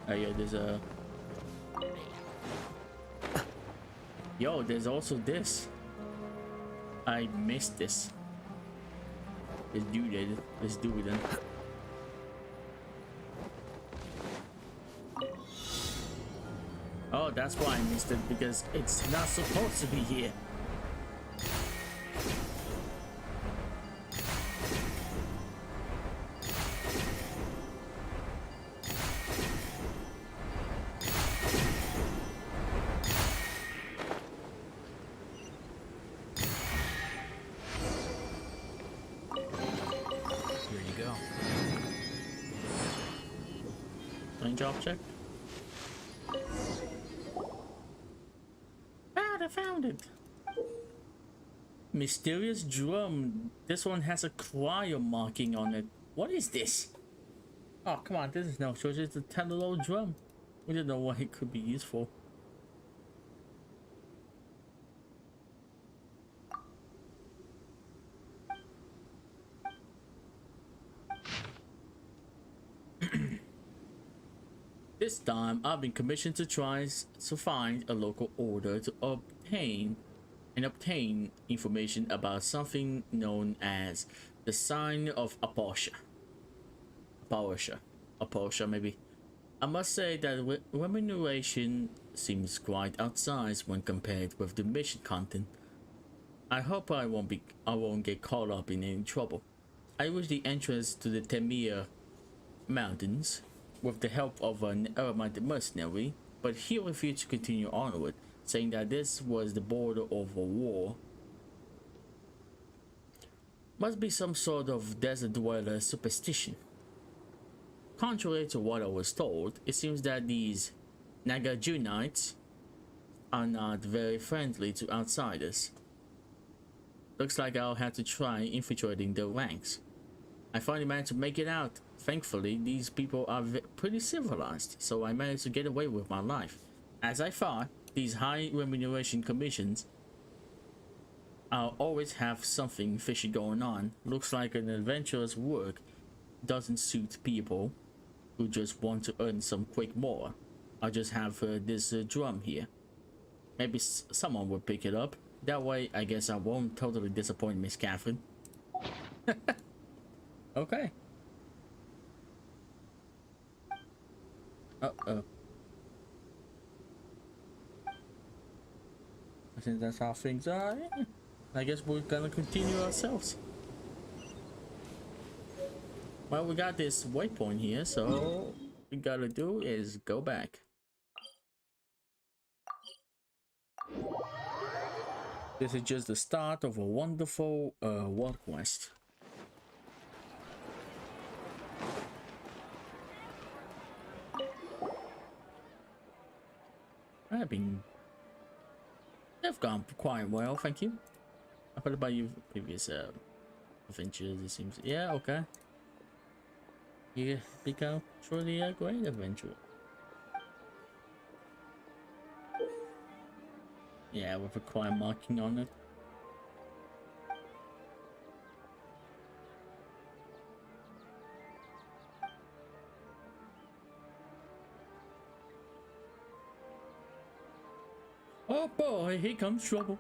Oh yeah, there's a... Yo, there's also this. I missed this. Let's do it. Let's do it then. Oh, that's why I missed it, because it's not supposed to be here.
Here you go.
Range object. I found it. Mysterious drum. This one has a cryo marking on it. What is this? Oh, come on. This is no choice. It's a $10 drum. We don't know what it could be used for. This time, I've been commissioned to try to find a local order to obtain information about something known as the Sign of Aposha. Aposha, maybe. I must say that remuneration seems quite outsized when compared with the mission content. I hope I won't get caught up in any trouble. I wish the entrance to the Temir Mountains with the help of an ermite mercenary, but he refused to continue onward, saying that this was the border of a war. Must be some sort of desert dweller superstition. Contrary to what I was told, it seems that these Nagajunites are not very friendly to outsiders. Looks like I'll have to try infiltrating their ranks. I finally managed to make it out. Thankfully, these people are pretty civilized, so I managed to get away with my life. As I thought, these high remuneration commissions I'll always have something fishy going on. Looks like an adventurer's work doesn't suit people who just want to earn some quick more. I'll just have this drum here. Maybe someone will pick it up. That way, I guess I won't totally disappoint Miss Catherine. Okay. Uh-oh. I think that's how things are. Yeah. I guess we're gonna continue ourselves. Well, we got this waypoint here, so all we gotta do is go back. This is just the start of a wonderful world quest. They've gone quite well, thank you. I heard about your previous adventures, it seems. Yeah, okay. You become truly a great adventurer. Yeah, with a crime marking on it. Oh boy, here comes trouble.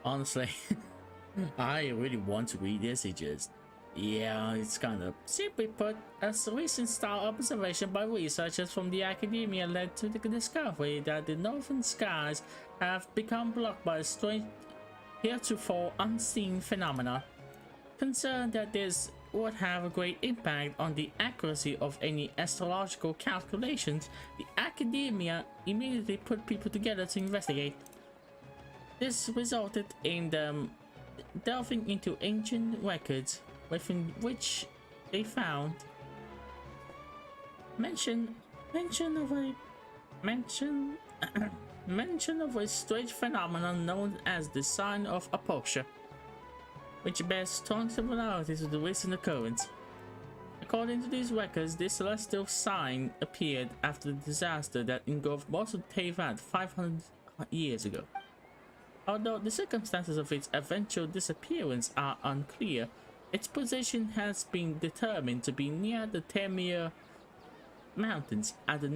Honestly, I really want to read this. Yeah, it's kind of simply put, a recent star observation by researchers from the academia led to the discovery that the northern skies have become blocked by a strange, heretofore unseen phenomena. Concerned that this would have a great impact on the accuracy of any astrological calculations, the academia immediately put people together to investigate. This resulted in them delving into ancient records, within which they found mention of a strange phenomenon known as the sign of Apoxia, which bears strong similarities to the recent occurrence. According to these records, this celestial sign appeared after the disaster that engulfed most of Teyvat 500 years ago. Although the circumstances of its eventual disappearance are unclear, its position has been determined to be near the Temir Mountains at the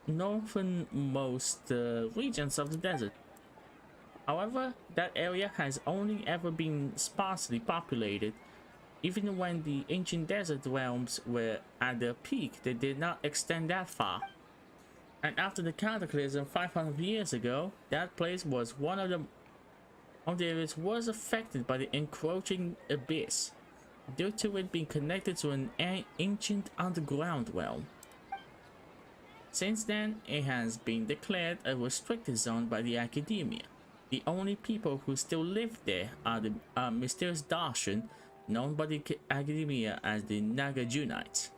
northernmost regions of the desert. However, that area has only ever been sparsely populated. Even when the ancient desert realms were at their peak, they did not extend that far. And after the cataclysm 500 years ago, that place was one of the areas was affected by the encroaching abyss, due to it being connected to an ancient underground realm. Since then, it has been declared a restricted zone by the academia. The only people who still live there are the mysterious Darshan, known by the academia as the Nagajunites.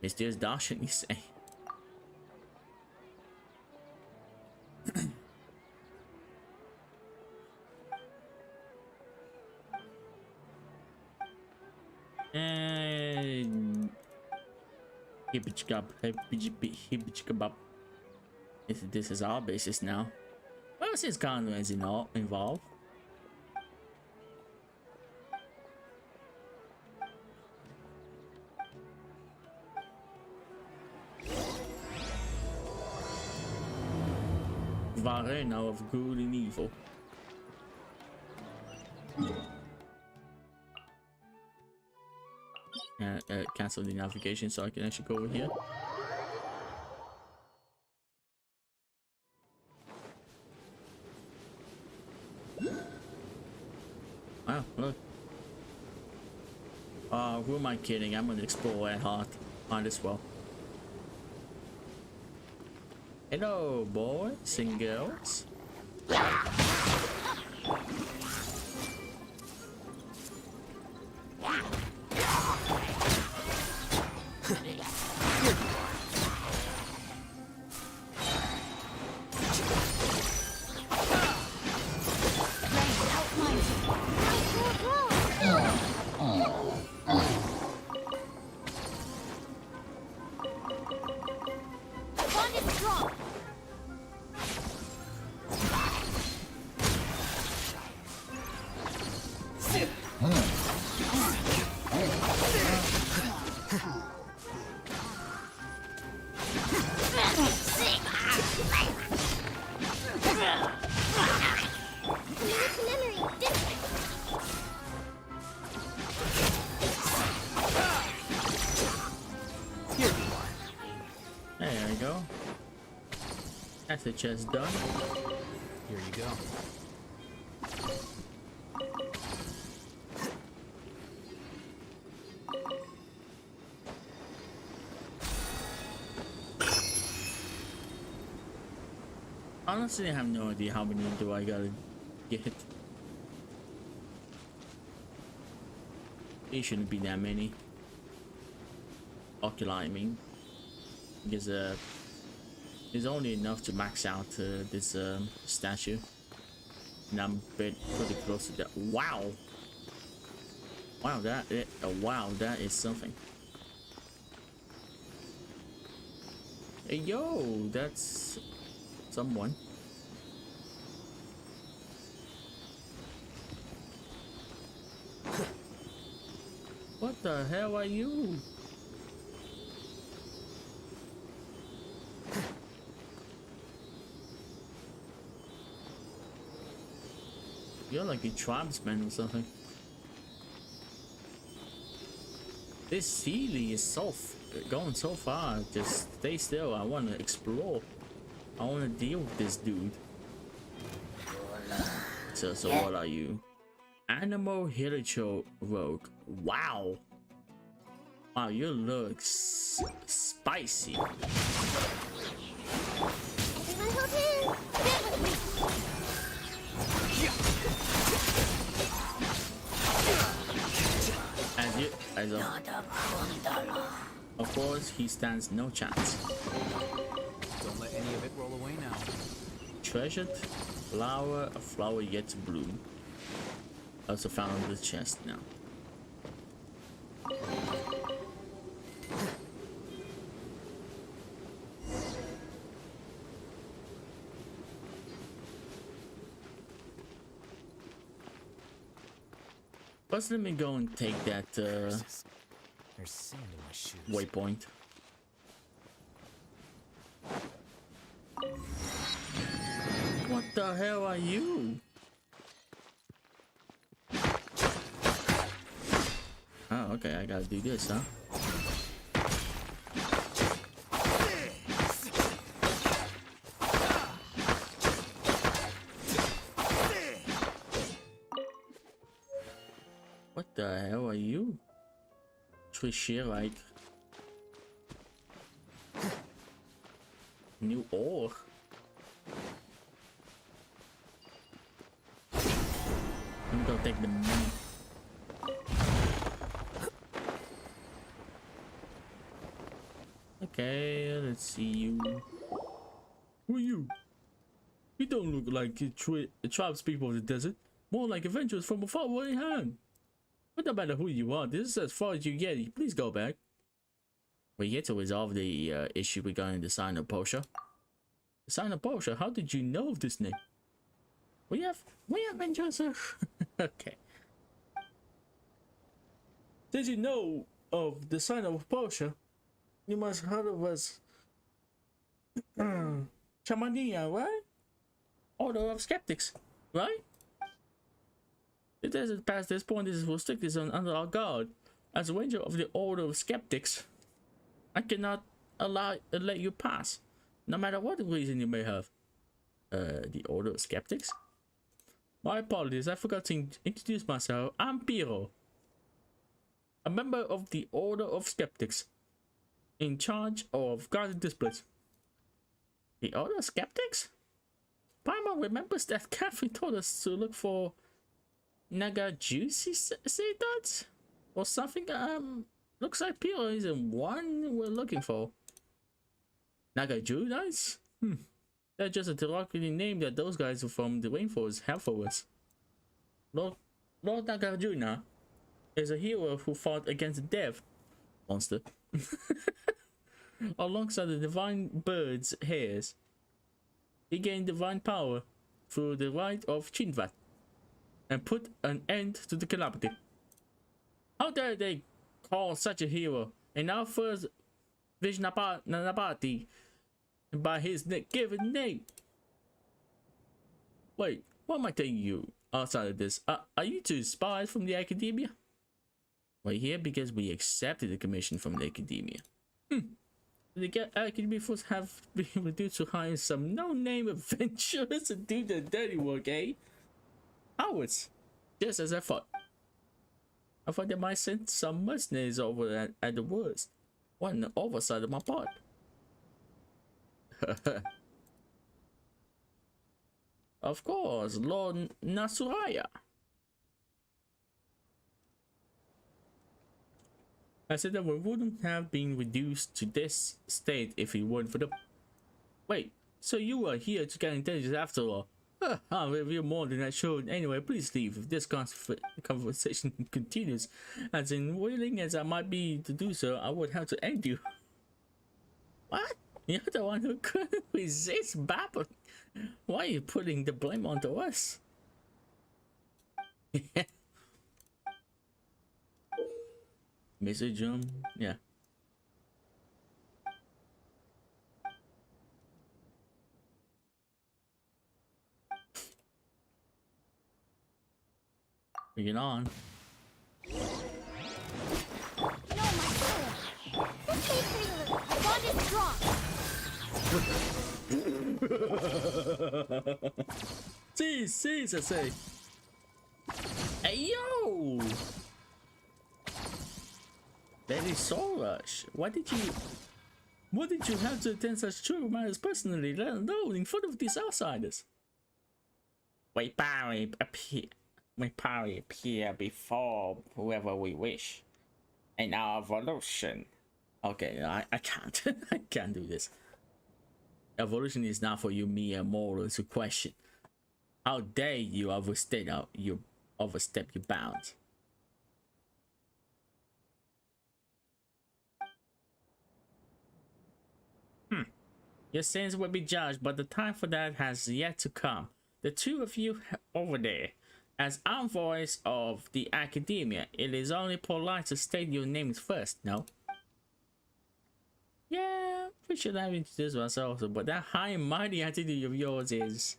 Mysterious Darshan, you say? And this is our basis now. Well, since Kanu is involved. Varena of good and evil. Cancel the navigation so I can actually go over here. Look. Who am I kidding? I'm gonna explore at heart. Might as well. Hello, boys and girls. There we go. That's the chest done.
Here you go.
Honestly, I have no idea how many do I gotta get. It shouldn't be that many. Oculi, I mean. Because there's only enough to max out this statue. And I'm pretty close to that. Wow! Wow, that is something. Hey, yo, that's someone. What the hell are you? You're like a tribesman or something. This Sealy is going so far. Just stay still. I want to explore. I want to deal with this dude. So what are you? Animal Hilicho Rogue. Wow. Wow, you look spicy.
Everyone hold hands. Stand with me.
Of course, he stands no chance.
Don't let any of it roll away now.
Treasured flower, a flower yet to bloom. Also found on the chest now. First, let me go and take that
There's sand in my shoes.
waypoint. What the hell are you? Oh, okay, I gotta do this, huh? What the hell are you? Trishirite. New ore. I'm gonna take the money. Okay, let's see you. Who are you? You don't look like tribes people of the desert. More like adventurers from a faraway land. But no matter who you are, this is as far as you get. Please go back. We're yet to resolve the issue regarding the sign of Posha. The sign of Posha? How did you know of this name? We have adventures. Okay. Did you know of the sign of Posha? You must have heard of us. Chamania, right? Order of Skeptics, right? The desert past this point is restricted under our guard. As a ranger of the Order of Skeptics, I cannot let you pass, no matter what reason you may have. The Order of Skeptics? My apologies, I forgot to introduce myself. I'm Piro, a member of the Order of Skeptics, in charge of guarding this place. The Order of Skeptics? Paimon remembers that Catherine told us to look for Naga Juicy Seeds? Or something. Looks like Piro isn't one we're looking for. Naga Juice? That's just a derogatory name that those guys from the rainforest have for us. Lord Nagarjuna is a hero who fought against the death monster alongside the divine bird's hairs. He gained divine power through the rite of Chinvat and put an end to the calamity. How dare they call such a hero and our first Vishnapati by his given name? Wait, what am I telling you outside of this? Are you two spies from the academia? We're here because we accepted the commission from the academia. The academia force have been reduced to hire some no-name adventurers to do the dirty work, eh? Cowards. Just as I thought. I thought they might send some mercenaries over at the worst. What an oversight of my part. Of course, Lord Nasuraya. I said that we wouldn't have been reduced to this state if it weren't for the... Wait, so you were here to get intelligence after all? I'll reveal more than I showed. Anyway, please leave. If this conversation continues, as willing as I might be to do so, I would have to end you. What? You're the one who couldn't resist babbling. Why are you putting the blame onto us? Message yeah. Bring it on.
No, my soul. This makes me look. Bond is strong.
Sí, sensei. Hey, yo! Lady Soul Rush, what did you have to attend such true matters personally, let alone in front of these outsiders? We parry appear before whoever we wish. In our evolution. Okay, I can't. I can't do this. Evolution is not for you mere mortals to question. How dare you overstep your bounds? Your sins will be judged, but the time for that has yet to come. The two of you over there, as envoys of the academia, it is only polite to state your names first, no? Yeah, we should have introduced ourselves, but that high and mighty attitude of yours is...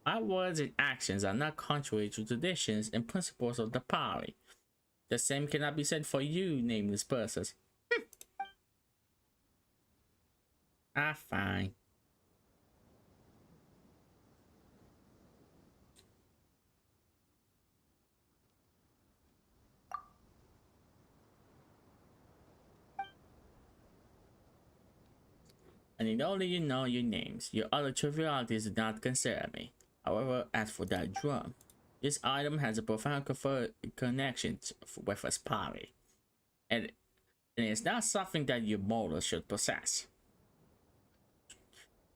My words and actions are not contrary to traditions and principles of the party. The same cannot be said for you, nameless persons. Fine. I need only you know your names. Your other trivialities do not concern me. However, as for that drum, this item has a profound connection with us party. And it's not something that you mortals should possess.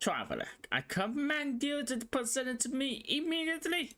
Traveler, I command you to present it to me immediately.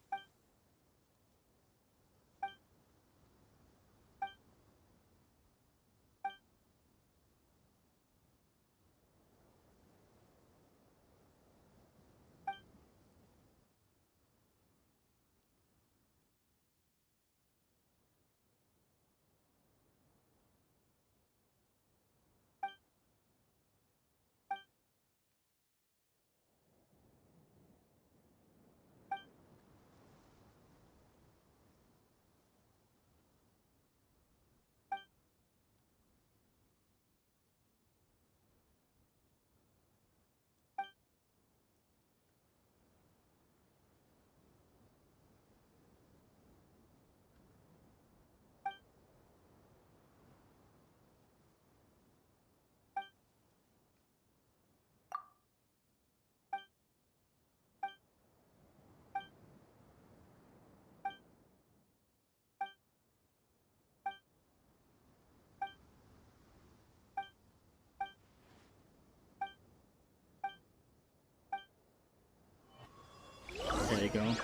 go.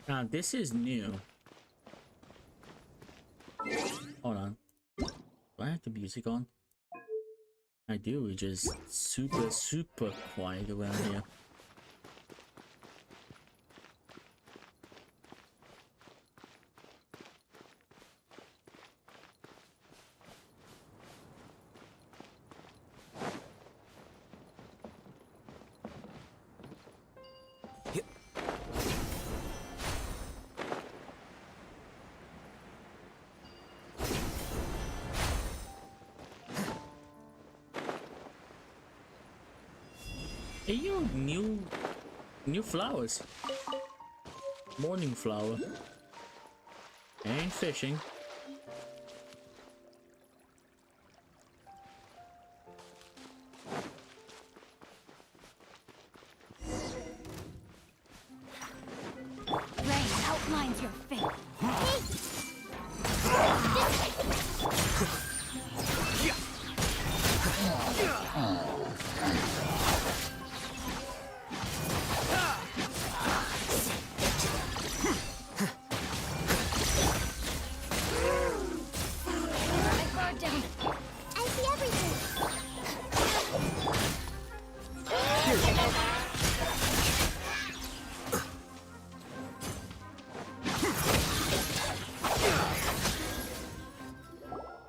Now this is new. Hold on. Do I have the music on? I do. It's just super quiet around here. Hey, you new flowers. Morning flower. And fishing.
Rain outlines your fate.
I see everything.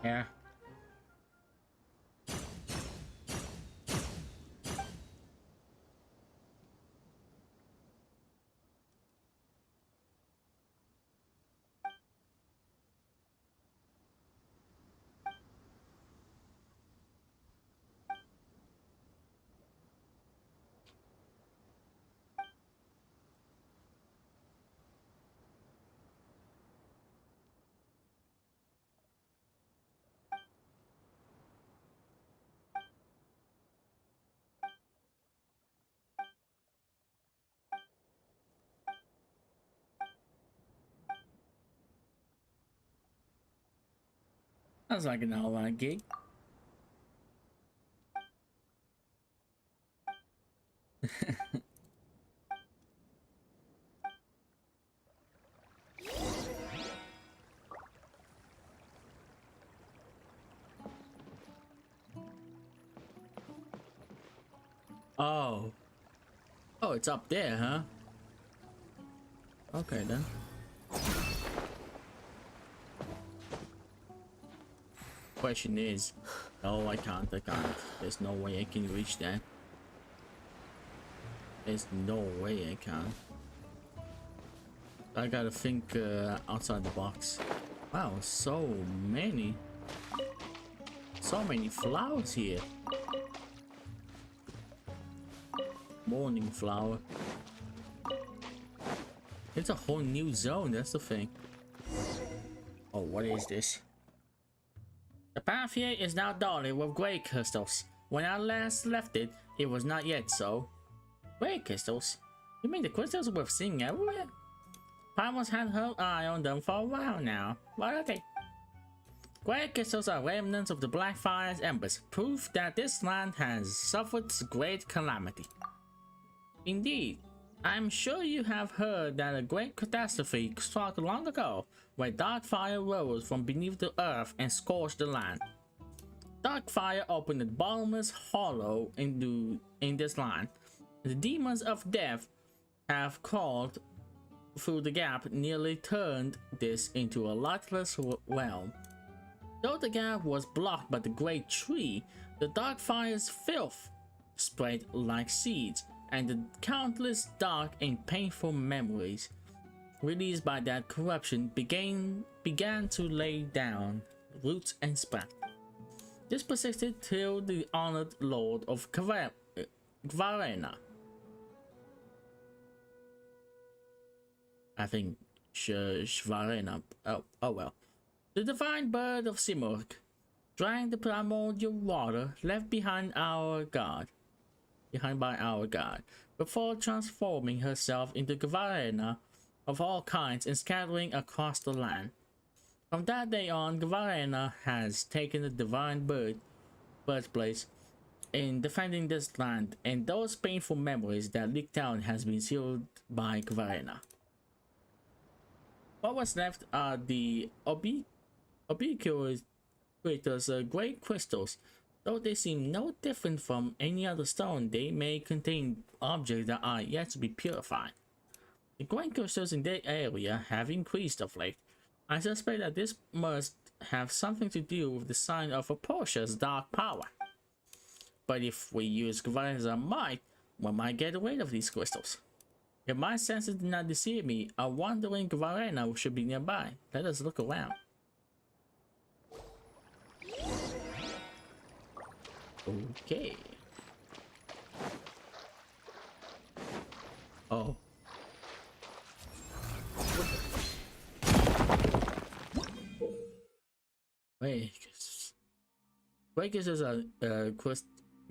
Yeah. Sounds like an outline gig. Oh. Oh, it's up there, huh? Okay then. Question is, no, I can't. There's no way I can reach that. There's no way I can. I gotta think outside the box. Wow, so many flowers here. Morning flower. It's a whole new zone, that's the thing. Oh, what is this? The path here is now dotted with gray crystals. When I last left it, it was not yet so. Gray crystals? You mean the crystals we've seen everywhere? Paimon's had her eye on them for a while now. What are they? Gray crystals are remnants of the Blackfire's embers, proof that this land has suffered great calamity. Indeed, I'm sure you have heard that a great catastrophe struck long ago, where dark fire rose from beneath the earth and scorched the land. Dark fire opened a bottomless hollow in this land. The demons of death have crawled through the gap, nearly turned this into a lightless realm. Though the gap was blocked by the great tree, the dark fire's filth spread like seeds, and the countless dark and painful memories released by that corruption began to lay down roots and sprout. This persisted till the honored lord of Kvarena, I think Shvarena, oh well, the divine bird of Sumeru, drank the primordial water left behind by our god, before transforming herself into Kvarena of all kinds and scattering across the land. From that day on, Gavarena has taken the divine birthplace in defending this land, and those painful memories that leaked out has been sealed by Gavarena. What was left are the ubiquitous great crystals. Though they seem no different from any other stone, they may contain objects that are yet to be purified. The great crystals in that area have increased of late. I suspect that this must have something to do with the sign of Portia's dark power. But if we use Gavarena's might, we might get rid of these crystals. If my senses do not deceive me, a wandering Gavarena should be nearby. Let us look around. Okay. Oh. Wait. Breakers are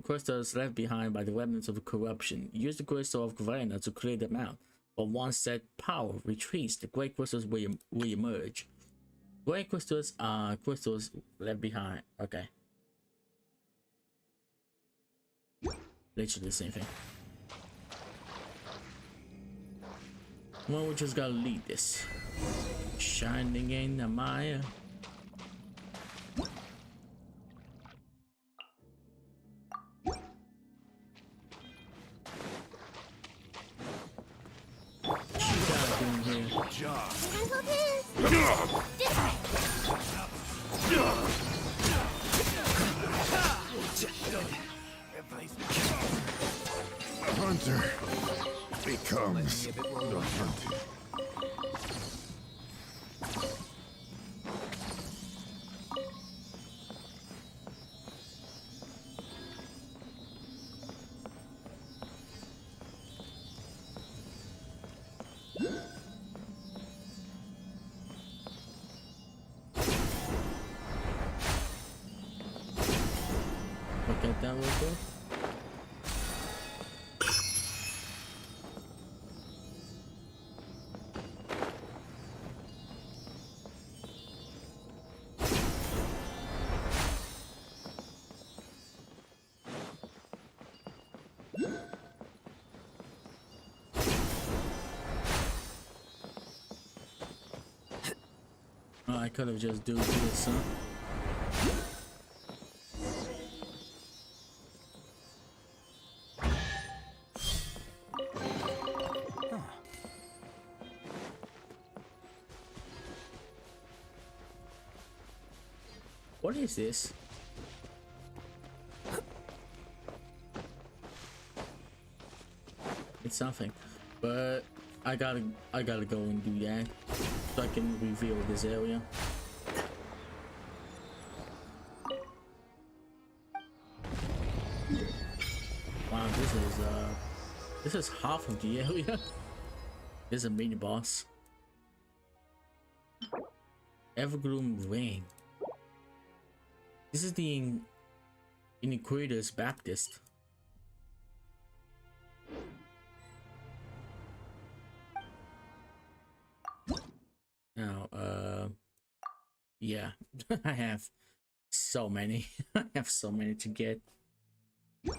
crystals left behind by the remnants of corruption. Use the crystal of Gavarena to clear them out. But once that power retreats, the great crystals will re-emerge. Great crystals are crystals left behind. Okay. Literally the same thing. Well, we just gotta lead this. Shining in the mire.
The hunter becomes the hunted.
Look at that real quick. Oh, I could have just do this, huh? What is this? It's something, but I gotta go and do that so I can reveal this area. Wow, this is half of the area. This is a mini boss. Evergloom Rain. This is the Iniquitous Baptist. Now, yeah, I have so many. I have so many to get. Now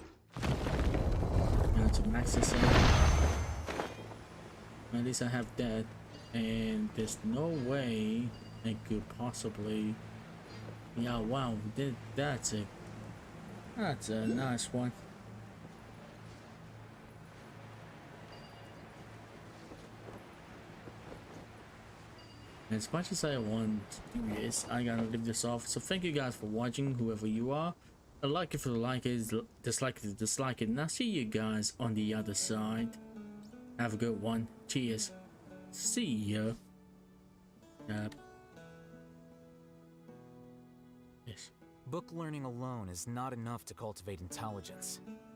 to max this out. At least I have that, and there's no way I could possibly. Yeah, wow, that's a nice one. As much as I want to do this, I gotta leave this off. So thank you guys for watching, whoever you are. Like if you like it, dislike if you dislike it, and I'll see you guys on the other side. Have a good one. Cheers. See ya. Yes.
Book learning alone is not enough to cultivate intelligence.